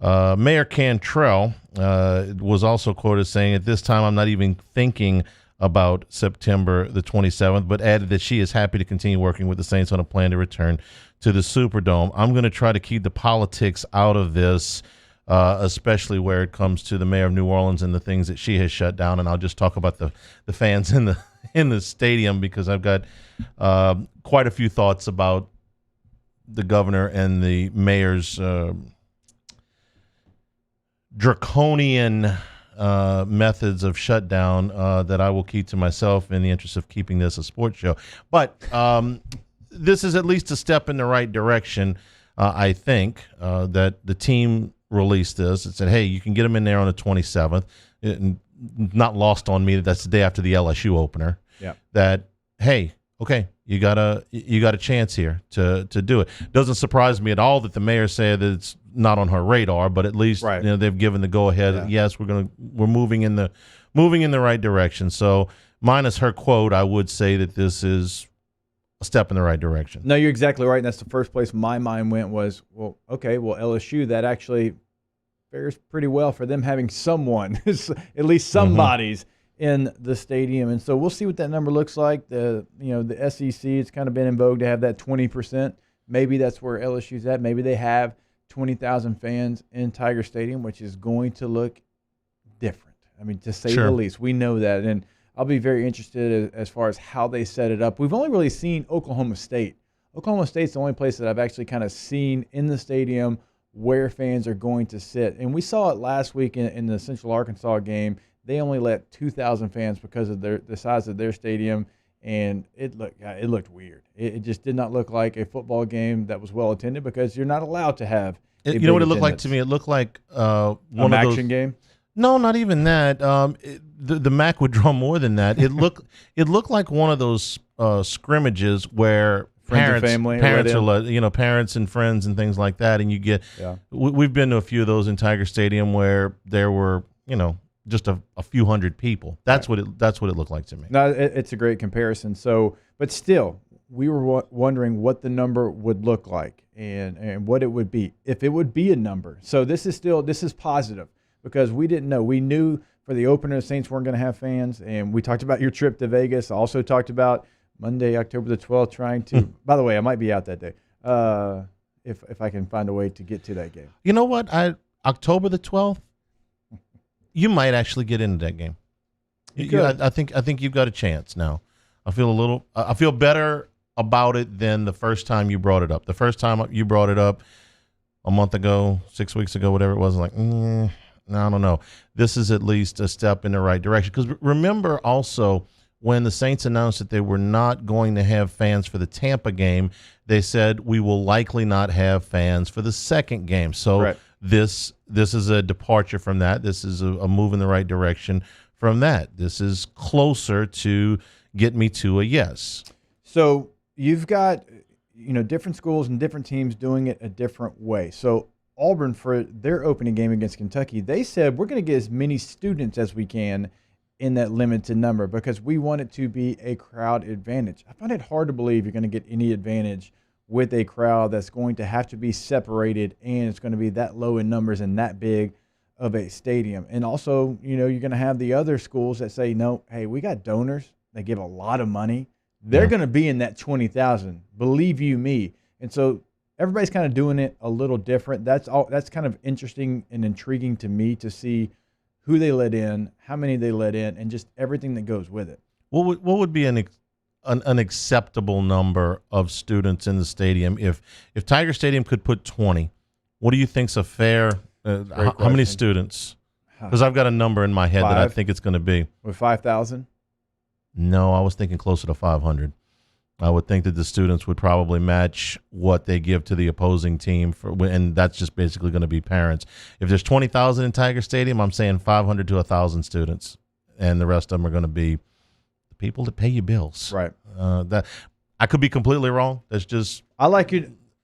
Mayor Cantrell was also quoted saying, "At this time, I'm not even thinking about September the 27th," but added that she is happy to continue working with the Saints on a plan to return to the Superdome. I'm going to try to keep the politics out of this, especially where it comes to the mayor of New Orleans and the things that she has shut down. And I'll just talk about the fans in the stadium, because I've got quite a few thoughts about the governor and the mayor's draconian methods of shutdown that I will keep to myself in the interest of keeping this a sports show. But this is at least a step in the right direction, I think, that the team released this. It said, hey, you can get them in there on the 27th. Not lost on me that that's the day after the LSU opener. Yeah. That, hey, okay, you got a chance here to do it. Doesn't surprise me at all that the mayor said that it's not on her radar, but at least they've given the go ahead. Yeah. Yes, we're moving in the right direction. So minus her quote, I would say that this is a step in the right direction. No, you're exactly right. And that's the first place my mind went was, well, okay, well, LSU, that actually fares pretty well for them having someone, at least somebody's in the stadium. And so we'll see what that number looks like. The SEC, it's kind of been in vogue to have that 20% maybe that's where LSU's at. Maybe they have 20,000 fans in Tiger Stadium, which is going to look different. I mean, to say the least, we know that. And I'll be very interested as far as how they set it up. We've only really seen Oklahoma State. Oklahoma State's the only place that I've actually kind of seen in the stadium where fans are going to sit. And we saw it last week in the Central Arkansas game. They only let 2,000 fans because of the size of their stadium, and it looked weird. It just did not look like a football game that was well attended because you're not allowed to have You know what it looked like to me? It looked like one of those action game. No, not even that. The MAC would draw more than that. It looked like one of those scrimmages where parents are parents and friends and things like that, and you get. Yeah. We've been to a few of those in Tiger Stadium where there were just a few hundred people. That's what it looked like to me. No, it's a great comparison. So, but still, we were wondering what the number would look like and what it would be if it would be a number. So this is positive. Because we didn't know. We knew for the opener, the Saints weren't going to have fans. And we talked about your trip to Vegas. Also talked about Monday, October the 12th, trying to – by the way, I might be out that day if I can find a way to get to that game. You know what? October the 12th, you might actually get into that game. I think you've got a chance now. I feel better about it than the first time you brought it up. The first time you brought it up a month ago, 6 weeks ago, whatever it was, like no, I don't know. This is at least a step in the right direction. Because remember also when the Saints announced that they were not going to have fans for the Tampa game, they said we will likely not have fans for the second game. So this is a departure from that. This is a move in the right direction from that. This is closer to get me to a yes. So you've got different schools and different teams doing it a different way. So Auburn, for their opening game against Kentucky, they said we're going to get as many students as we can in that limited number because we want it to be a crowd advantage. I find it hard to believe you're going to get any advantage with a crowd that's going to have to be separated and it's going to be that low in numbers and that big of a stadium. And also, you're going to have the other schools that say, no, hey, we got donors. They give a lot of money. They're going to be in that 20,000, believe you me. And so everybody's kind of doing it a little different. That's kind of interesting and intriguing to me to see who they let in, how many they let in, and just everything that goes with it. What would be an acceptable number of students in the stadium if Tiger Stadium could put 20? What do you think's a fair? How many students? Because I've got a number in my head that I think it's going to be. With 5,000? No, I was thinking closer to 500. I would think that the students would probably match what they give to the opposing team, and that's just basically going to be parents. If there's 20,000 in Tiger Stadium, I'm saying 500 to 1,000 students, and the rest of them are going to be the people that pay your bills. Right. That I could be completely wrong. That's just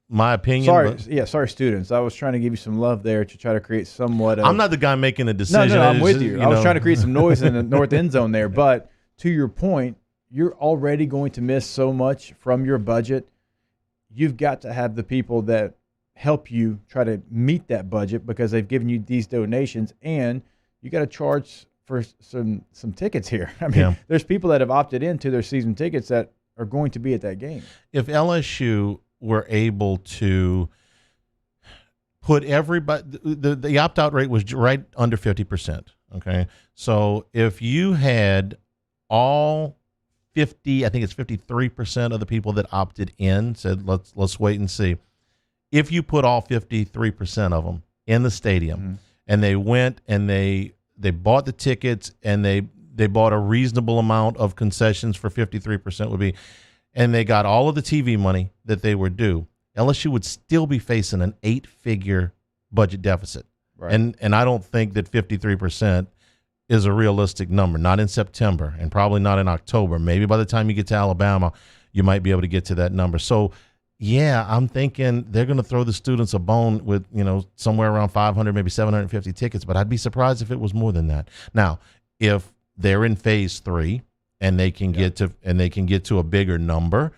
my opinion. Sorry, students. I was trying to give you some love there to try to create somewhat of. I'm not the guy making the decision. No, I'm with you. I was trying to create some noise in the north end zone there, but to your point, you're already going to miss so much from your budget. You've got to have the people that help you try to meet that budget because they've given you these donations, and you got to charge for some tickets here. I mean, there's people that have opted into their season tickets that are going to be at that game. If LSU were able to put everybody, the opt-out rate was right under 50%. Okay, so if you had all 50, I think it's 53% of the people that opted in said, let's wait and see. If you put all 53% of them in the stadium and they went and they bought the tickets and they bought a reasonable amount of concessions for 53% would be, and they got all of the TV money that they were due, LSU would still be facing an 8-figure budget deficit. Right. And I don't think that 53% is a realistic number, not in September and probably not in October. Maybe by the time you get to Alabama, you might be able to get to that number. So, yeah, I'm thinking they're going to throw the students a bone with, somewhere around 500, maybe 750 tickets, but I'd be surprised if it was more than that. Now, if they're in phase 3 and they can get to a bigger number,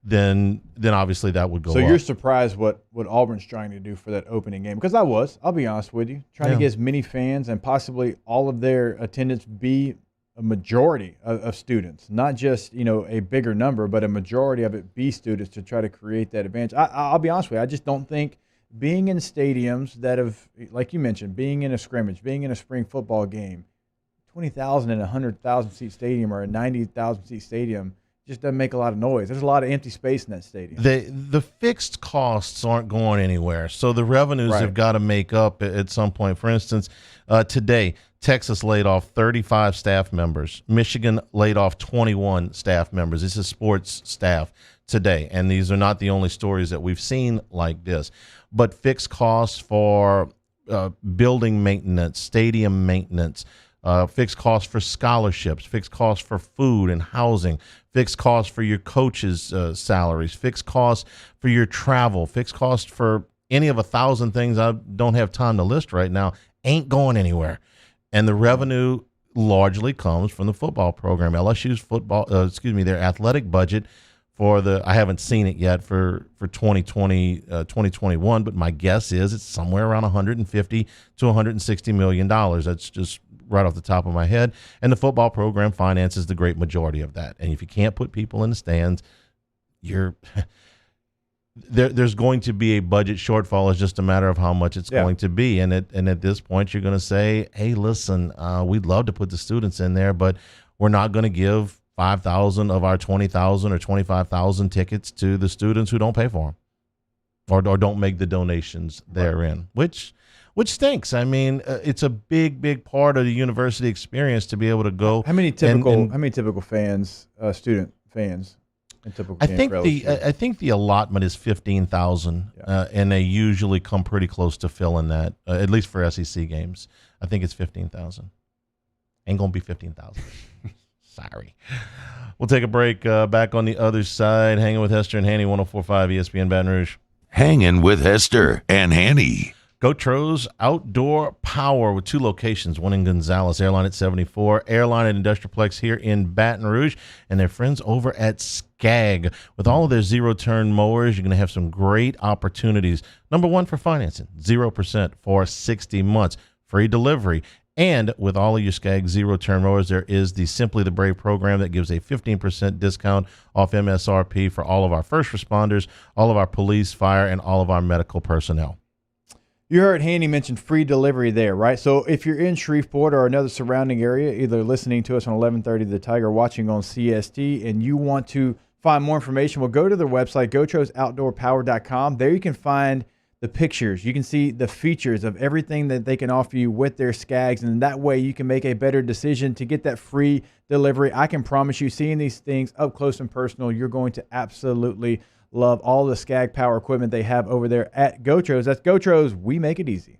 then obviously that would go up. So you're surprised what Auburn's trying to do for that opening game? Because I'll be honest with you, trying to get as many fans and possibly all of their attendance be a majority of students, not just, a bigger number, but a majority of it be students to try to create that advantage. I'll be honest with you, I just don't think being in stadiums that have, like you mentioned, being in a scrimmage, being in a spring football game, 20,000 in a 100,000 seat stadium or a 90,000 seat stadium just doesn't make a lot of noise. There's a lot of empty space in that stadium. The fixed costs aren't going anywhere, so the revenues have got to make up at some point. For instance, today, Texas laid off 35 staff members. Michigan laid off 21 staff members. This is sports staff today, and these are not the only stories that we've seen like this. But fixed costs for building maintenance, stadium maintenance, fixed costs for scholarships, fixed costs for food and housing, fixed costs for your coaches' salaries, fixed costs for your travel, fixed costs for any of 1,000 things I don't have time to list right now, ain't going anywhere. And the revenue largely comes from the football program. LSU's their athletic budget for I haven't seen it yet for 2020, 2021, but my guess is it's somewhere around $150 to $160 million. That's just right off the top of my head. And the football program finances the great majority of that. And if you can't put people in the stands, there's going to be a budget shortfall. It's just a matter of how much it's going to be. And at this point, you're going to say, hey, listen, we'd love to put the students in there, but we're not going to give 5,000 of our 20,000 or 25,000 tickets to the students who don't pay for them or don't make the donations therein, which stinks. I mean, it's a big part of the university experience to be able to go. How many typical fans, student fans? I think the allotment is 15,000, and they usually come pretty close to filling that. At least for SEC games, I think it's 15,000. Ain't gonna be 15,000. Sorry. We'll take a break. Back on the other side, hanging with Hester and Hanny, 104.5 ESPN Baton Rouge. Hanging with Hester and Hanny. GoTro's Outdoor Power with 2 locations, one in Gonzales, Airline at 74, Airline at Industrialplex here in Baton Rouge, and their friends over at Skag. With all of their zero-turn mowers, you're going to have some great opportunities. Number one, for financing, 0% for 60 months, free delivery. And with all of your Skag zero-turn mowers, there is the Simply the Brave program that gives a 15% discount off MSRP for all of our first responders, all of our police, fire, and all of our medical personnel. You heard Hanny mention free delivery there, right? So if you're in Shreveport or another surrounding area, either listening to us on 1130 The Tiger or watching on CST, and you want to find more information, well, go to their website, gotrosoutdoorpower.com. There you can find the pictures. You can see the features of everything that they can offer you with their Skags, and that way you can make a better decision to get that free delivery. I can promise you, seeing these things up close and personal, you're going to absolutely love all the Skag Power equipment they have over there at GoTro's. That's GoTro's. We make it easy.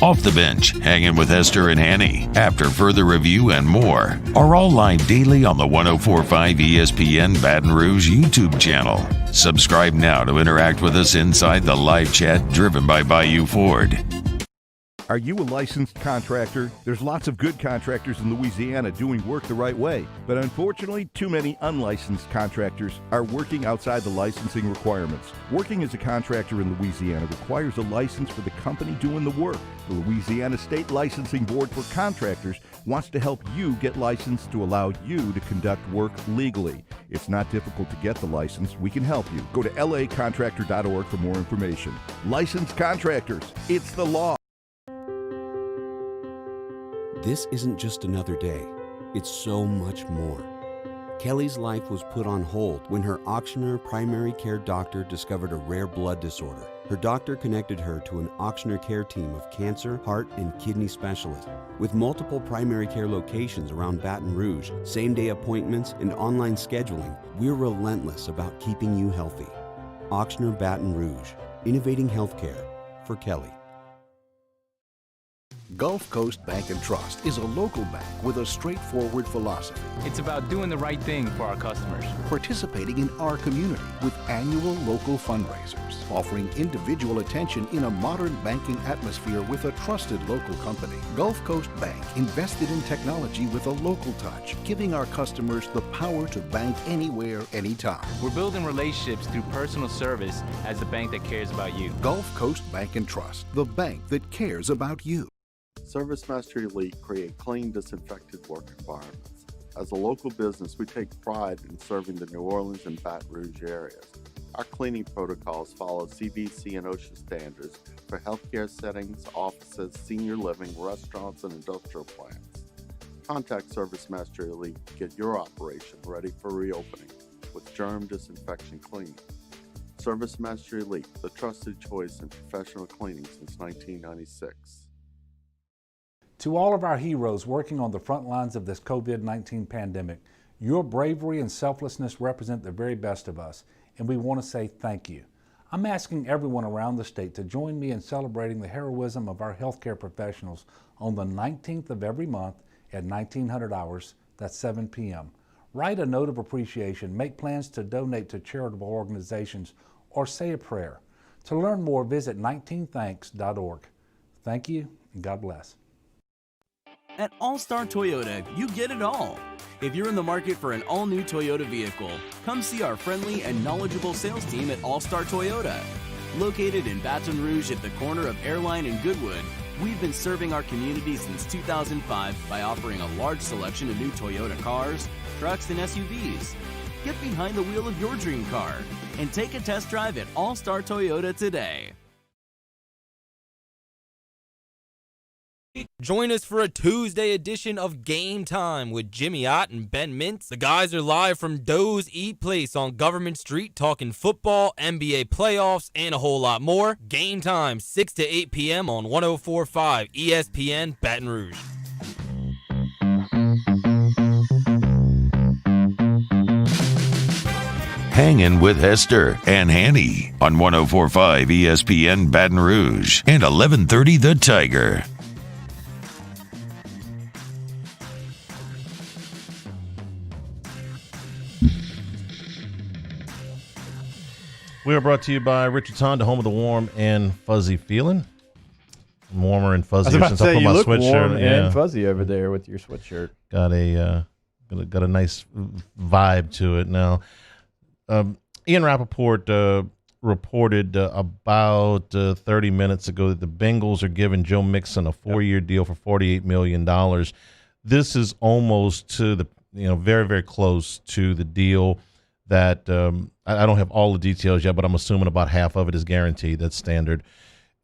Off the Bench, hanging with Hester and Hanny. After further review and more are all live daily on the 104.5 ESPN Baton Rouge YouTube channel. Subscribe now to interact with us inside the live chat driven by Bayou Ford. Are you a licensed contractor? There's lots of good contractors in Louisiana doing work the right way, but unfortunately, too many unlicensed contractors are working outside the licensing requirements. Working as a contractor in Louisiana requires a license for the company doing the work. The Louisiana State Licensing Board for Contractors wants to help you get licensed to allow you to conduct work legally. It's not difficult to get the license. We can help you. Go to lacontractor.org for more information. Licensed contractors, it's the law. This isn't just another day. It's so much more. Kelly's life was put on hold when her auctioneer primary care doctor discovered a rare blood disorder. Her doctor connected her to an auctioneer care team of cancer, heart, and kidney specialists. With multiple primary care locations around Baton Rouge, same-day appointments, and online scheduling, we're relentless about keeping you healthy. Auctioneer Baton Rouge, innovating healthcare for Kelly. Gulf Coast Bank and Trust is a local bank with a straightforward philosophy. It's about doing the right thing for our customers. Participating in our community with annual local fundraisers. Offering individual attention in a modern banking atmosphere with a trusted local company. Gulf Coast Bank invested in technology with a local touch, giving our customers the power to bank anywhere, anytime. We're building relationships through personal service as the bank that cares about you. Gulf Coast Bank and Trust, the bank that cares about you. Service Master Elite create clean, disinfected work environments. As a local business, we take pride in serving the New Orleans and Baton Rouge areas. Our cleaning protocols follow CDC and OSHA standards for healthcare settings, offices, senior living, restaurants, and industrial plants. Contact Service Master Elite to get your operation ready for reopening with germ disinfection cleaning. Service Master Elite, the trusted choice in professional cleaning since 1996. To all of our heroes working on the front lines of this COVID-19 pandemic, your bravery and selflessness represent the very best of us, and we want to say thank you. I'm asking everyone around the state to join me in celebrating the heroism of our healthcare professionals on the 19th of every month at 1900 hours, that's 7 p.m. Write a note of appreciation, make plans to donate to charitable organizations, or say a prayer. To learn more, visit 19thanks.org. Thank you, and God bless. At All-Star Toyota, you get it all. If you're in the market for an all-new Toyota vehicle, come see our friendly and knowledgeable sales team at All-Star Toyota. Located in Baton Rouge at the corner of Airline and Goodwood, we've been serving our community since 2005 by offering a large selection of new Toyota cars, trucks, and SUVs. Get behind the wheel of your dream car and take a test drive at All-Star Toyota today. Join us for a Tuesday edition of Game Time with Jimmy Ott and Ben Mintz. The guys are live from Doe's Eat Place on Government Street talking football, NBA playoffs, and a whole lot more. Game Time, 6 to 8 p.m. on 104.5 ESPN Baton Rouge. Hangin' with Hester and Hanny on 104.5 ESPN Baton Rouge and 1130 The Tiger. We are brought to you by Richard's Honda, home of the warm and fuzzy feeling. I'm warmer and fuzzy since I put my look sweatshirt. warm and fuzzy over there with your sweatshirt. Got a nice vibe to it now. Ian Rappaport reported about 30 minutes ago that the Bengals are giving Joe Mixon a 4-year deal for $48 million. This is almost to the very, very close to the deal that I don't have all the details yet, but I'm assuming about half of it is guaranteed. That's standard.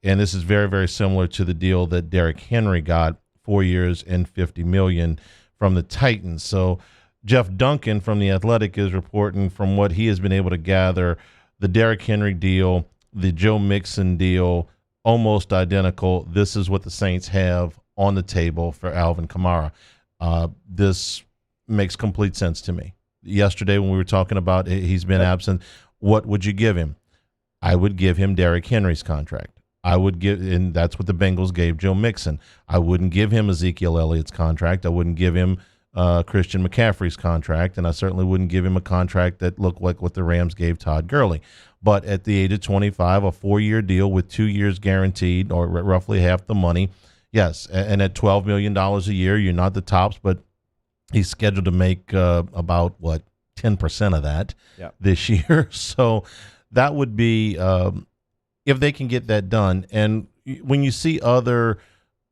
And this is very, very similar to the deal that Derrick Henry got, 4 years and $50 million from the Titans. So Jeff Duncan from The Athletic is reporting from what he has been able to gather, the Derrick Henry deal, the Joe Mixon deal, almost identical. This is what the Saints have on the table for Alvin Kamara. This makes complete sense to me. Yesterday when we were talking about he's been absent, what would you give him? I would give him Derrick Henry's contract. And that's what the Bengals gave Joe Mixon. I wouldn't give him Ezekiel Elliott's contract. I wouldn't give him Christian McCaffrey's contract, and I certainly wouldn't give him a contract that looked like what the Rams gave Todd Gurley. But at the age of 25, a 4-year deal with 2 years guaranteed, or roughly half the money, yes. And at $12 million a year, you're not the tops, but he's scheduled to make about 10% of that this year. So that would be if they can get that done. And when you see other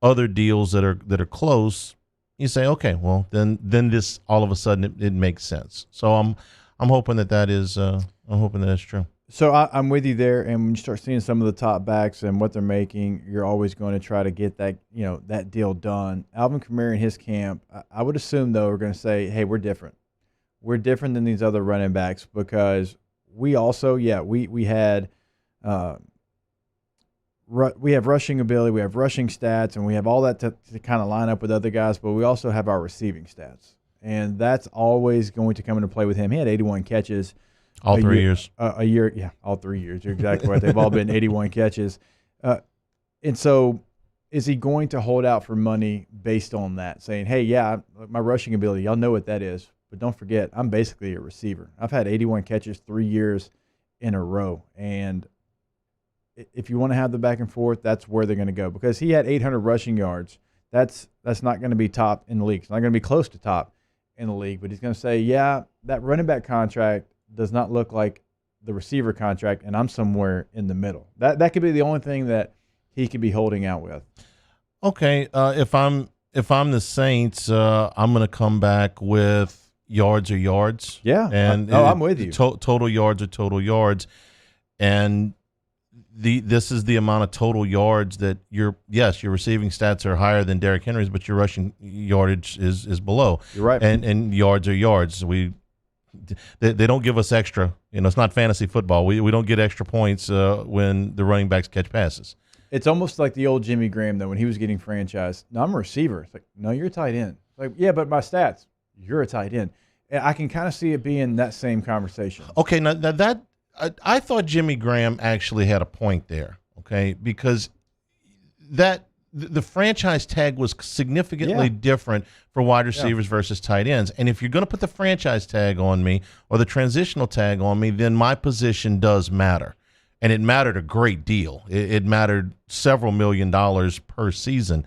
deals that are close, you say, okay, well then this all of a sudden it makes sense. So I'm hoping that is true. So I'm with you there, and when you start seeing some of the top backs and what they're making, you're always going to try to get that deal done. Alvin Kamara and his camp, I would assume though, are going to say, hey, we're different. We're different than these other running backs because we also, we had we have rushing ability, we have rushing stats, and we have all that to kind of line up with other guys, but we also have our receiving stats, and that's always going to come into play with him. He had 81 catches. All 3 years. A year, yeah, all 3 years. You're exactly right. They've all been 81 catches. And so is he going to hold out for money based on that, saying, hey, yeah, my rushing ability, y'all know what that is, but don't forget, I'm basically a receiver. I've had 81 catches 3 years in a row, and if you want to have the back and forth, that's where they're going to go because he had 800 rushing yards. That's not going to be top in the league. It's not going to be close to top in the league, but he's going to say, yeah, that running back contract does not look like the receiver contract, and I'm somewhere in the middle. That could be the only thing that he could be holding out with. Okay, if I'm the Saints, I'm going to come back with yards or yards. Yeah, and I'm with you. Total yards or total yards, and this is the amount of total yards that your receiving stats are higher than Derrick Henry's, but your rushing yardage is below. You're right, and yards are yards. They don't give us extra. It's not fantasy football. We don't get extra points when the running backs catch passes. It's almost like the old Jimmy Graham, though, when he was getting franchised. No, I'm a receiver. It's like, no, you're a tight end. Like, yeah, but my stats, you're a tight end. And I can kind of see it being that same conversation. Okay, now that I thought Jimmy Graham actually had a point there. Okay, because the franchise tag was significantly different for wide receivers versus tight ends. And if you're going to put the franchise tag on me or the transitional tag on me, then my position does matter. And it mattered a great deal. It mattered several $1 million per season.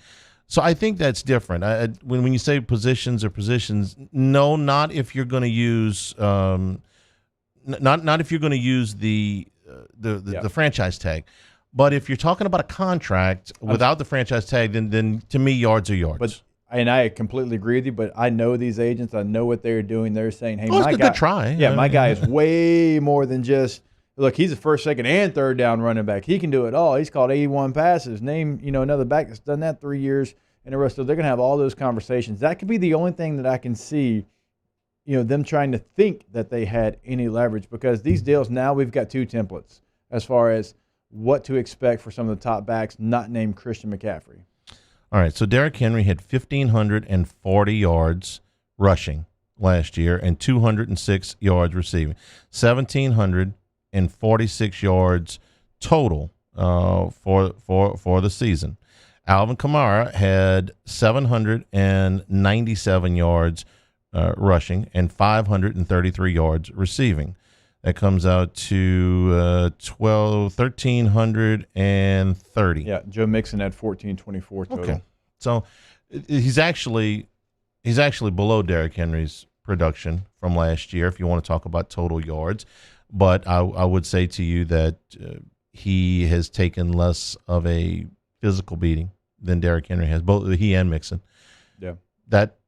So I think that's different. When you say positions, no, not if you're going to use not if you're going to use the franchise tag. But if you're talking about a contract without the franchise tag, then to me, yards are yards. And I completely agree with you, but I know these agents. I know what they're doing. They're saying, hey, my guy. Try. Yeah, my guy is way more than just, look, he's a first, second, and third down running back. He can do it all. He's called 81 passes. Name, another back that's done that 3 years in a row. So they're going to have all those conversations. That could be the only thing that I can see, them trying to think that they had any leverage, because these deals, now we've got two templates as far as what to expect for some of the top backs not named Christian McCaffrey. All right, so Derrick Henry had 1,540 yards rushing last year and 206 yards receiving. 1,746 yards total for the season. Alvin Kamara had 797 yards rushing and 533 yards receiving. That comes out to 1,330. Yeah, Joe Mixon had 1,424 total. Okay, so he's actually below Derrick Henry's production from last year, if you want to talk about total yards. But I would say to you that he has taken less of a physical beating than Derrick Henry has, both he and Mixon. Yeah, that.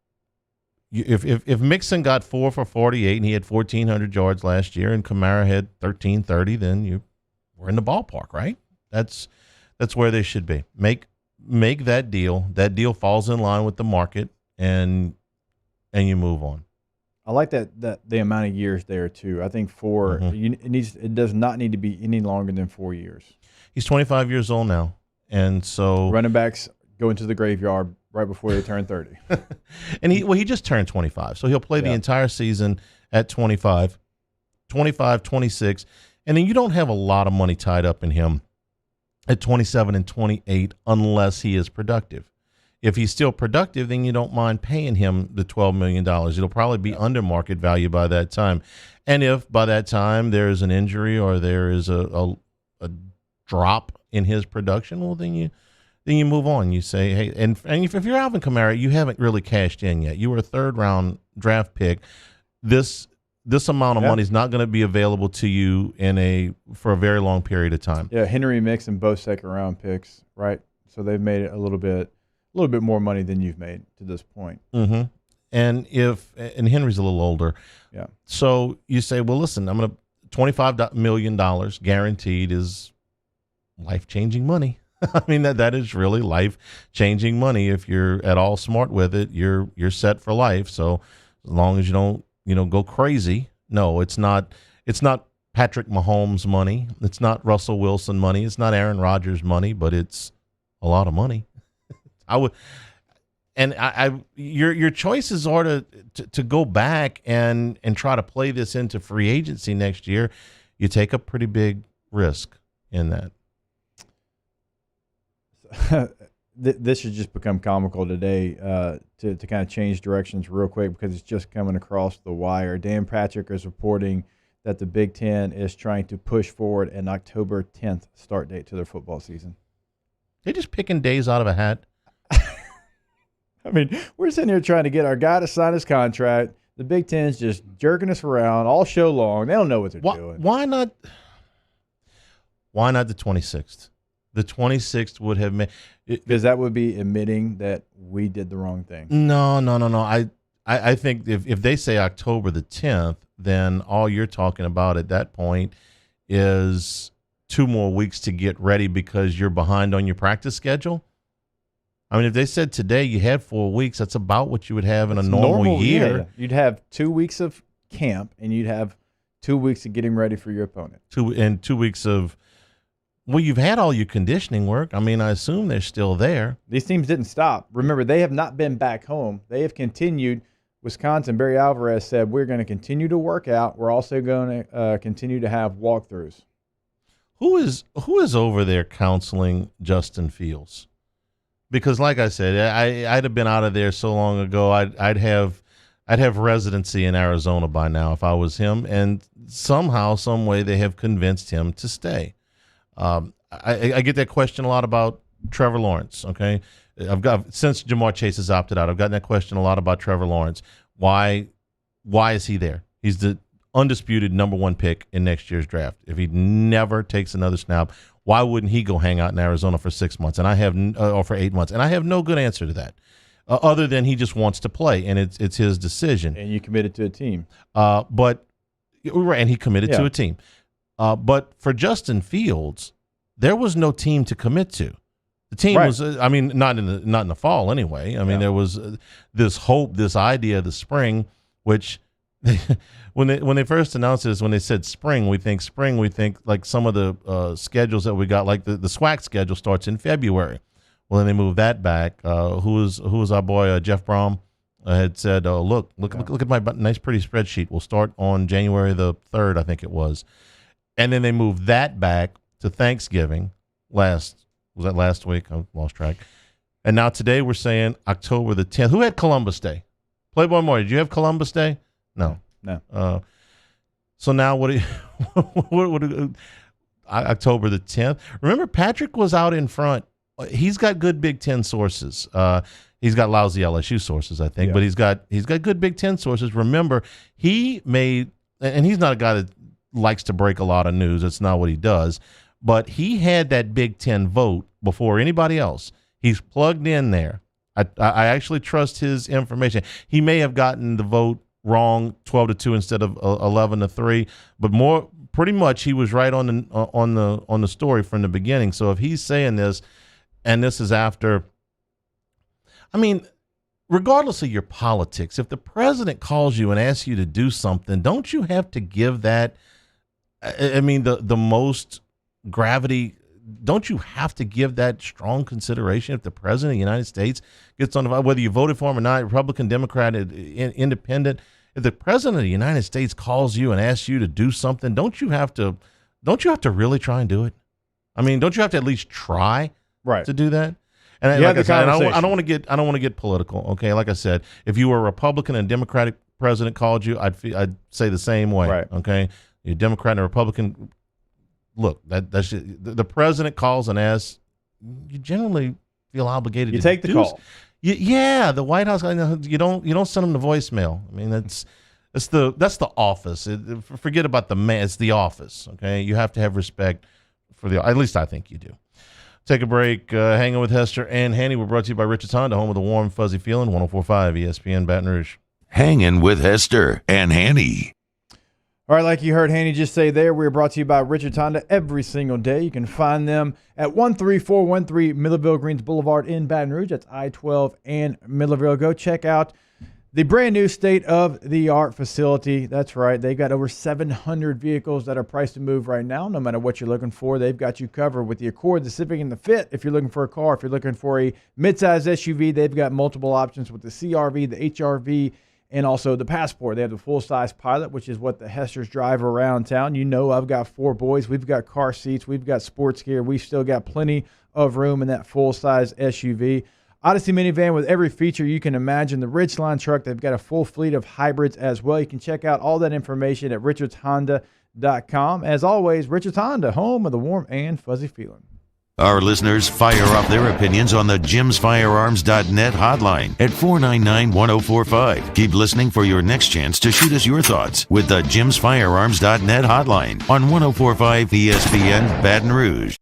If Mixon got 4 for 48 and he had 1,400 yards last year and Kamara had 1,330, then we're in the ballpark, right? That's where they should be. Make that deal. That deal falls in line with the market, and you move on. I like that the amount of years there too. I think 4. It does not need to be any longer than 4 years. He's 25 years old now, and so running backs go into the graveyard right before they turn 30. And he just turned 25. So he'll play the entire season at 25, 26. And then you don't have a lot of money tied up in him at 27 and 28 unless he is productive. If he's still productive, then you don't mind paying him the $12 million. It'll probably be under market value by that time. And if by that time there is an injury or there is a drop in his production, well, then you move on. You say, hey, and if you're Alvin Kamara, you haven't really cashed in yet. You were a third-round draft pick. This amount of money is not going to be available to you for a very long period of time. Yeah, Henry and Mixon both second-round picks, right? So they've made it a little bit more money than you've made to this point. Mm-hmm. And Henry's a little older. Yeah. So you say, well, listen, I'm going to $25 million guaranteed is life-changing money. I mean, that is really life-changing money. If you're at all smart with it, you're set for life. So as long as you don't, go crazy. No, it's not Patrick Mahomes money. It's not Russell Wilson money. It's not Aaron Rodgers money, but it's a lot of money. Your choices are to go back and try to play this into free agency next year. You take a pretty big risk in that. This should just become comical today to kind of change directions real quick, because it's just coming across the wire. Dan Patrick is reporting that the Big Ten is trying to push forward an October 10th start date to their football season. They're just picking days out of a hat. I mean, we're sitting here trying to get our guy to sign his contract. The Big Ten's just jerking us around all show long. They don't know what they're doing. Why not the 26th? The 26th would have made because that would be admitting that we did the wrong thing. No. I think if they say October the 10th, then all you're talking about at that point is 2 more weeks to get ready because you're behind on your practice schedule. I mean, if they said today you had 4 weeks, that's about what you would have in a normal year. Yeah. You'd have 2 weeks of camp, and you'd have 2 weeks of getting ready for your opponent. 2 weeks of, well, you've had all your conditioning work. I mean, I assume they're still there. These teams didn't stop. Remember, they have not been back home. They have continued. Wisconsin, Barry Alvarez said, we're going to continue to work out. We're also going to continue to have walkthroughs. Who is over there counseling Justin Fields? Because, like I said, I'd have been out of there so long ago. I'd have residency in Arizona by now if I was him. And somehow, some way, they have convinced him to stay. I get that question a lot about Trevor Lawrence. Okay, since Jamar Chase has opted out, I've gotten that question a lot about Trevor Lawrence. Why is he there? He's the undisputed number 1 pick in next year's draft. If he never takes another snap, why wouldn't he go hang out in Arizona for 6 months? And or for 8 months, and I have no good answer to that, other than he just wants to play, and it's his decision. And you committed to a team, and he committed to a team. But for Justin Fields, there was no team to commit to. The team was, I mean, not in the fall anyway. I mean, there was this hope, this idea, the spring, which when they first announced this, when they said spring, we think like some of the schedules that we got, like the SWAC schedule starts in February. Well, then they moved that back. Who was our boy Jeff Brom had said, look at my nice pretty spreadsheet. We'll start on January the 3rd, I think it was. And then they moved that back to Thanksgiving was that last week? I lost track. And now today we're saying October the 10th. Who had Columbus Day? Playboy Moore, did you have Columbus Day? No. So now what October the 10th? Remember, Patrick was out in front. He's got good Big Ten sources. He's got lousy LSU sources, I think, but he's got good Big Ten sources. Remember, he made, and he's not a guy that likes to break a lot of news. That's not what he does. But he had that Big Ten vote before anybody else. He's plugged in there. I actually trust his information. He may have gotten the vote wrong, 12-2 instead of 11-3, but pretty much he was right on the story from the beginning. So if he's saying this, and this is after, I mean, regardless of your politics, if the president calls you and asks you to do something, don't you have to give that? I mean, the most gravity, don't you have to give that strong consideration if the president of the United States gets on the, whether you voted for him or not, Republican, Democrat, Independent, if the president of the United States calls you and asks you to do something, don't you have to really try and do it? I mean, don't you have to at least try to do that? And like I said, I don't want to get political. Okay, like I said, if you were a Republican and Democratic president called you, I'd say the same way. Right. Okay, you're a Democrat and a Republican. Look, that's the president calls and asks, you generally feel obligated. You take the call. The White House. You don't send them the voicemail. I mean, that's the office. Forget about the man. It's the office. Okay, you have to have respect for at least I think you do. Take a break. Hanging with Hester and Hanny. We're brought to you by Richard's Honda, home of the warm, fuzzy feeling. 104.5 ESPN Baton Rouge. Hanging with Hester and Hanny. All right, like you heard Hanny just say there, we're brought to you by Richard's Honda every single day. You can find them at 13413 Millerville Greens Boulevard in Baton Rouge. That's I-12 and Millerville. Go check out the brand new state-of-the-art facility. That's right. They've got over 700 vehicles that are priced to move right now. No matter what you're looking for, they've got you covered with the Accord, the Civic, and the Fit. If you're looking for a car, if you're looking for a midsize SUV, they've got multiple options with the CRV, the HRV, and also the Passport. They have the full-size Pilot, which is what the Hesters drive around town. You know, I've got 4 boys. We've got car seats. We've got sports gear. We've still got plenty of room in that full-size SUV. Odyssey minivan with every feature you can imagine. The Ridgeline truck, they've got a full fleet of hybrids as well. You can check out all that information at richardshonda.com. As always, Richards Honda, home of the warm and fuzzy feeling. Our listeners fire off their opinions on the jimsfirearms.net hotline at 499-1045. Keep listening for your next chance to shoot us your thoughts with the jimsfirearms.net hotline on 104.5 ESPN Baton Rouge.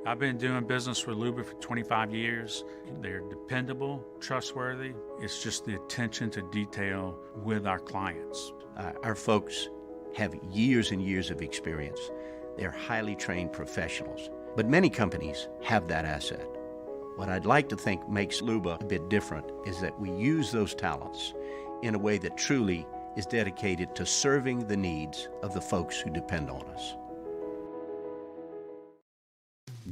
I've been doing business with Luba for 25 years. They're dependable, trustworthy. It's just the attention to detail with our clients. Our folks have years and years of experience. They're highly trained professionals, but many companies have that asset. What I'd like to think makes Luba a bit different is that we use those talents in a way that truly is dedicated to serving the needs of the folks who depend on us.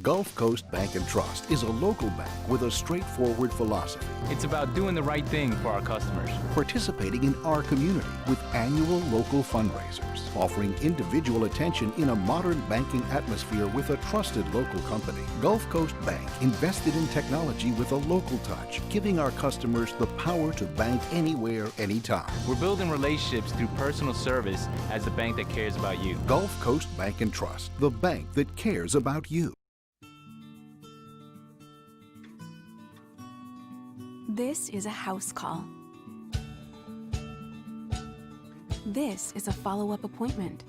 Gulf Coast Bank and Trust is a local bank with a straightforward philosophy. It's about doing the right thing for our customers. Participating in our community with annual local fundraisers. Offering individual attention in a modern banking atmosphere with a trusted local company. Gulf Coast Bank invested in technology with a local touch, giving our customers the power to bank anywhere, anytime. We're building relationships through personal service as the bank that cares about you. Gulf Coast Bank and Trust, the bank that cares about you. This is a house call. This is a follow-up appointment.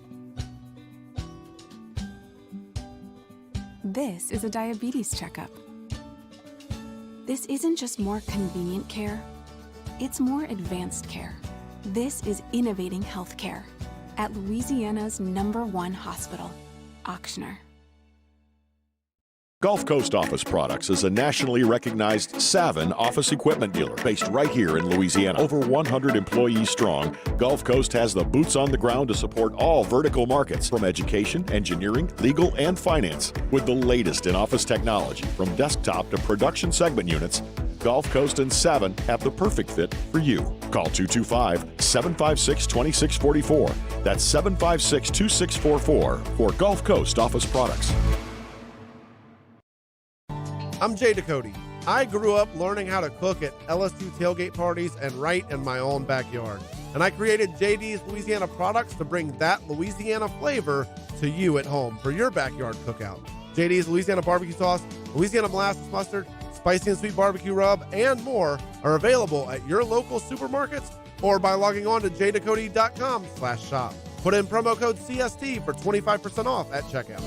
This is a diabetes checkup. This isn't just more convenient care, it's more advanced care. This is innovating healthcare at Louisiana's #1 hospital, Auctioner. Gulf Coast Office Products is a nationally recognized Savin office equipment dealer based right here in Louisiana. Over 100 employees strong, Gulf Coast has the boots on the ground to support all vertical markets, from education, engineering, legal, and finance. With the latest in office technology, from desktop to production segment units, Gulf Coast and Savin have the perfect fit for you. Call 225-756-2644. That's 756-2644 for Gulf Coast Office Products. I'm Jay Ducote. I grew up learning how to cook at LSU tailgate parties and right in my own backyard. And I created JD's Louisiana Products to bring that Louisiana flavor to you at home for your backyard cookout. JD's Louisiana Barbecue Sauce, Louisiana Molasses Mustard, Spicy and Sweet Barbecue Rub, and more are available at your local supermarkets or by logging on to jducote.com/shop. Put in promo code CST for 25% off at checkout.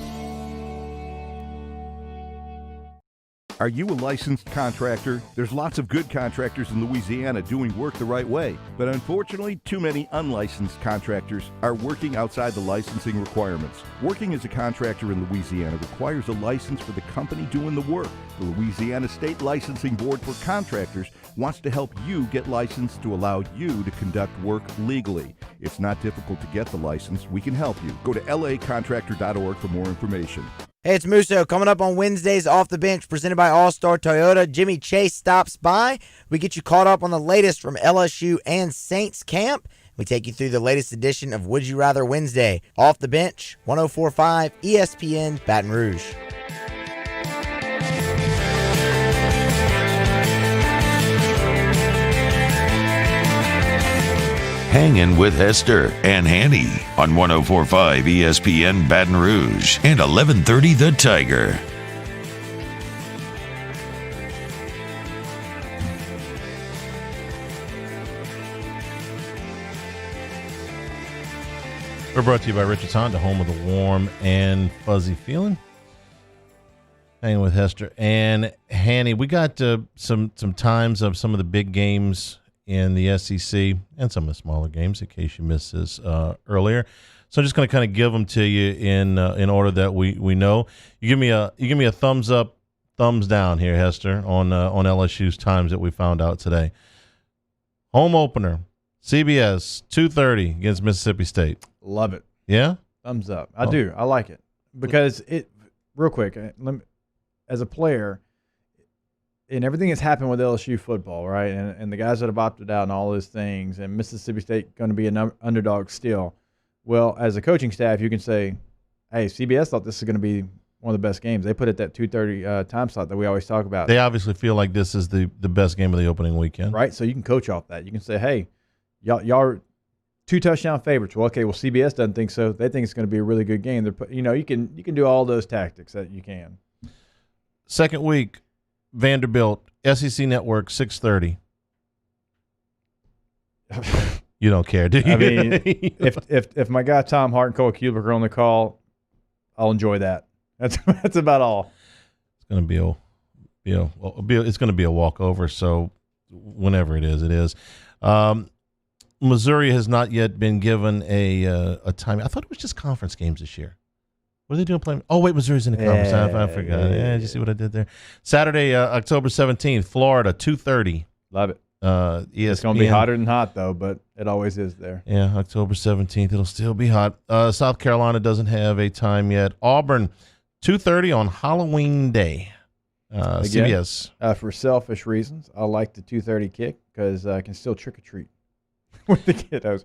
Are you a licensed contractor? There's lots of good contractors in Louisiana doing work the right way, but unfortunately, too many unlicensed contractors are working outside the licensing requirements. Working as a contractor in Louisiana requires a license for the company doing the work. The Louisiana State Licensing Board for Contractors wants to help you get licensed to allow you to conduct work legally. It's not difficult to get the license. We can help you. Go to lacontractor.org for more information. Hey, it's Musso. Coming up on Wednesdays, Off the Bench, presented by All-Star Toyota. Jimmy Chase stops by. We get you caught up on the latest from LSU and Saints camp. We take you through the latest edition of Would You Rather Wednesday. Off the Bench, 104.5 ESPN Baton Rouge. Hangin with Hester and Hanny on 104.5 ESPN Baton Rouge and 1130 The Tiger. We're brought to you by Richards Honda, home of the warm and fuzzy feeling. Hanging with Hester and Hanny. We got some times of some of the big games in the SEC and some of the smaller games in case you missed this earlier. So I'm just going to kind of give them to you in order that we know. You give me a thumbs up, thumbs down here, Hester, on LSU's times that we found out today. Home opener, CBS 2:30 against Mississippi State. Love it. Yeah? Thumbs up. I do. I like it because real quick, as a player, and everything that's happened with LSU football, right? And the guys that have opted out and all those things, and Mississippi State going to be an underdog still. Well, as a coaching staff, you can say, hey, CBS thought this is going to be one of the best games. They put it that 2:30 time slot that we always talk about. They obviously feel like this is the best game of the opening weekend. Right? So you can coach off that. You can say, hey, y'all are 2 touchdown favorites. Well, okay, CBS doesn't think so. They think it's going to be a really good game. You can do all those tactics that you can. Second week, Vanderbilt, SEC Network, 6:30. You don't care, do you? I mean, if my guy Tom Hart and Cole Kubick are on the call, I'll enjoy that. That's about all. going to be it's going to be a walkover. So whenever it is. Missouri has not yet been given a time. I thought it was just conference games this year. What are they doing playing? Oh, wait, Missouri's in the conference. I forgot. Yeah, did you see what I did there? Saturday, October 17th, Florida, 2:30. Love it. ESPN. It's going to be hotter than hot, though, but it always is there. Yeah, October 17th. It'll still be hot. South Carolina doesn't have a time yet. Auburn, 2:30 on Halloween Day. Again, CBS. For selfish reasons, I like the 2:30 kick because I can still trick-or-treat with the kiddos.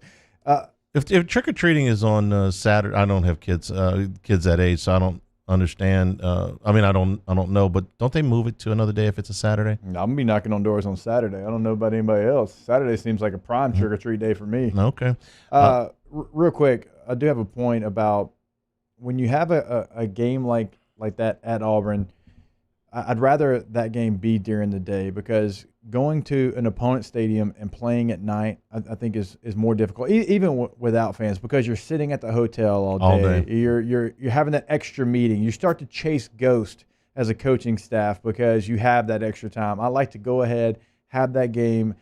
If trick-or-treating is on Saturday, I don't have kids that age, so I don't understand. I don't know, but don't they move it to another day if it's a Saturday? I'm going to be knocking on doors on Saturday. I don't know about anybody else. Saturday seems like a prime trick-or-treat day for me. Okay. Real quick, I do have a point about when you have a game like that at Auburn, I'd rather that game be during the day because going to an opponent's stadium and playing at night, I think is more difficult, even without fans, because you're sitting at the hotel all day. You're having that extra meeting. You start to chase ghosts as a coaching staff because you have that extra time. I like to go ahead, have that game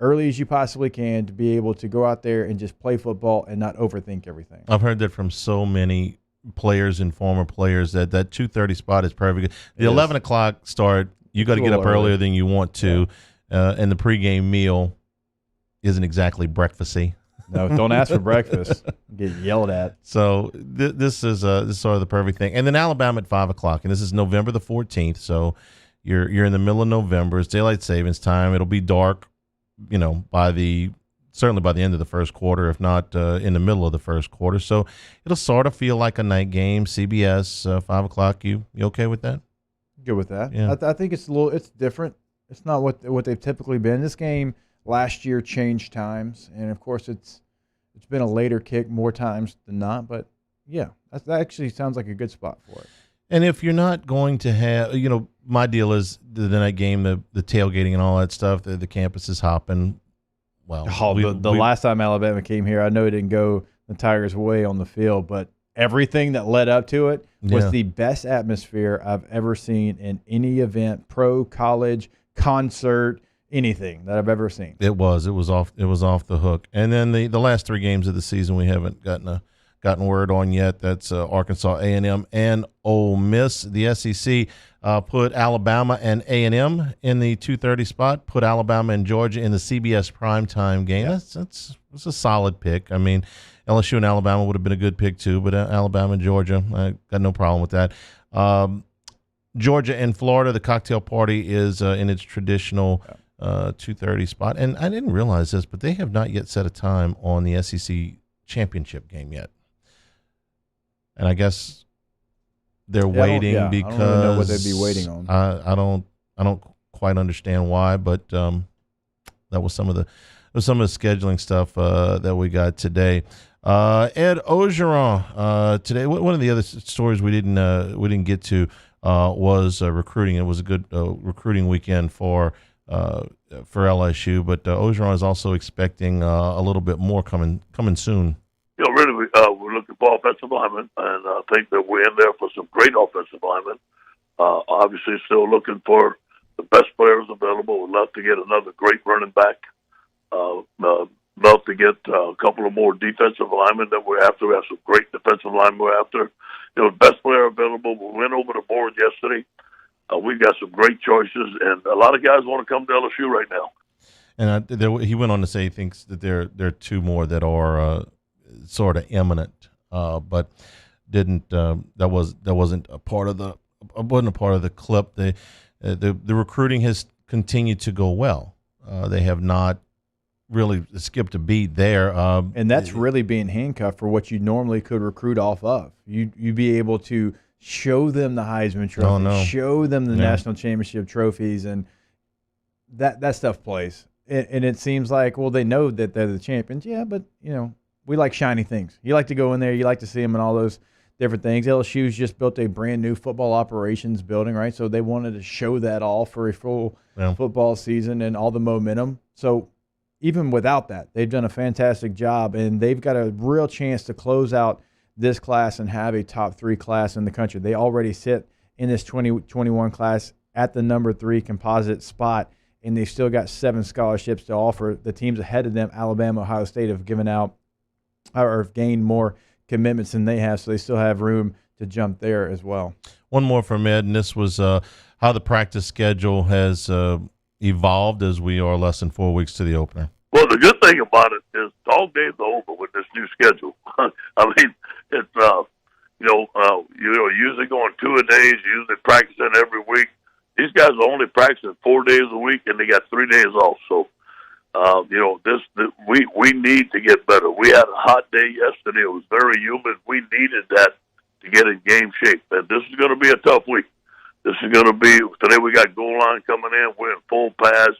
early as you possibly can to be able to go out there and just play football and not overthink everything. I've heard that from so many players and former players that 2:30 spot is perfect. The 11 o'clock start, you got to get up earlier than you want to, and the pregame meal isn't exactly breakfasty. No, don't ask for breakfast. Get yelled at. So this is sort of the perfect thing. And then Alabama at 5 o'clock, and this is November the 14th. So you're in the middle of November. It's daylight savings time. It'll be dark, certainly by the end of the first quarter, if not in the middle of the first quarter. So it'll sort of feel like a night game. CBS, 5 o'clock. You okay with that? Good with that. Yeah. I think it's different. It's not what they've typically been. This game last year changed times, and of course it's been a later kick more times than not. But yeah, that actually sounds like a good spot for it. And if you're not going to have, my deal is the night game, the tailgating and all that stuff. The campus is hopping. Well, the last time Alabama came here, I know it didn't go the Tigers' way on the field, but everything that led up to it was the best atmosphere I've ever seen in any event, pro, college, concert, anything that I've ever seen. It was off the hook. And then the last three games of the season we haven't gotten word on yet. That's Arkansas, A&M, and Ole Miss. The SEC put Alabama and A&M in the 2:30 spot. Put Alabama and Georgia in the CBS primetime game. Yeah. That's a solid pick. I mean, LSU and Alabama would have been a good pick too, but Alabama and Georgia, I got no problem with that. Georgia and Florida, the cocktail party is in its traditional 2:30 spot. And I didn't realize this, but they have not yet set a time on the SEC championship game yet. And I guess they're waiting because I don't really know what they'd be waiting on. I don't quite understand why, but that was some of the scheduling stuff that we got today. Ed Ogeron today. One of the other stories we didn't get to was recruiting. It was a good recruiting weekend for LSU, but Ogeron is also expecting a little bit more coming soon. Really, we're looking for offensive linemen, and I think that we're in there for some great offensive linemen. Obviously, still looking for the best players available. We'd love to get another great running back. Love to get a couple of more defensive linemen that we're after. We have some great defensive linemen we're after. The best player available. We went over the board yesterday. We've got some great choices, and a lot of guys want to come to LSU right now. And he went on to say he thinks that there are two more that are sort of imminent, but didn't. That wasn't a part of the clip. The recruiting has continued to go well. They have not really skipped a beat there. And that's really being handcuffed for what you normally could recruit off of. You'd be able to show them the Heisman Trophy, show them the national championship trophies, and that stuff plays. And it seems like, well, they know that they're the champions. Yeah, but, we like shiny things. You like to go in there. You like to see them and all those different things. LSU's just built a brand new football operations building, right? So they wanted to show that all for a full football season and all the momentum. So even without that, they've done a fantastic job, and they've got a real chance to close out this class and have a top 3 class in the country. They already sit in this 2021 class at the number 3 composite spot, and they've still got 7 scholarships to offer. The teams ahead of them, Alabama, Ohio State, have given out or have gained more commitments than they have, so they still have room to jump there as well. One more from Ed, and this was how the practice schedule has evolved as we are less than 4 weeks to the opener. Well, the good thing about it is dog days are over with this new schedule. I mean, it's usually going 2-a-days, usually practicing every week. These guys are only practicing 4 days a week, and they got 3 days off. So, we need to get better. We had a hot day yesterday. It was very humid. We needed that to get in game shape. And this is going to be a tough week. This is going to be today. We got goal line coming in. We're in full pass.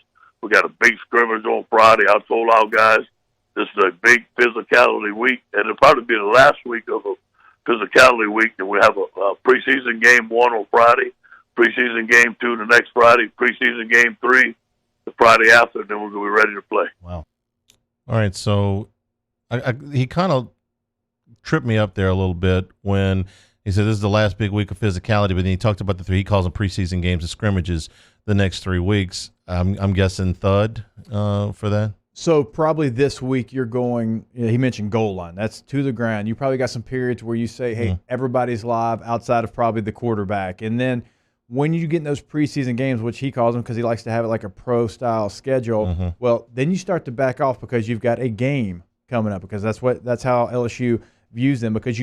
We got a big scrimmage on Friday. I told our guys this is a big physicality week, and it'll probably be the last week of a physicality week. And we have a preseason game 1 on Friday, preseason game 2 the next Friday, preseason game 3 the Friday after, and then we're going to be ready to play. Wow. All right, so he kind of tripped me up there a little bit when he said this is the last big week of physicality, but then he talked about the 3. He calls them preseason games and scrimmages the next 3 weeks. I'm guessing thud for that. So probably this week you're going, he mentioned goal line. That's to the ground. You probably got some periods where you say, hey, everybody's live outside of probably the quarterback. And then when you get in those preseason games, which he calls them because he likes to have it like a pro-style schedule, well, then you start to back off because you've got a game coming up, because that's how LSU views them, because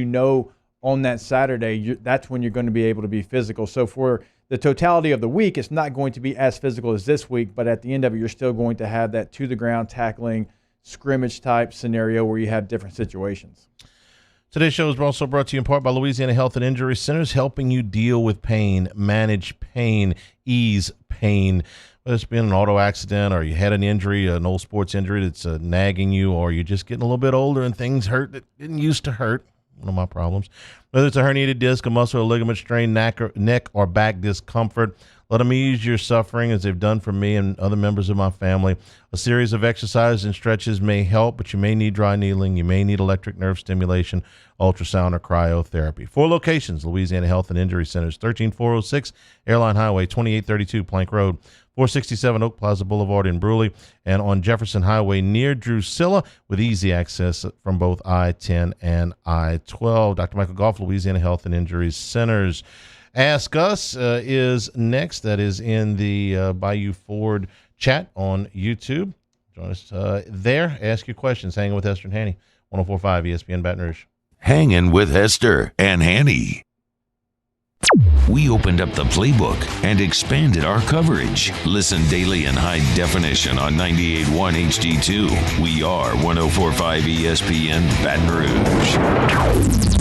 on that Saturday, that's when you're going to be able to be physical. So for the totality of the week, it's not going to be as physical as this week, but at the end of it, you're still going to have that to-the-ground tackling, scrimmage-type scenario where you have different situations. Today's show is also brought to you in part by Louisiana Health and Injury Centers, helping you deal with pain, manage pain, ease pain. Whether it's been an auto accident or you had an injury, an old sports injury that's nagging you, or you're just getting a little bit older and things hurt that didn't used to hurt. One of my problems. Whether it's a herniated disc, a muscle or ligament strain, neck or back discomfort, let them ease your suffering as they've done for me and other members of my family. A series of exercises and stretches may help, but you may need dry needling. You may need electric nerve stimulation, ultrasound, or cryotherapy. 4 locations, Louisiana Health and Injury Centers, 13406 Airline Highway, 2832 Plank Road, 467 Oak Plaza Boulevard in Brewley, and on Jefferson Highway near Drusilla, with easy access from both I-10 and I-12. Dr. Michael Goff, Louisiana Health and Injury Centers. Ask Us is next. That is in the Bayou Ford chat on YouTube. Join us there. Ask your questions. Hanging with Hester and Hanny, 104.5 ESPN Baton Rouge. Hanging with Hester and Hanny. We opened up the playbook and expanded our coverage. Listen daily in high definition on 98.1 HD2. We are 104.5 ESPN Baton Rouge.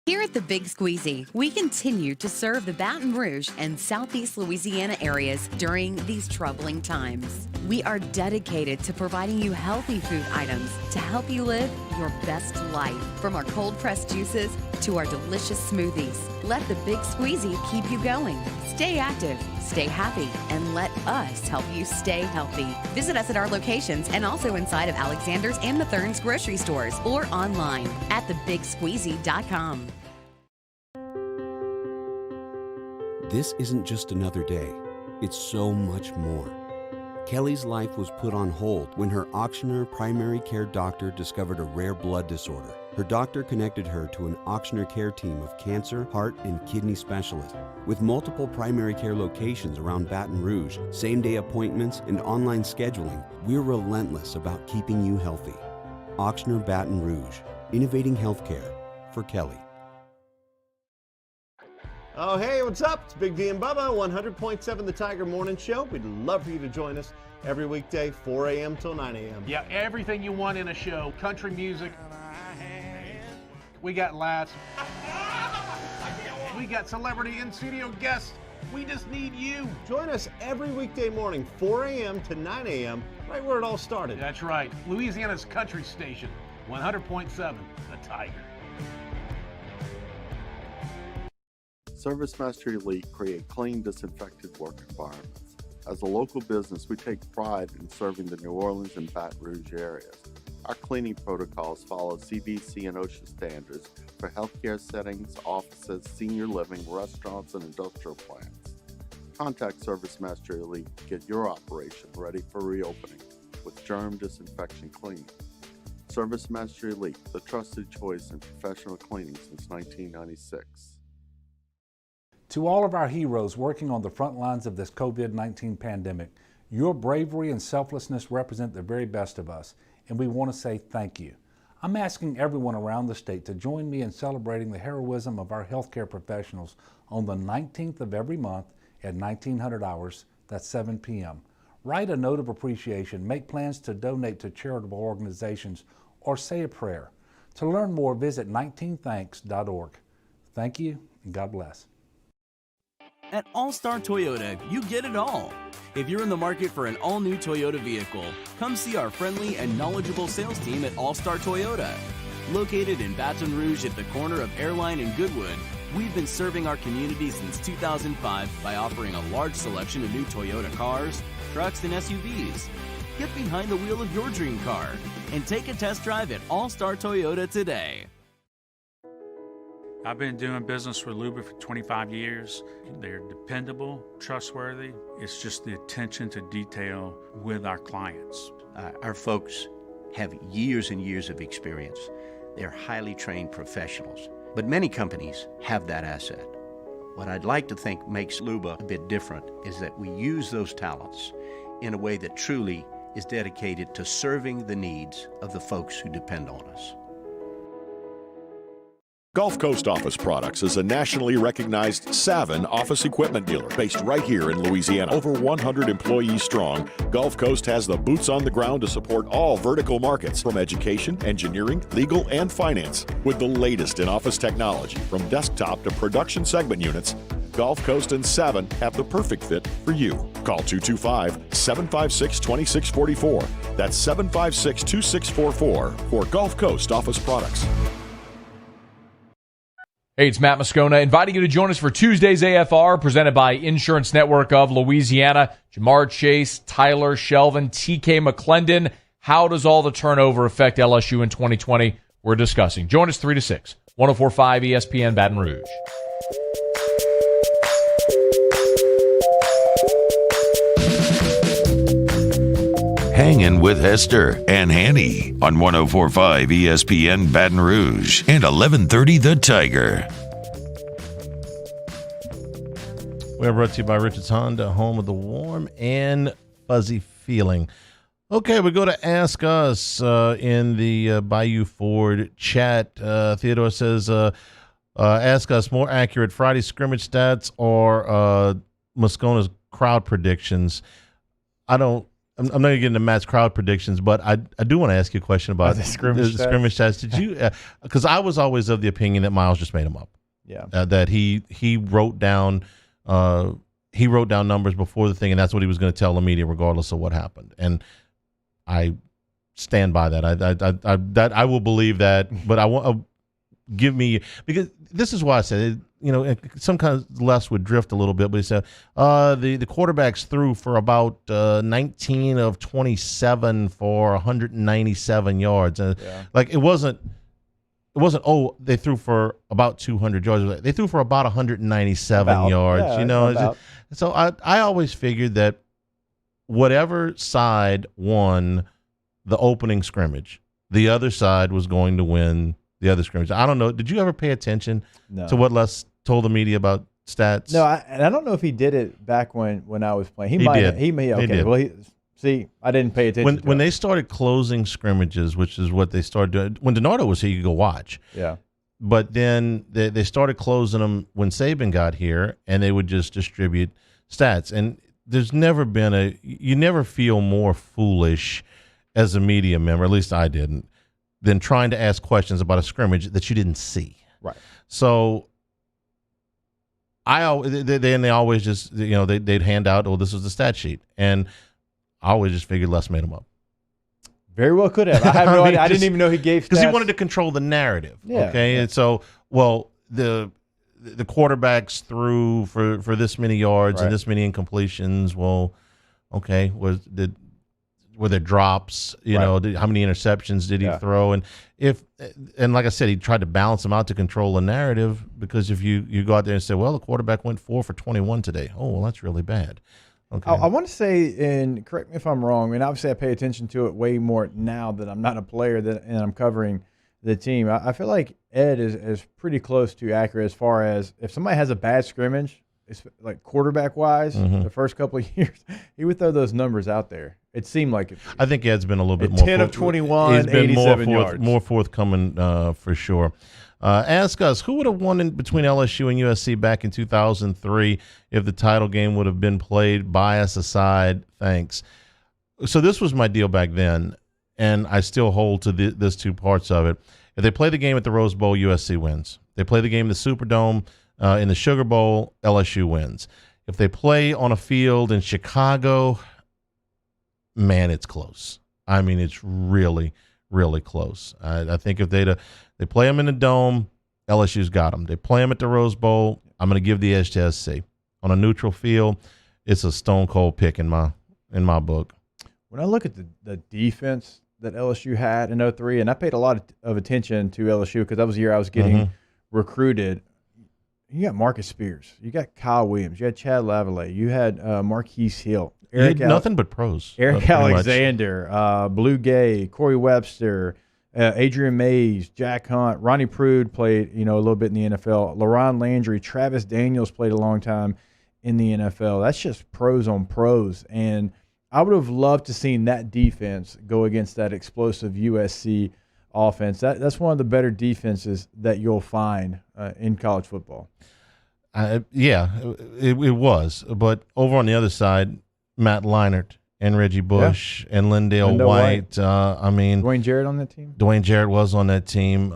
Here at the Big Squeezy, we continue to serve the Baton Rouge and Southeast Louisiana areas during these troubling times. We are dedicated to providing you healthy food items to help you live your best life. From our cold-pressed juices to our delicious smoothies, let the Big Squeezy keep you going. Stay active, stay happy, and let us help you stay healthy. Visit us at our locations and also inside of Alexander's and Mathern's grocery stores or online at thebigsqueezy.com. This isn't just another day. It's so much more. Kelly's life was put on hold when her auctioneer primary care doctor discovered a rare blood disorder. Her doctor connected her to an auctioneer care team of cancer, heart, and kidney specialists. With multiple primary care locations around Baton Rouge, same-day appointments, and online scheduling, we're relentless about keeping you healthy. Auctioneer Baton Rouge, innovating healthcare for Kelly. Oh, hey, what's up? It's Big D and Bubba, 100.7 The Tiger Morning Show. We'd love for you to join us every weekday, 4 a.m. till 9 a.m. Yeah, everything you want in a show. Country music. We got laughs. We got celebrity in-studio guests. We just need you. Join us every weekday morning, 4 a.m. to 9 a.m., right where it all started. That's right. Louisiana's country station, 100.7 The Tiger. ServiceMaster Elite create clean, disinfected work environments. As a local business, we take pride in serving the New Orleans and Baton Rouge areas. Our cleaning protocols follow CDC and OSHA standards for healthcare settings, offices, senior living, restaurants, and industrial plants. Contact Service Master Elite to get your operation ready for reopening with germ disinfection cleaning. Service Master Elite, the trusted choice in professional cleaning since 1996. To all of our heroes working on the front lines of this COVID-19 pandemic, your bravery and selflessness represent the very best of us, and we want to say thank you. I'm asking everyone around the state to join me in celebrating the heroism of our healthcare professionals on the 19th of every month at 1900 hours, that's 7 p.m. Write a note of appreciation, make plans to donate to charitable organizations, or say a prayer. To learn more, visit 19thanks.org. Thank you, and God bless. At All-Star Toyota, you get it all. If you're in the market for an all-new Toyota vehicle, come see our friendly and knowledgeable sales team at All-Star Toyota. Located in Baton Rouge at the corner of Airline and Goodwood, we've been serving our community since 2005 by offering a large selection of new Toyota cars, trucks, and SUVs. Get behind the wheel of your dream car and take a test drive at All-Star Toyota today. I've been doing business with Luba for 25 years. They're dependable, trustworthy. It's just the attention to detail with our clients. Our folks have years and years of experience. They're highly trained professionals, but many companies have that asset. What I'd like to think makes Luba a bit different is that we use those talents in a way that truly is dedicated to serving the needs of the folks who depend on us. Gulf Coast Office Products is a nationally recognized Savin office equipment dealer based right here in Louisiana. Over 100 employees strong, Gulf Coast has the boots on the ground to support all vertical markets from education, engineering, legal, and finance. With the latest in office technology, from desktop to production segment units, Gulf Coast and Savin have the perfect fit for you. Call 225-756-2644. That's 756-2644 for Gulf Coast Office Products. Hey, it's Matt Moscona inviting you to join us for Tuesday's AFR presented by Insurance Network of Louisiana. Jamar Chase, Tyler Shelvin, TK McClendon. How does all the turnover affect LSU in 2020? We're discussing. Join us 3 to 6. 104.5 ESPN Baton Rouge. Hangin with Hester and Hanny on 104.5 ESPN Baton Rouge and 1130 The Tiger. We are brought to you by Richards Honda, home of the warm and fuzzy feeling. Okay, we go to Ask Us in the Bayou Ford chat. Theodore says, ask us more accurate Friday scrimmage stats or Moscona's crowd predictions. I'm not going to get into Matt's crowd predictions, but I do want to ask you a question about the scrimmage stats. Did you? Because I was always of the opinion that Miles just made them up. Yeah. That he wrote down numbers before the thing, and that's what he was going to tell the media, regardless of what happened. And I stand by that. I will believe that, but I want give me, because this is why I said it. You know, sometimes Les would drift a little bit, but he said the quarterbacks threw for about 19 of 27 for 197 yards. Like it wasn't. Oh, they threw for about 200 yards. They threw for about 197 yards. Yeah, you know, so I always figured that whatever side won the opening scrimmage, the other side was going to win the other scrimmage. I don't know. Did you ever pay attention to what Les told the media about stats? No, and I don't know if he did it back when I was playing. He did. He may. Okay. He did. Well, I didn't pay attention. When they started closing scrimmages, which is what they started doing. When DiNardo was here, you could go watch. Yeah. But then they started closing them when Saban got here, and they would just distribute stats. And there's never been you never feel more foolish as a media member, at least I didn't, than trying to ask questions about a scrimmage that you didn't see. Right. So they always just, you know, they'd hand out, oh, this was the stat sheet. And I always just figured Les made them up. Very well could have. I have no idea. I didn't even know he gave stats. Because he wanted to control the narrative. Yeah. Okay. Yeah. And so, well, the quarterbacks threw for this many yards and this many incompletions. Well, okay. were there drops? How many interceptions did he throw? And like I said, he tried to balance them out to control the narrative, because if you go out there and say, well, the quarterback went 4 for 21 today. Oh, well, that's really bad. Okay. I want to say, and correct me if I'm wrong, and obviously I pay attention to it way more now that I'm not a player and I'm covering the team. I feel like Ed is pretty close to accurate as far as if somebody has a bad scrimmage, it's like quarterback-wise, the first couple of years, he would throw those numbers out there. It seemed like it. I think Ed's been a little bit more. 10 of 21, he's been 87 yards. More forthcoming for sure. Ask us, who would have won in between LSU and USC back in 2003 if the title game would have been played? Bias aside, thanks. So this was my deal back then, and I still hold to this two parts of it. If they play the game at the Rose Bowl, USC wins. They play the game in the Superdome, in the Sugar Bowl, LSU wins. If they play on a field in Chicago, man, it's close. I mean, it's really, really close. I think if they play them in the Dome, LSU's got them. They play them at the Rose Bowl, I'm going to give the edge to SC. On a neutral field, it's a stone cold pick in my book. When I look at the defense that LSU had in 03, and I paid a lot of attention to LSU because that was the year I was getting recruited. You got Marcus Spears. You got Kyle Williams. You had Chad Lavallee. You had Marquise Hill. Nothing but pros. Eric Alexander, Blue Gay, Corey Webster, Adrian Mays, Jack Hunt, Ronnie Prude played, a little bit in the NFL. LaRon Landry, Travis Daniels played a long time in the NFL. That's just pros on pros. And I would have loved to seen that defense go against that explosive USC offense. That's one of the better defenses that you'll find in college football. Yeah, it was. But over on the other side, Matt Leinart and Reggie Bush and Lindale White. Dwayne Jarrett on that team? Dwayne Jarrett was on that team.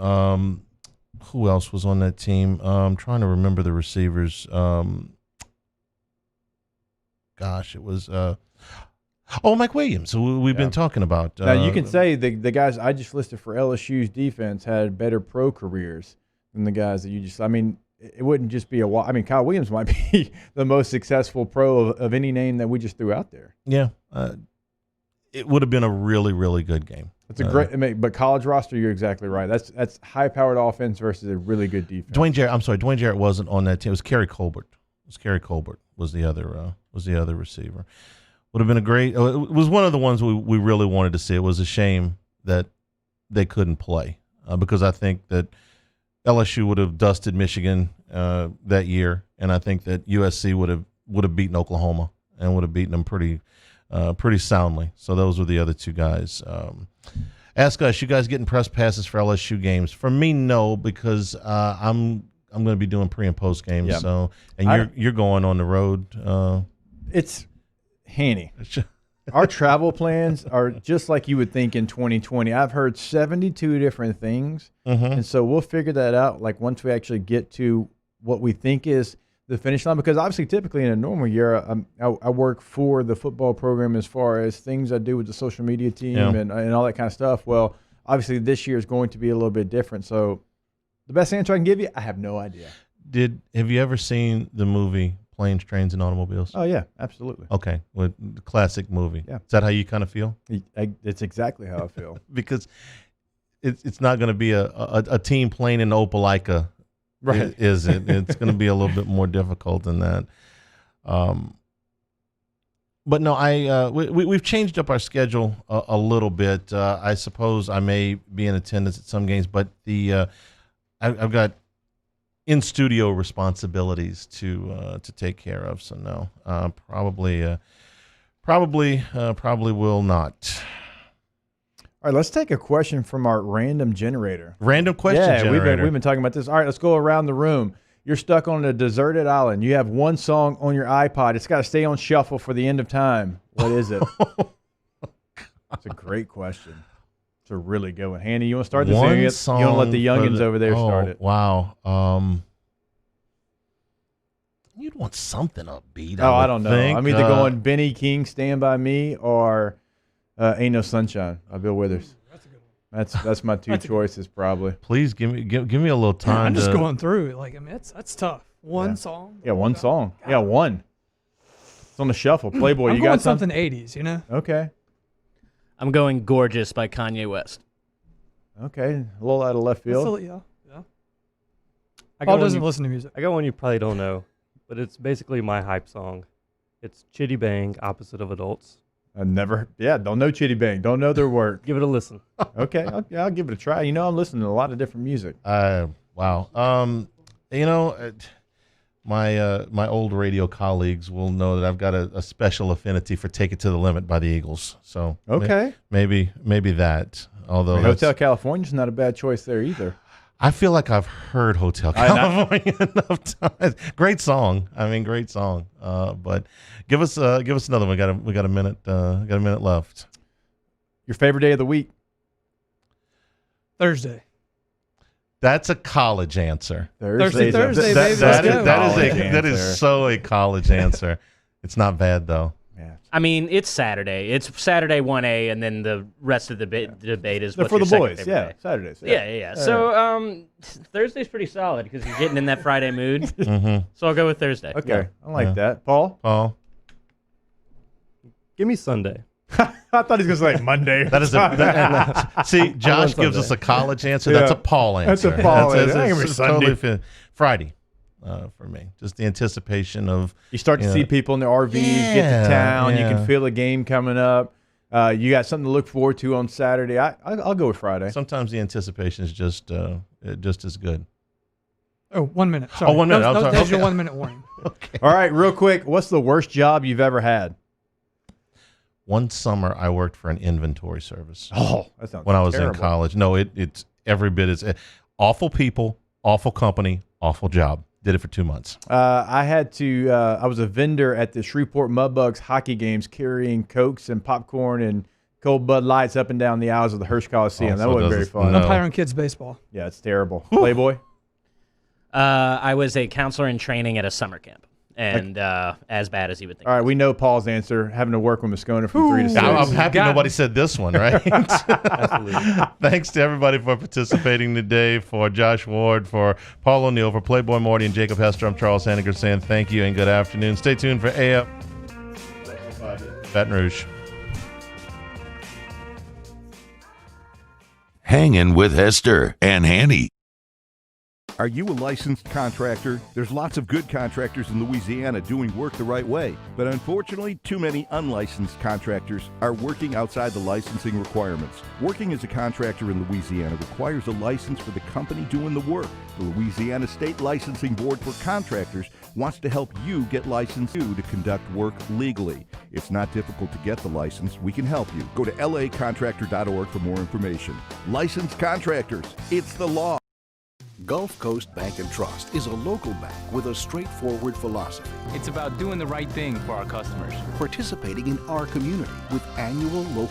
Who else was on that team? I'm trying to remember the receivers. It was Mike Williams, who we've been talking about. Now, you can say the guys I just listed for LSU's defense had better pro careers than the guys that you just – it wouldn't just be Kyle Williams might be the most successful pro of any name that we just threw out there. Yeah. It would have been a really, really good game. It's a great but college roster, you're exactly right. That's high-powered offense versus a really good defense. Dwayne Jarrett wasn't on that team. It was Kerry Colbert. Was the other receiver. Would have been a great – it was one of the ones we really wanted to see. It was a shame that they couldn't play because I think that – LSU would have dusted Michigan that year, and I think that USC would have beaten Oklahoma and would have beaten them pretty soundly. So those were the other two guys. Ask us, you guys getting press passes for LSU games? For me, no, because I'm going to be doing pre and post games. Yeah. So, and you're going on the road. It's Hanny. Our travel plans are just like you would think in 2020. I've heard 72 different things, and so we'll figure that out like once we actually get to what we think is the finish line. Because obviously, typically in a normal year, I work for the football program as far as things I do with the social media team and all that kind of stuff. Well, obviously this year is going to be a little bit different. So the best answer I can give you, I have no idea. Have you ever seen the movie Planes, Trains, and Automobiles? Oh, yeah, absolutely. Okay, well, the classic movie. Yeah. Is that how you kind of feel? It's exactly how I feel. Because it's not going to be a team playing in Opelika, right? Is it? It's going to be a little bit more difficult than that. But no, we've changed up our schedule a little bit. I suppose I may be in attendance at some games, but I've got in-studio responsibilities to take care of. So no, probably will not. All right, let's take a question from our random generator. Random question generator. We've been talking about this. All right, let's go around the room. You're stuck on a deserted island. You have one song on your iPod. It's got to stay on shuffle for the end of time. What is it? That's a great question. It's a really good one. Hanny, you want to start this? One you song want to let the youngins over there start it? Wow. You'd want something upbeat. I don't know. I'm either going Benny King, Stand By Me, or Ain't No Sunshine by Bill Withers. That's a good one. That's my two choices probably. Please give me a little time. Yeah, I'm just going through it. Like, that's tough. One song. Yeah, one song. God. Yeah, one. It's on the shuffle. Playboy, I'm you going got something 80s, you know? Okay. I'm going Gorgeous by Kanye West. Okay, a little out of left field. Yeah. Paul Paul doesn't listen to music. I got one you probably don't know, but it's basically my hype song. It's Chitty Bang, Opposite of Adults. I never, don't know Chitty Bang, don't know their work. Give it a listen. Okay, I'll give it a try. You know, I'm listening to a lot of different music. Wow. You know, my old radio colleagues will know that I've got a special affinity for "Take It to the Limit" by the Eagles. So okay, maybe that. Although Hotel California's not a bad choice there either. I feel like I've heard Hotel California enough times. Great song. I mean, great song. But give us another one. We got a minute. Got a minute left. Your favorite day of the week? Thursday. That's a college answer. Thursday, baby. That is so a college answer. It's not bad though. I mean, it's Saturday. It's Saturday 1A, and then the rest of the debate is They're what's for your the second boys. favorite Yeah, day. Saturdays. Yeah. So Thursday's pretty solid because you're getting in that Friday mood. Mm-hmm. So I'll go with Thursday. Okay, I like that. Paul? Give me Sunday. I thought he was going to say Monday. That is see, Josh gives us a college answer. Yeah. That's a Paul answer. That's a Paul answer. It's totally Friday. For me, just the anticipation of you start to see people in their RVs get to town. You can feel a game coming up. You got something to look forward to on Saturday. I'll go with Friday. Sometimes the anticipation is just as good. Oh, 1 minute. Sorry. Oh, 1 minute. That's your 1 minute warning. Okay. All right, real quick. What's the worst job you've ever had? One summer, I worked for an inventory service. Oh, that sounds when I was terrible. in college. No, it's every bit as awful people, awful company, awful job. Did it for 2 months. I had to. I was a vendor at the Shreveport Mudbugs hockey games, carrying Cokes and popcorn and cold Bud Lights up and down the aisles of the Hirsch Coliseum. That wasn't very fun. Umpiring kids baseball. Yeah, it's terrible. Playboy. I was a counselor in training at a summer camp, and as bad as you would think. All right, we know Paul's answer. Having to work with Moscona from 3 to 6. I'm happy nobody said this one, right? Absolutely. Thanks to everybody for participating today. For Josh Ward, for Paul O'Neill, for Playboy Morty and Jacob Hester, I'm Charles Hanagriff saying thank you and good afternoon. Stay tuned for AF Baton Rouge. Hangin' with Hester and Hanny. Are you a licensed contractor? There's lots of good contractors in Louisiana doing work the right way, but unfortunately, too many unlicensed contractors are working outside the licensing requirements. Working as a contractor in Louisiana requires a license for the company doing the work. The Louisiana State Licensing Board for Contractors wants to help you get licensed to conduct work legally. It's not difficult to get the license. We can help you. Go to lacontractor.org for more information. Licensed contractors, it's the law. Gulf Coast Bank and Trust is a local bank with a straightforward philosophy. It's about doing the right thing for our customers. Participating in our community with annual local